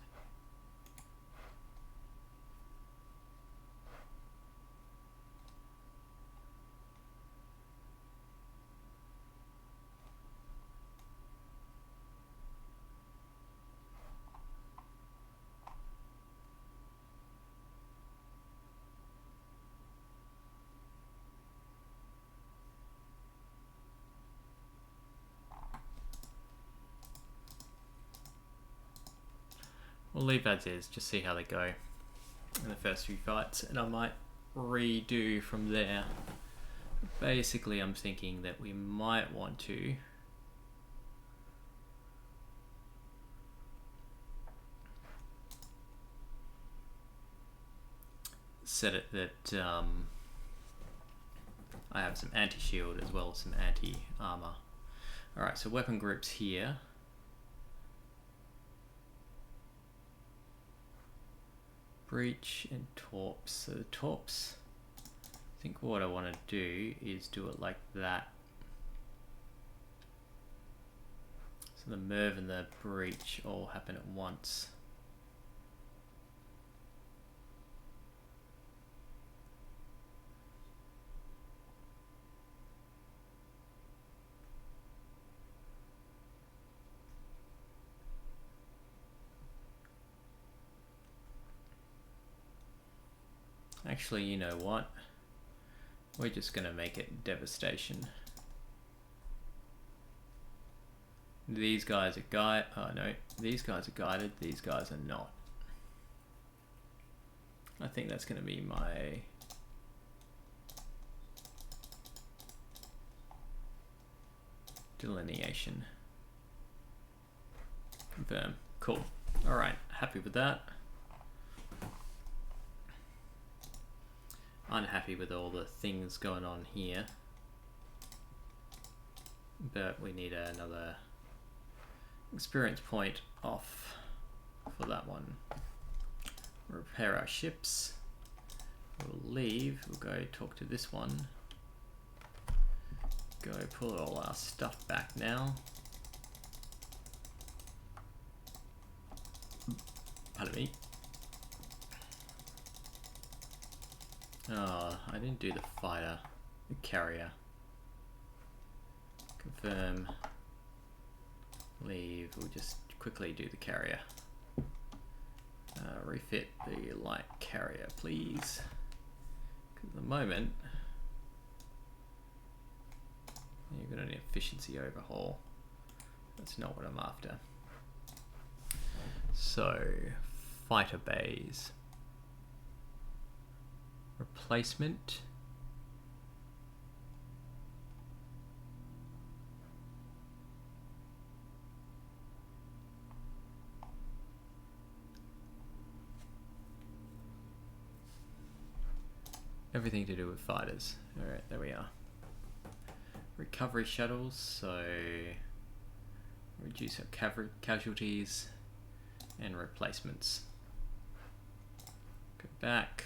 We'll leave as is, just see how they go in the first few fights, and I might redo from there. Basically, I'm thinking that we might want to set it that I have some anti-shield as well as some anti-armor. Alright, so weapon groups here. Breach and torps. So the torps, I think what I want to do is do it like that. So the Merv and the breach all happen at once. Actually, you know what? We're just gonna make it devastation. These guys are these guys are guided, these guys are not. I think that's gonna be my delineation. Confirm. Cool. Alright, happy with that. Unhappy with all the things going on here, but we need another experience point off for that one. Repair our ships. We'll leave, we'll go talk to this one. Go pull all our stuff back now. Pardon me. Oh, I didn't do the fighter, the carrier. Confirm. Leave. We'll just quickly do the carrier. Refit the light carrier, please. Because at the moment, you've got an efficiency overhaul. That's not what I'm after. So, fighter bays. Replacement. Everything to do with fighters. Alright, there we are. Recovery shuttles, so reduce our casualties and replacements. Go back.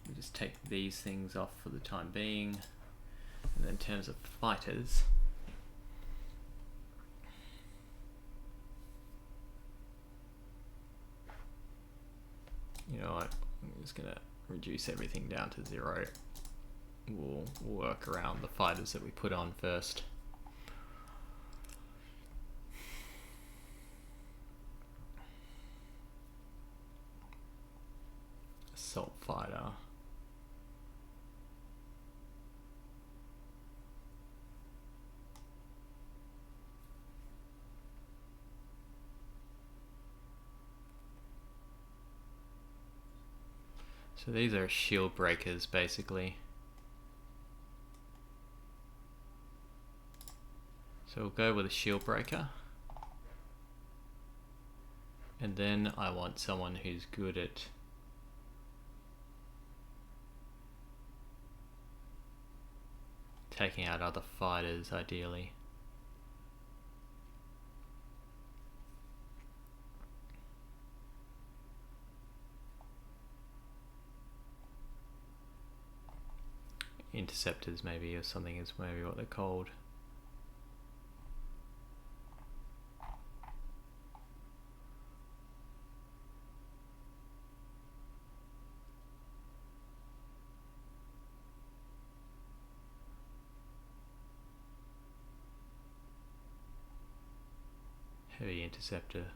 We just take these things off for the time being. And then in terms of fighters, You know what? I'm just gonna reduce everything down to 0. We'll work around the fighters that we put on first. Assault fighter. So these are shield breakers basically. So we'll go with a shield breaker. And then I want someone who's good at taking out other fighters, ideally. Interceptors maybe, or something is maybe what they're called. Heavy interceptor.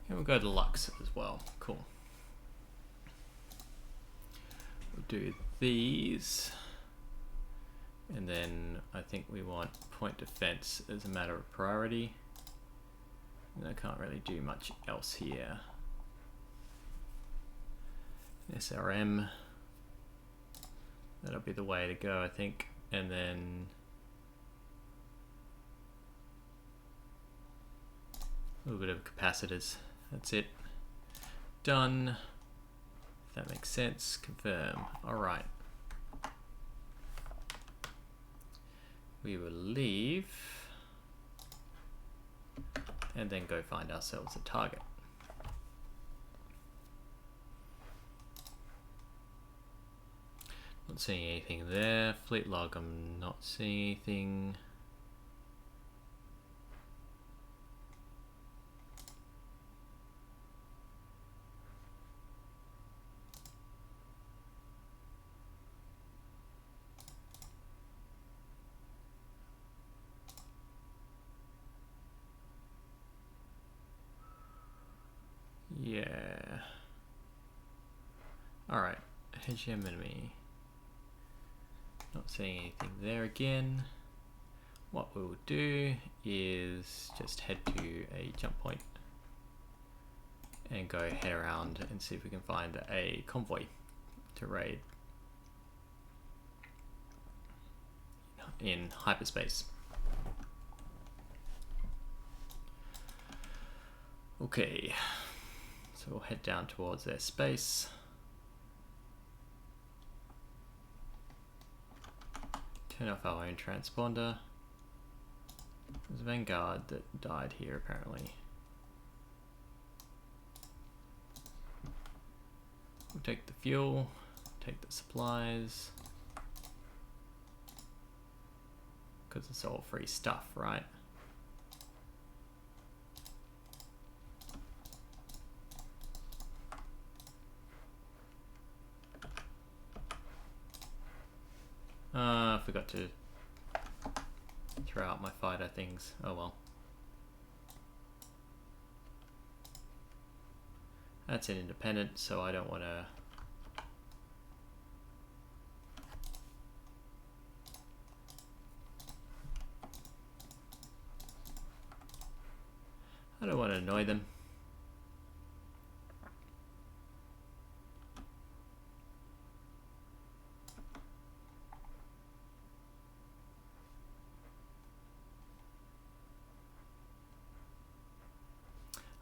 And we'll go to Lux as well. Cool. We'll do these. And then I think we want point defense as a matter of priority. And I can't really do much else here. SRM. That'll be the way to go, I think. And then a little bit of capacitors. That's it. Done. If that makes sense, confirm. All right. We will leave and then go find ourselves a target. Not seeing anything there. Fleet log, I'm not seeing anything. Yeah. Alright, HM enemy. Not seeing anything there again. What we'll do is just head to a jump point and go head around and see if we can find a convoy to raid in hyperspace. Okay, so we'll head down towards their space. Turn off our own transponder. There's a Vanguard that died here apparently. We'll take the fuel, take the supplies. Because it's all free stuff, right? I forgot to throw out my fighter things. Oh well. That's an independent, so I don't want to... I don't want to annoy them.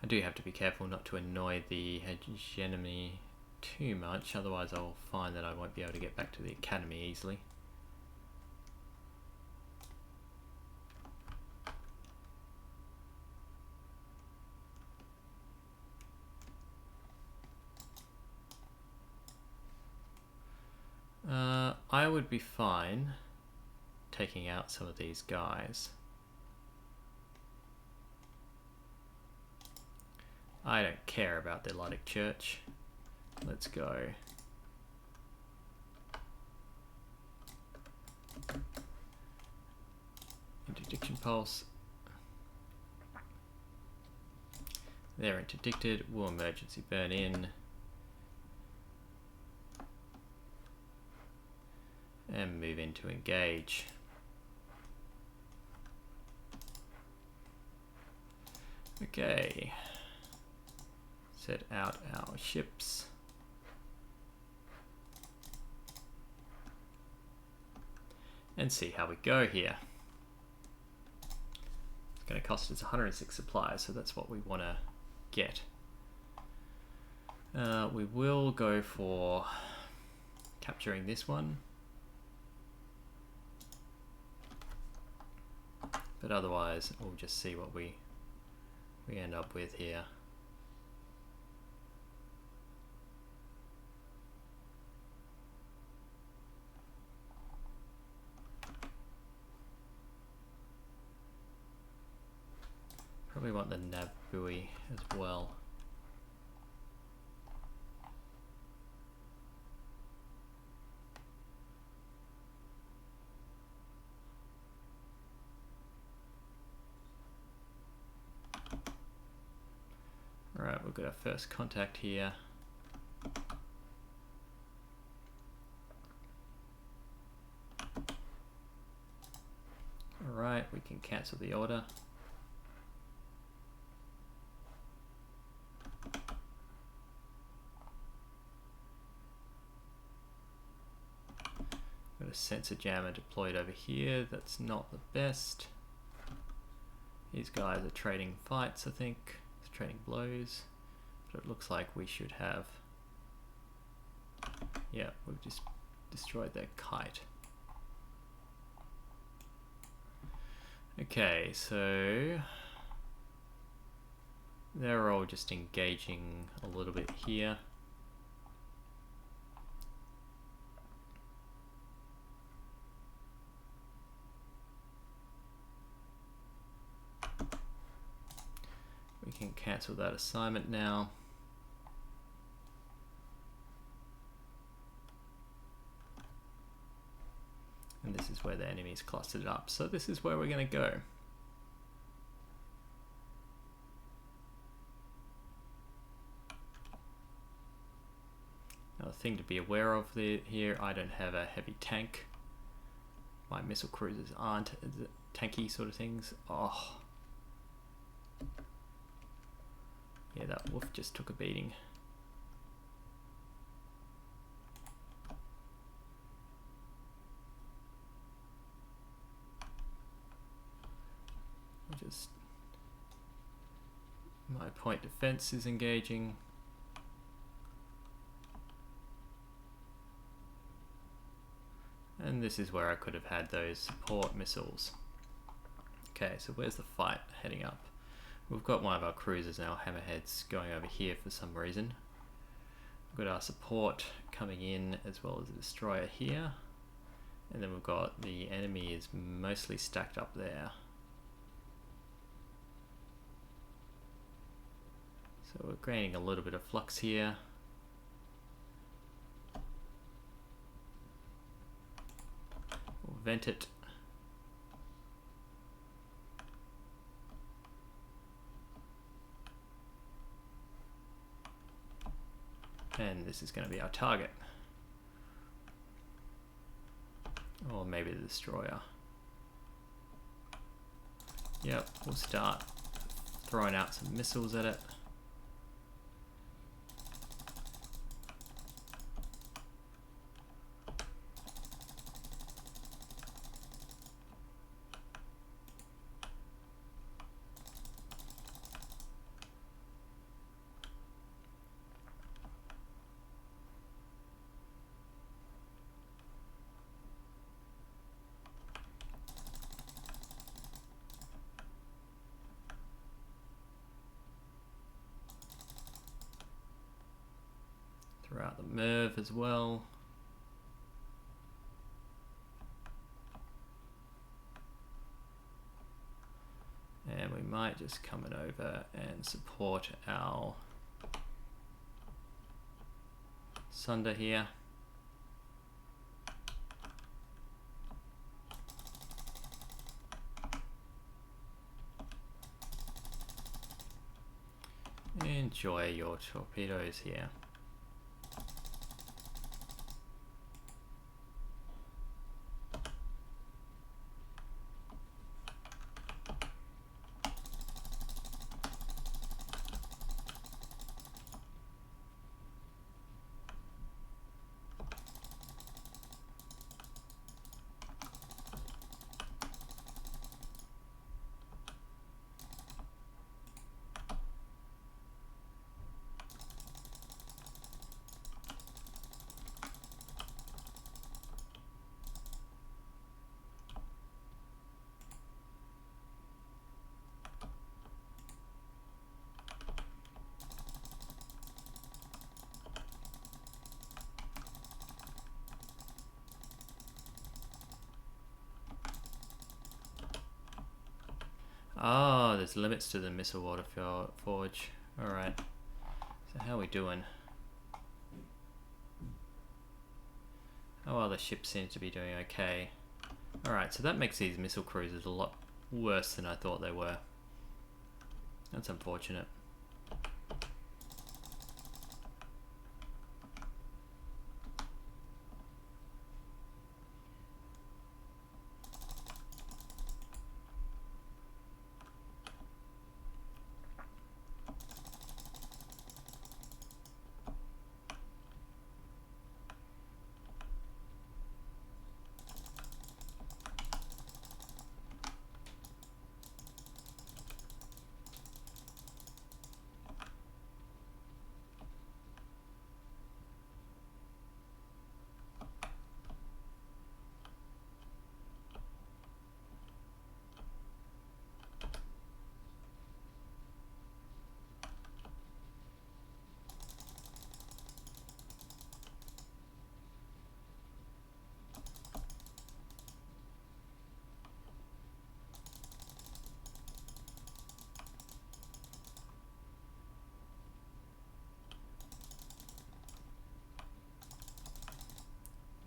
I do have to be careful not to annoy the hegemony too much, otherwise I'll find that I won't be able to get back to the academy easily. I would be fine taking out some of these guys. I don't care about the Luddic Church. Let's go. Interdiction pulse. They're interdicted. Will emergency burn in. And move in to engage. Okay. Set out our ships. And see how we go here. It's going to cost us 106 supplies, so that's what we want to get. We will go for capturing this one. But otherwise, we'll just see what we end up with here. Probably want the nav buoy as well. Alright, we've got our first contact here. Alright, we can cancel the order. Got a sensor jammer deployed over here. That's not the best. These guys are trading fights, I think. It's trading blows. But it looks like we should have... Yeah, we've just destroyed their kite. Okay, so... they're all just engaging a little bit here. We can cancel that assignment now. And this is where the enemy's clustered up. So this is where we're going to go. Another thing to be aware of here, I don't have a heavy tank. My missile cruisers aren't tanky sort of things. Oh. Yeah, that wolf just took a beating. Just my point defense is engaging. And this is where I could have had those support missiles. Okay, so where's the fight heading up? We've got one of our cruisers now, Hammerheads, going over here for some reason. We've got our support coming in as well as a destroyer here. And then we've got the enemy is mostly stacked up there. So we're gaining a little bit of flux here. We'll vent it. And this is going to be our target. Or maybe the destroyer. Yep, we'll start throwing out some missiles at it. Throughout the Merv as well. just coming over and support our Sunder here. Enjoy your torpedoes here. Oh, there's limits to the missile water forge. Alright. So how are we doing? Oh, well, the ship seems to be doing okay. Alright, so that makes these missile cruisers a lot worse than I thought they were. That's unfortunate.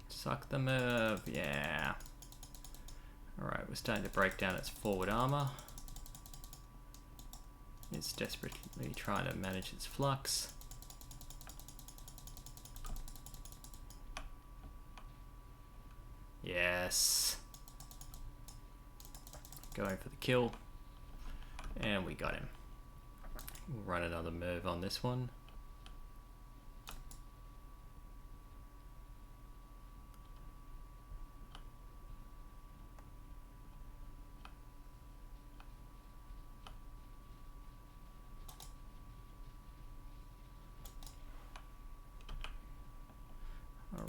Suck the move, yeah. Alright, we're starting to break down its forward armor. It's desperately trying to manage its flux. Yes. Going for the kill. And we got him. We'll run another move on this one.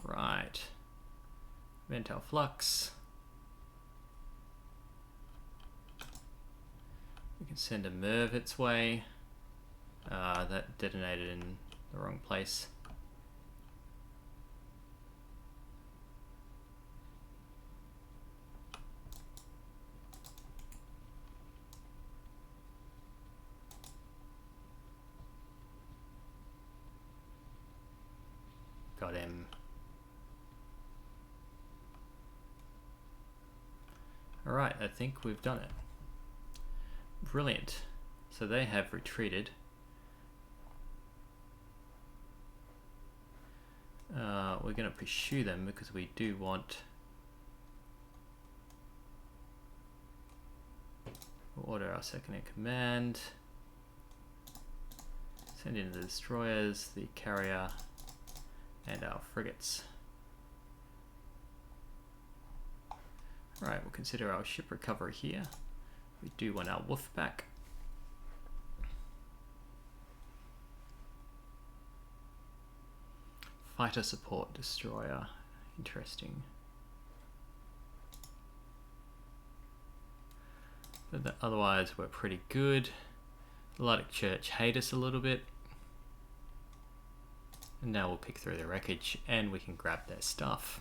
Alright. Vent our flux. We can send a MIRV its way. That detonated in the wrong place. Got him. Alright, I think we've done it. Brilliant. So they have retreated. We're going to pursue them because we do want we'll order our second in command. Send in the destroyers, the carrier, and our frigates. Alright, we'll consider our ship recovery here. We do want our wolf back. Fighter support destroyer. Interesting. But otherwise we're pretty good. The Luddic Church hate us a little bit. And now we'll pick through the wreckage and we can grab their stuff.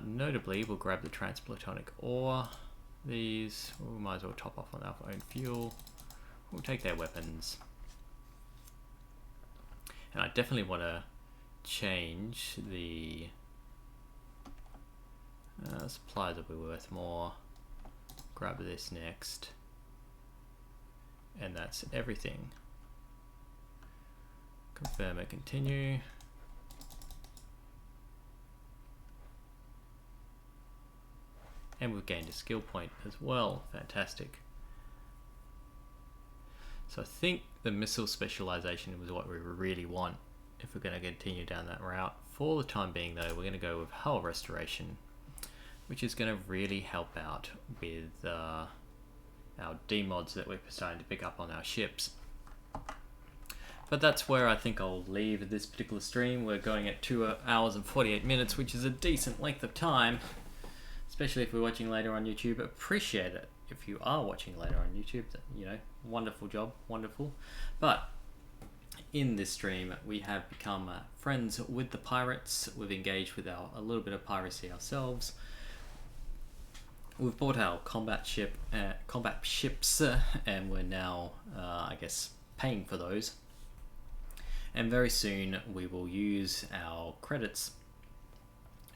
Notably, we'll grab the transplutonic ore. these, we might as well top off on our own fuel. We'll take their weapons. And I definitely want to change the supplies that will be worth more. Grab this next. And that's everything. Confirm and continue. And we've gained a skill point as well. Fantastic. So I think the missile specialization was what we really want if we're going to continue down that route. For the time being though, we're going to go with hull restoration, which is going to really help out with our demods that we're starting to pick up on our ships. But that's where I think I'll leave this particular stream. We're going at 2 hours and 48 minutes, which is a decent length of time, especially if we're watching later on YouTube. Appreciate it if you are watching later on YouTube. You know, wonderful job, wonderful. But in this stream, we have become friends with the pirates. We've engaged with a little bit of piracy ourselves. We've bought our combat ships, and we're now, I guess, paying for those. And very soon we will use our credits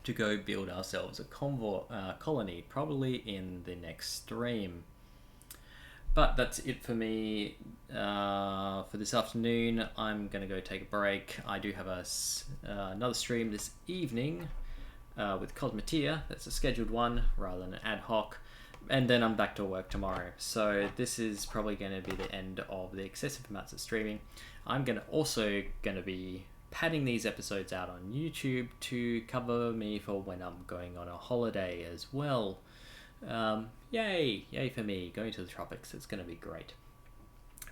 to go build ourselves a colony, probably in the next stream. But that's it for me for this afternoon. I'm going to go take a break. I do have another stream this evening with Cosmetia. That's a scheduled one rather than an ad hoc. And then I'm back to work tomorrow. So this is probably going to be the end of the excessive amounts of streaming. I'm also going to be padding these episodes out on YouTube to cover me for when I'm going on a holiday as well. Yay for me, going to the tropics. It's going to be great.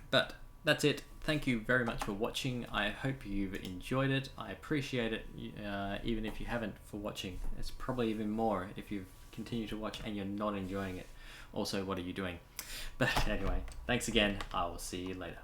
But that's it. Thank you very much for watching. I hope you've enjoyed it. I appreciate it, even if you haven't, for watching. It's probably even more if you've continued to watch and you're not enjoying it. Also, what are you doing? But anyway, thanks again. I will see you later.